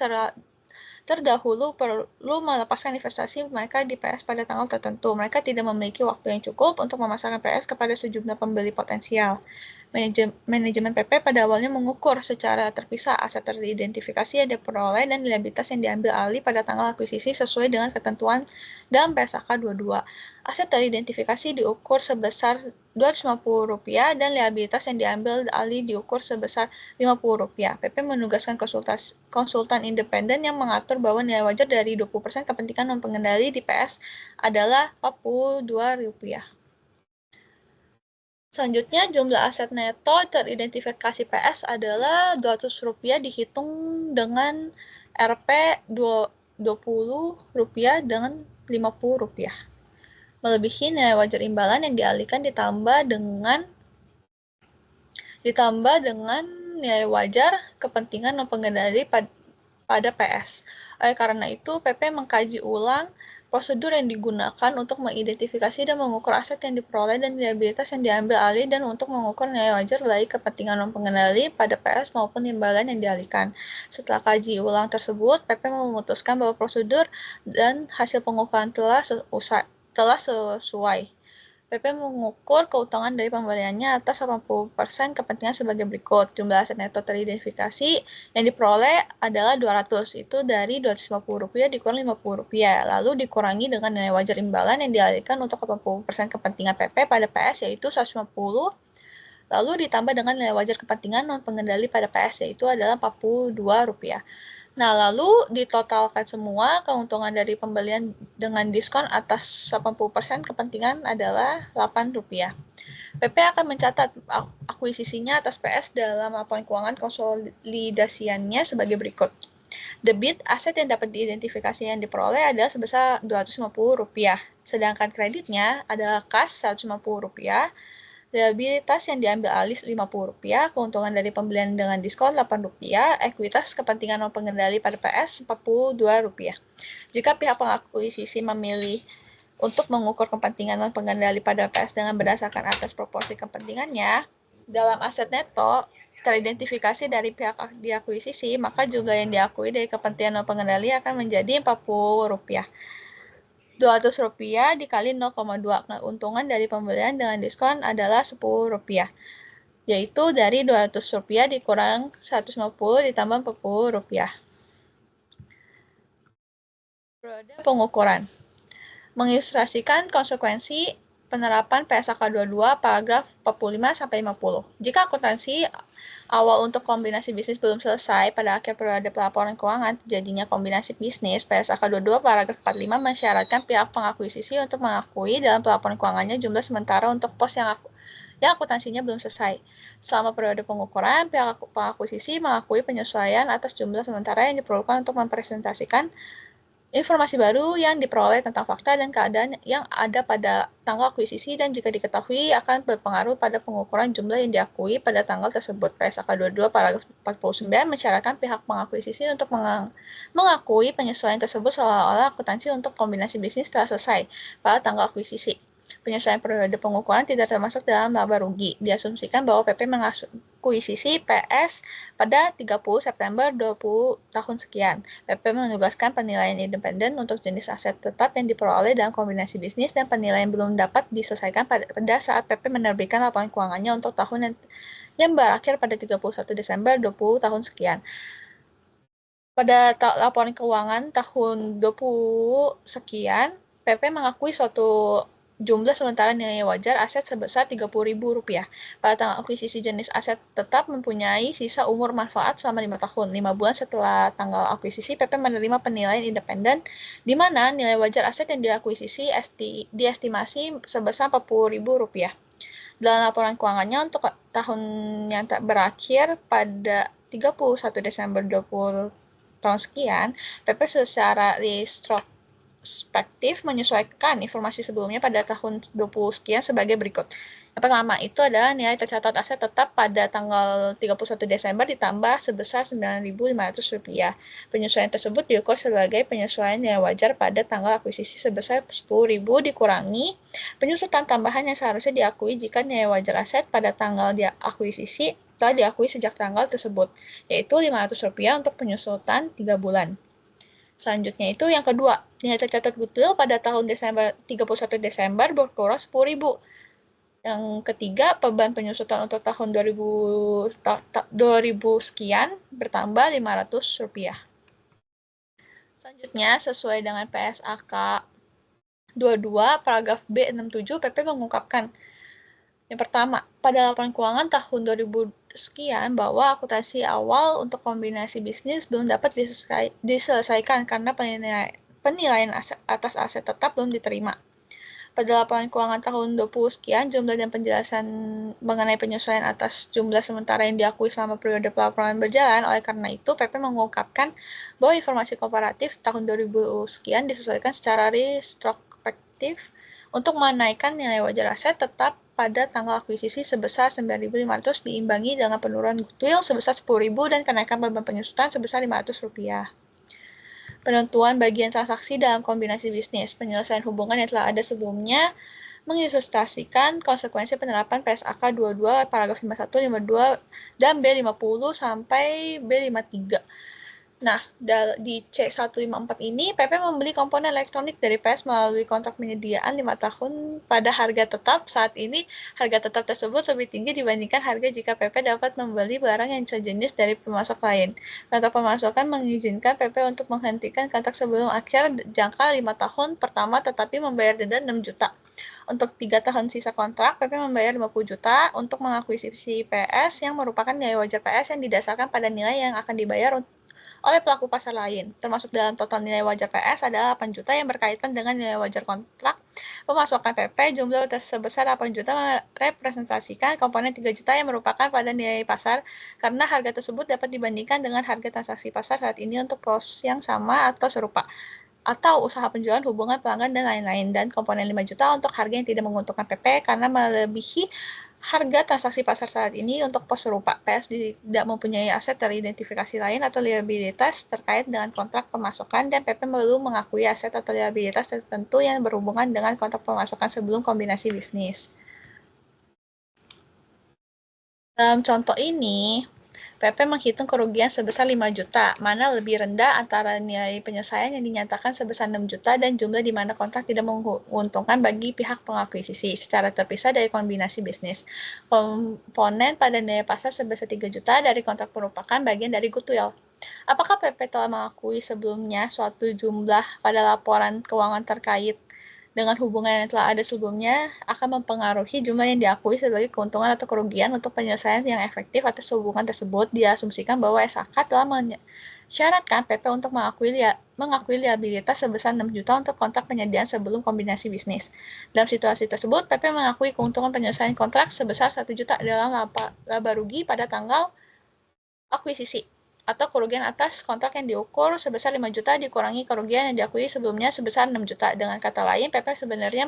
terdahulu perlu melepaskan investasi mereka di PS pada tanggal tertentu. Mereka tidak memiliki waktu yang cukup untuk memasarkan PS kepada sejumlah pembeli potensial. Manajemen PP pada awalnya mengukur secara terpisah aset teridentifikasi yang diperoleh dan liabilitas yang diambil alih pada tanggal akuisisi sesuai dengan ketentuan dalam PSAK 22. Aset teridentifikasi diukur sebesar Rp250 dan liabilitas yang diambil alih diukur sebesar Rp50. PP menugaskan konsultan independen yang mengatur bahwa nilai wajar dari 20% kepentingan non-pengendali di PS adalah Rp42. Selanjutnya, jumlah aset neto teridentifikasi PS adalah Rp200 dihitung dengan Rp20 dengan Rp50. melebihi nilai wajar imbalan yang dialihkan ditambah dengan nilai wajar kepentingan non pengendali pada PS. Oleh karena itu, PP mengkaji ulang prosedur yang digunakan untuk mengidentifikasi dan mengukur aset yang diperoleh dan liabilitas yang diambil alih dan untuk mengukur nilai wajar baik kepentingan non pengendali pada PS maupun imbalan yang dialihkan. Setelah kaji ulang tersebut, PP memutuskan bahwa prosedur dan hasil pengukuran telah sesuai. PP mengukur keuntungan dari pembeliannya atas 80% kepentingan sebagai berikut. Jumlah aset neto teridentifikasi yang diperoleh adalah 200, itu dari Rp250 dikurang Rp50, lalu dikurangi dengan nilai wajar imbalan yang dialihkan untuk 80% kepentingan PP pada PS yaitu 150, lalu ditambah dengan nilai wajar kepentingan non pengendali pada PS yaitu adalah Rp42. Nah, lalu ditotalkan semua keuntungan dari pembelian dengan diskon atas 80% kepentingan adalah Rp8. PP akan mencatat akuisisinya atas PS dalam laporan keuangan konsolidasiannya sebagai berikut. Debit aset yang dapat diidentifikasi yang diperoleh adalah sebesar Rp250, sedangkan kreditnya adalah kas Rp150, liabilitas yang diambil alih Rp50, keuntungan dari pembelian dengan diskon Rp8, ekuitas kepentingan non pengendali pada PS Rp42. Jika pihak pengakuisisi memilih untuk mengukur kepentingan non pengendali pada PS dengan berdasarkan atas proporsi kepentingannya, dalam aset neto teridentifikasi dari pihak diakuisisi, maka jumlah yang diakui dari kepentingan non pengendali akan menjadi Rp40. Rp200 dikali 0,2. Keuntungan dari pembelian dengan diskon adalah Rp10, yaitu dari Rp200 dikurang 150 ditambah Rp40. Periode pengukuran mengilustrasikan konsekuensi penerapan PSAK 22 paragraf 45-50. Jika akuntansi awal untuk kombinasi bisnis belum selesai pada akhir periode pelaporan keuangan terjadinya kombinasi bisnis, PSAK 22 paragraf 45 mensyaratkan pihak pengakuisisi untuk mengakui dalam pelaporan keuangannya jumlah sementara untuk pos yang akuntansinya belum selesai. Selama periode pengukuran, pihak pengakuisisi mengakui penyesuaian atas jumlah sementara yang diperlukan untuk mempresentasikan informasi baru yang diperoleh tentang fakta dan keadaan yang ada pada tanggal akuisisi dan jika diketahui akan berpengaruh pada pengukuran jumlah yang diakui pada tanggal tersebut. PSAK 22 paragraf 49 mensyaratkan pihak pengakuisisi untuk mengakui penyesuaian tersebut seolah-olah akuntansi untuk kombinasi bisnis telah selesai pada tanggal akuisisi. Penyesuaian periode pengukuran tidak termasuk dalam laba rugi. Diasumsikan bahwa PP mengakuisisi PS pada 30 September 20 tahun sekian. PP menugaskan penilaian independen untuk jenis aset tetap yang diperoleh dalam kombinasi bisnis dan penilaian belum dapat diselesaikan pada saat PP menerbitkan laporan keuangannya untuk tahun yang berakhir pada 31 Desember 20 tahun sekian. Pada laporan keuangan tahun 20 sekian, PP mengakui suatu jumlah sementara nilai wajar aset sebesar Rp30.000. Pada tanggal akuisisi jenis aset tetap mempunyai sisa umur manfaat selama 5 tahun. 5 bulan setelah tanggal akuisisi, PP menerima penilaian independen di mana nilai wajar aset yang diakuisisi diestimasi sebesar Rp40.000. Dalam laporan keuangannya untuk tahun yang berakhir pada 31 Desember 20 tahun sekian, PP secara retrospektif menyesuaikan informasi sebelumnya pada tahun 20 sekian sebagai berikut. Yang pertama itu adalah nilai tercatat aset tetap pada tanggal 31 Desember ditambah sebesar Rp9.500. Penyesuaian tersebut diukur sebagai penyesuaian nilai wajar pada tanggal akuisisi sebesar Rp10.000 dikurangi penyusutan tambahan yang seharusnya diakui jika nilai wajar aset pada tanggal akuisisi telah diakui sejak tanggal tersebut, yaitu Rp500 untuk penyusutan 3 bulan. Selanjutnya itu yang kedua, nilai tercatat goodwill pada tahun 31 Desember berkurang Rp10.000. Yang ketiga, beban penyusutan untuk tahun 2000 sekian bertambah Rp500. Selanjutnya, sesuai dengan PSAK 22 paragraf B67, PP mengungkapkan yang pertama, pada laporan keuangan tahun 2000 sekian bahwa akuntansi awal untuk kombinasi bisnis belum dapat diselesaikan karena penilaian atas aset tetap belum diterima. Pada laporan keuangan tahun 20 sekian, jumlah dan penjelasan mengenai penyesuaian atas jumlah sementara yang diakui selama periode pelaporan berjalan. Oleh karena itu, PP mengungkapkan bahwa informasi komparatif tahun 2000 sekian disesuaikan secara retrospektif untuk menaikkan nilai wajar aset tetap pada tanggal akuisisi sebesar 9.500 diimbangi dengan penurunan goodwill sebesar 10.000 dan kenaikan beban penyusutan sebesar Rp500. Penentuan bagian transaksi dalam kombinasi bisnis. Penyelesaian hubungan yang telah ada sebelumnya mengilustrasikan konsekuensi penerapan PSAK 22 paragraf 51, 52 dan B50 sampai B53. Nah, di C154 ini, PP membeli komponen elektronik dari PS melalui kontrak penyediaan 5 tahun pada harga tetap. Saat ini, harga tetap tersebut lebih tinggi dibandingkan harga jika PP dapat membeli barang yang sejenis dari pemasok lain. Kontrak pemasokan mengizinkan PP untuk menghentikan kontrak sebelum akhir jangka 5 tahun pertama tetapi membayar denda 6 juta. Untuk 3 tahun sisa kontrak, PP membayar 50 juta untuk mengakuisisi PS yang merupakan nilai wajar PS yang didasarkan pada nilai yang akan dibayar oleh pelaku pasar lain. Termasuk dalam total nilai wajar PS adalah 8 juta yang berkaitan dengan nilai wajar kontrak pemasokan PP. Jumlah sebesar 8 juta merepresentasikan komponen 3 juta yang merupakan pada nilai pasar karena harga tersebut dapat dibandingkan dengan harga transaksi pasar saat ini untuk pos yang sama atau serupa, atau usaha penjualan, hubungan pelanggan, dan lain-lain. Dan komponen 5 juta untuk harga yang tidak menguntungkan PP karena melebihi harga transaksi pasar saat ini untuk pos serupa. PS tidak mempunyai aset teridentifikasi lain atau liabilitas terkait dengan kontrak pemasokan dan PP perlu mengakui aset atau liabilitas tertentu yang berhubungan dengan kontrak pemasokan sebelum kombinasi bisnis. Dalam contoh ini, PP menghitung kerugian sebesar 5 juta, mana lebih rendah antara nilai penyelesaian yang dinyatakan sebesar 6 juta dan jumlah di mana kontrak tidak menguntungkan bagi pihak pengakuisisi secara terpisah dari kombinasi bisnis. Komponen pada nilai pasar sebesar 3 juta dari kontrak merupakan bagian dari goodwill. Apakah PP telah mengakui sebelumnya suatu jumlah pada laporan keuangan terkait dengan hubungan yang telah ada sebelumnya akan mempengaruhi jumlah yang diakui sebagai keuntungan atau kerugian untuk penyelesaian yang efektif atas hubungan tersebut. Diasumsikan bahwa SAK telah mensyaratkan PP untuk mengakui liabilitas sebesar 6 juta untuk kontrak penyediaan sebelum kombinasi bisnis. Dalam situasi tersebut, PP mengakui keuntungan penyelesaian kontrak sebesar 1 juta dalam laba rugi pada tanggal akuisisi, atau kerugian atas kontrak yang diukur sebesar 5 juta dikurangi kerugian yang diakui sebelumnya sebesar 6 juta. Dengan kata lain, PP sebenarnya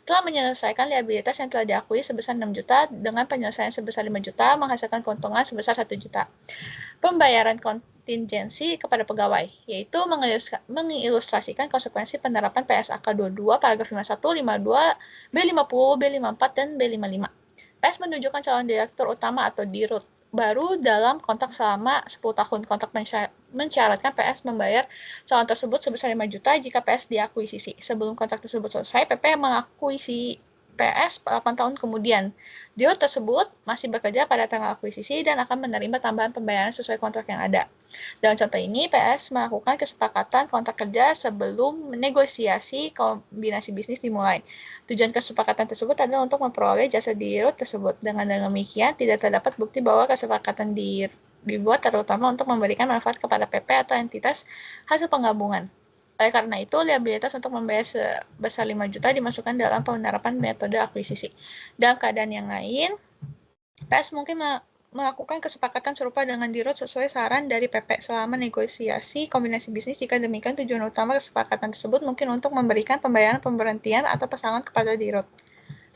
telah menyelesaikan liabilitas yang telah diakui sebesar 6 juta dengan penyelesaian sebesar 5 juta menghasilkan keuntungan sebesar 1 juta. Pembayaran kontingensi kepada pegawai, yaitu mengilustrasikan konsekuensi penerapan PSAK 22 paragraf 51, 52, B50, B54, dan B55. PS menunjukkan calon direktur utama atau dirut baru dalam kontrak selama 10 tahun. Kontrak mensyaratkan PS membayar calon tersebut sebesar 5 juta jika PS diakuisisi. Sebelum kontrak tersebut selesai, PP mengakuisisi PS 8 tahun kemudian. Dirut tersebut masih bekerja pada tanggal akuisisi dan akan menerima tambahan pembayaran sesuai kontrak yang ada. Dalam contoh ini, PS melakukan kesepakatan kontrak kerja sebelum negosiasi kombinasi bisnis dimulai. Tujuan kesepakatan tersebut adalah untuk memperoleh jasa dirut tersebut. Dengan demikian, tidak terdapat bukti bahwa kesepakatan dibuat terutama untuk memberikan manfaat kepada PP atau entitas hasil penggabungan. Oleh karena itu, liabilitas untuk membayar sebesar 5 juta dimasukkan dalam penerapan metode akuisisi. Dalam keadaan yang lain, PS mungkin melakukan kesepakatan serupa dengan dirut sesuai saran dari PP selama negosiasi kombinasi bisnis. Jika demikian, tujuan utama kesepakatan tersebut mungkin untuk memberikan pembayaran pemberhentian atau pesangon kepada dirut.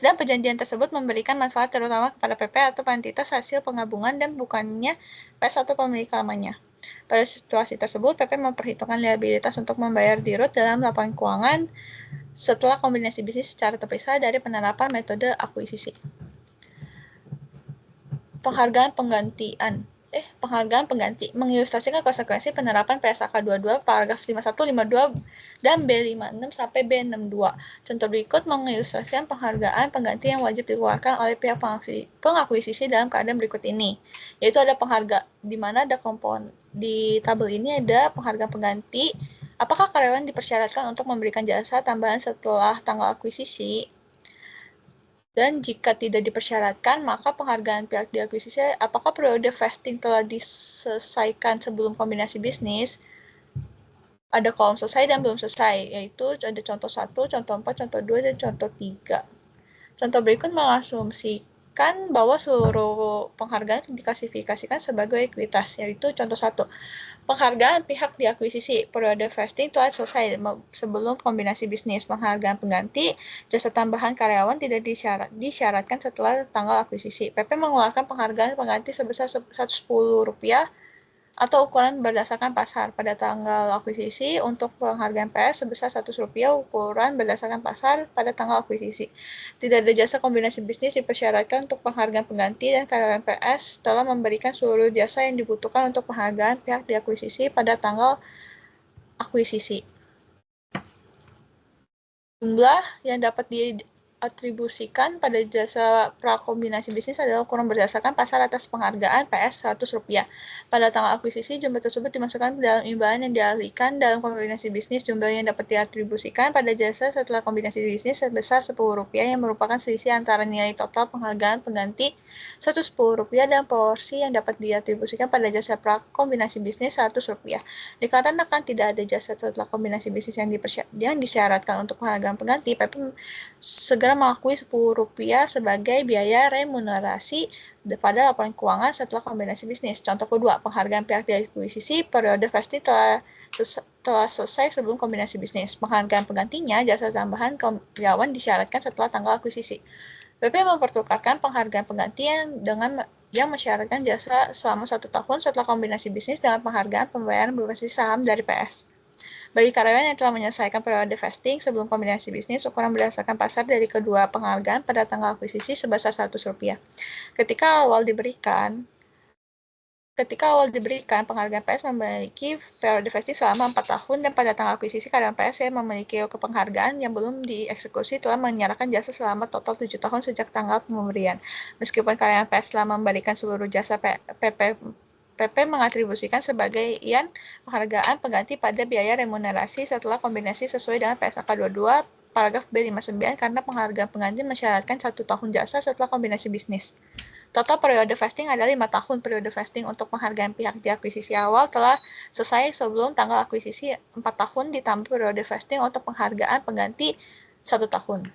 Dan perjanjian tersebut memberikan manfaat terutama kepada PP atau entitas hasil penggabungan dan bukannya PS atau pemilik lamanya. Pada situasi tersebut, PP memperhitungkan liabilitas untuk membayar dirut dalam laporan keuangan setelah kombinasi bisnis secara terpisah dari penerapan metode akuisisi. Penghargaan pengganti mengilustrasikan konsekuensi penerapan PSAK 22 paragraf 51, 52 dan B56 sampai B62. Contoh berikut mengilustrasikan penghargaan pengganti yang wajib dikeluarkan oleh pihak pengakuisisi dalam keadaan berikut ini, yaitu ada penghargaan di mana ada di tabel ini ada penghargaan pengganti. Apakah karyawan dipersyaratkan untuk memberikan jasa tambahan setelah tanggal akuisisi? Dan jika tidak dipersyaratkan, maka penghargaan pihak diakuisisi, apakah periode vesting telah diselesaikan sebelum kombinasi bisnis? Ada kolom selesai dan belum selesai, yaitu ada contoh 1, contoh 4, contoh 2, dan contoh 3. Contoh berikut mengasumsikan disyaratkan bahwa seluruh penghargaan diklasifikasikan sebagai ekuitas, yaitu contoh 1. Penghargaan pihak diakuisisi, periode vesting telah selesai sebelum kombinasi bisnis. Penghargaan pengganti, jasa tambahan karyawan tidak disyaratkan setelah tanggal akuisisi. PP mengeluarkan penghargaan pengganti sebesar Rp110 atau ukuran berdasarkan pasar pada tanggal akuisisi. Untuk penghargaan PS sebesar Rp100 ukuran berdasarkan pasar pada tanggal akuisisi. Tidak ada jasa kombinasi bisnis dipersyaratkan untuk penghargaan pengganti, dan karyawan PS telah memberikan seluruh jasa yang dibutuhkan untuk penghargaan pihak diakuisisi pada tanggal akuisisi. Jumlah yang dapat diatribusikan pada jasa prakombinasi bisnis adalah ukuran berdasarkan pasar atas penghargaan PS Rp100. Pada tanggal akuisisi, jumlah tersebut dimasukkan dalam imbalan yang dialihkan dalam kombinasi bisnis. Jumlah yang dapat diatribusikan pada jasa setelah kombinasi bisnis sebesar Rp10 yang merupakan selisih antara nilai total penghargaan pengganti Rp110 dan porsi yang dapat diatribusikan pada jasa prakombinasi bisnis Rp100. Dikarenakan tidak ada jasa setelah kombinasi bisnis yang disyaratkan untuk penghargaan pengganti, PP segera mengakui Rp10 sebagai biaya remunerasi pada laporan keuangan setelah kombinasi bisnis. Contoh kedua, penghargaan pihak diakuisisi, periode vesting telah selesai sebelum kombinasi bisnis. Penghargaan penggantinya, jasa tambahan karyawan disyaratkan setelah tanggal akuisisi. PP mempertukarkan penghargaan pengganti yang mensyaratkan jasa selama 1 tahun setelah kombinasi bisnis dengan penghargaan pembayaran berbasis saham dari PS. Bagi karyawan yang telah menyelesaikan periode vesting sebelum kombinasi bisnis, ukuran berdasarkan pasar dari kedua penghargaan pada tanggal akuisisi sebesar Rp100. Ketika awal diberikan, penghargaan PS memiliki periode vesting selama 4 tahun, dan pada tanggal akuisisi karyawan PS yang memiliki penghargaan yang belum dieksekusi telah menyerahkan jasa selama total 7 tahun sejak tanggal pemberian. Meskipun karyawan PS telah memberikan seluruh jasa, PP mengatribusikan sebagian penghargaan pengganti pada biaya remunerasi setelah kombinasi sesuai dengan PSAK 22 paragraf B59 karena penghargaan pengganti mensyaratkan 1 tahun jasa setelah kombinasi bisnis. Total periode vesting adalah 5 tahun. Periode vesting untuk penghargaan pihak di akuisisi awal telah selesai sebelum tanggal akuisisi. 4 tahun ditambah periode vesting untuk penghargaan pengganti 1 tahun.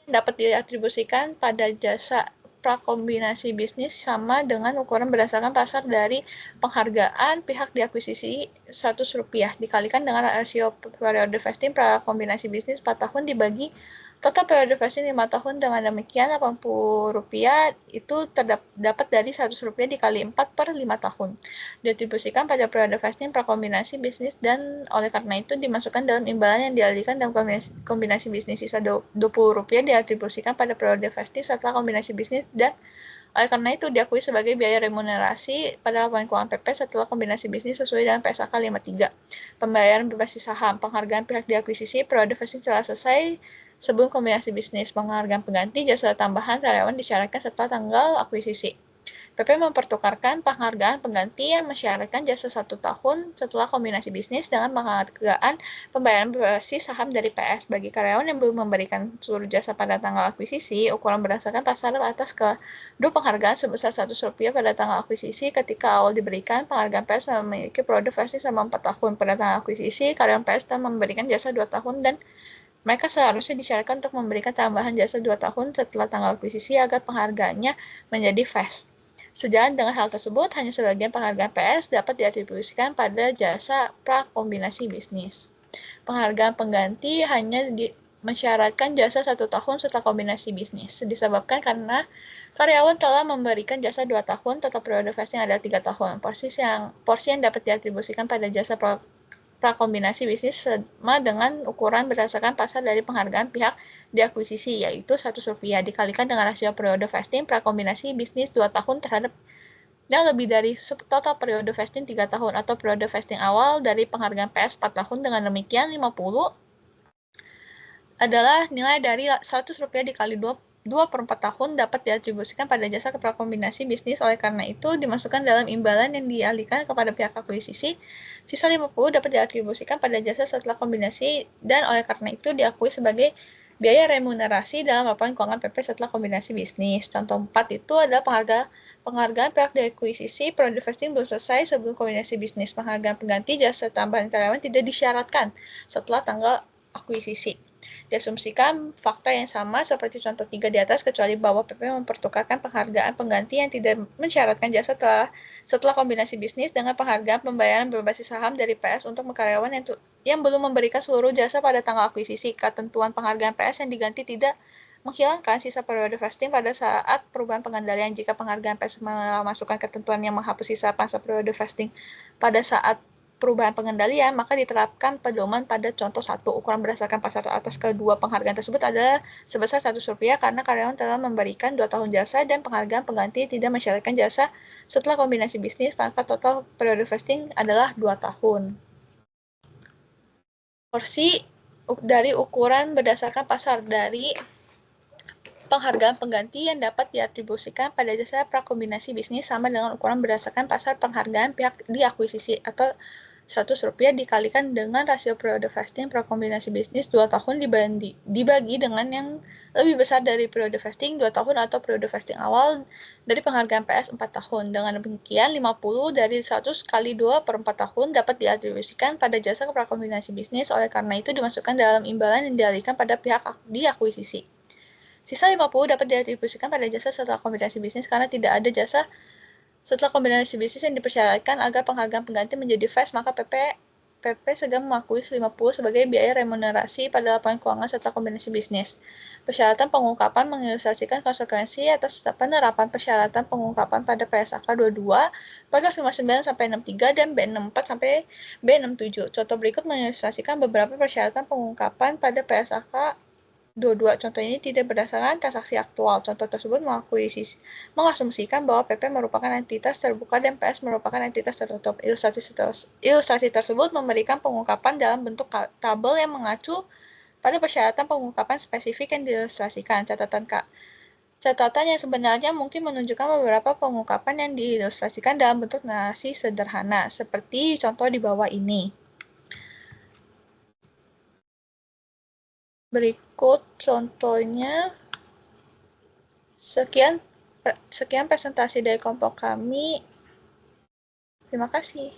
Dapat diatribusikan pada jasa prakombinasi bisnis sama dengan ukuran berdasarkan pasar dari penghargaan pihak diakuisisi Rp100 dikalikan dengan rasio periode vesting prakombinasi bisnis 4 tahun dibagi total periode vesting 5 tahun. Dengan demikian Rp80 itu dapat dari Rp100 dikali 4 per 5 tahun. Diatribusikan pada periode vesting prakombinasi bisnis, dan oleh karena itu dimasukkan dalam imbalan yang dialihkan dalam kombinasi bisnis. Sisa Rp20 diatribusikan pada periode vesting setelah kombinasi bisnis, dan oleh karena itu diakui sebagai biaya remunerasi pada laporan keuangan PP setelah kombinasi bisnis sesuai dengan PSAK 53. Pembayaran berbasis saham, penghargaan pihak diakuisisi, periode vesting telah selesai sebelum kombinasi bisnis. Penghargaan pengganti, jasa tambahan karyawan disyaratkan setelah tanggal akuisisi. PP mempertukarkan penghargaan pengganti yang mensyaratkan jasa 1 tahun setelah kombinasi bisnis dengan penghargaan pembayaran berbasis saham dari PS. Bagi karyawan yang belum memberikan seluruh jasa pada tanggal akuisisi, ukuran berdasarkan pasar atas kedua penghargaan sebesar Rp100 pada tanggal akuisisi. Ketika awal diberikan, penghargaan PS memiliki periode vesting selama 4 tahun. Pada tanggal akuisisi, karyawan PS telah memberikan jasa 2 tahun dan mereka seharusnya disyaratkan untuk memberikan tambahan jasa 2 tahun setelah tanggal akuisisi agar penghargaannya menjadi vest. Sejalan dengan hal tersebut, hanya sebagian penghargaan PS dapat diatribusikan pada jasa prakombinasi bisnis. Penghargaan pengganti hanya mensyaratkan jasa 1 tahun setelah kombinasi bisnis, disebabkan karena karyawan telah memberikan jasa 2 tahun, total periode vesting adalah 3 tahun. Porsi yang dapat diatribusikan pada jasa prakombinasi bisnis sama dengan ukuran berdasarkan pasar dari penghargaan pihak diakuisisi, yaitu Rp100 dikalikan dengan rasio periode vesting prakombinasi bisnis 2 tahun terhadap yang lebih dari total periode vesting 3 tahun atau periode vesting awal dari penghargaan PS 4 tahun. Dengan demikian 50 adalah nilai dari Rp100 dikali 2/4 tahun dapat diatribusikan pada jasa prakombinasi bisnis. Oleh karena itu dimasukkan dalam imbalan yang dialihkan kepada pihak akuisisi. Sisa 50 dapat diatribusikan pada jasa setelah kombinasi, dan oleh karena itu diakui sebagai biaya remunerasi dalam laporan keuangan PP setelah kombinasi bisnis. Contoh 4 itu adalah penghargaan pihak diakuisisi, periode vesting belum selesai sebelum kombinasi bisnis. Penghargaan pengganti jasa tambahan karyawan tidak disyaratkan setelah tanggal akuisisi. Diasumsikan fakta yang sama seperti contoh 3 di atas, kecuali bahwa PP mempertukarkan penghargaan pengganti yang tidak mensyaratkan jasa setelah kombinasi bisnis dengan penghargaan pembayaran berbasis saham dari PS untuk karyawan yang belum memberikan seluruh jasa pada tanggal akuisisi. Ketentuan penghargaan PS yang diganti tidak menghilangkan sisa periode vesting pada saat perubahan pengendalian. Jika penghargaan PS memasukkan ketentuan yang menghapus sisa masa periode vesting pada saat perubahan pengendalian, maka diterapkan pedoman pada contoh 1. Ukuran berdasarkan pasal atas kedua penghargaan tersebut adalah sebesar Rp100 karena karyawan telah memberikan 2 tahun jasa dan penghargaan pengganti tidak mensyaratkan jasa setelah kombinasi bisnis, maka total periode vesting adalah 2 tahun. Porsi dari ukuran berdasarkan pasar dari penghargaan pengganti yang dapat diatribusikan pada jasa prakombinasi bisnis sama dengan ukuran berdasarkan pasar penghargaan pihak diakuisisi atau Rp100 dikalikan dengan rasio periode vesting prakombinasi bisnis 2 tahun dibagi dengan yang lebih besar dari periode vesting 2 tahun atau periode vesting awal dari penghargaan PS 4 tahun. Dengan demikian, 50 dari 100 kali 2 per 4 tahun dapat diatribusikan pada jasa prakombinasi bisnis, oleh karena itu dimasukkan dalam imbalan yang dialihkan pada pihak diakuisisi. Sisa 50 dapat diatribusikan pada jasa setelah kombinasi bisnis karena tidak ada jasa setelah kombinasi bisnis yang dipersyaratkan agar penghargaan pengganti menjadi VES, maka PP sedang mengakui 50 sebagai biaya remunerasi pada laporan keuangan setelah kombinasi bisnis. Persyaratan pengungkapan mengilustrasikan konsekuensi atas penerapan persyaratan pengungkapan pada PSAK 22, paragraf 59-63 dan B64 sampai B67. Contoh berikut mengilustrasikan beberapa persyaratan pengungkapan pada PSAK 22. Contoh ini tidak berdasarkan transaksi aktual. Contoh tersebut mengasumsikan bahwa PP merupakan entitas terbuka dan PS merupakan entitas tertutup. Ilustrasi tersebut memberikan pengungkapan dalam bentuk tabel yang mengacu pada persyaratan pengungkapan spesifik yang diilustrasikan. Catatan yang sebenarnya mungkin menunjukkan beberapa pengungkapan yang diilustrasikan dalam bentuk narasi sederhana, seperti contoh di bawah ini. Berikut contohnya. Sekian presentasi dari kelompok kami. Terima kasih.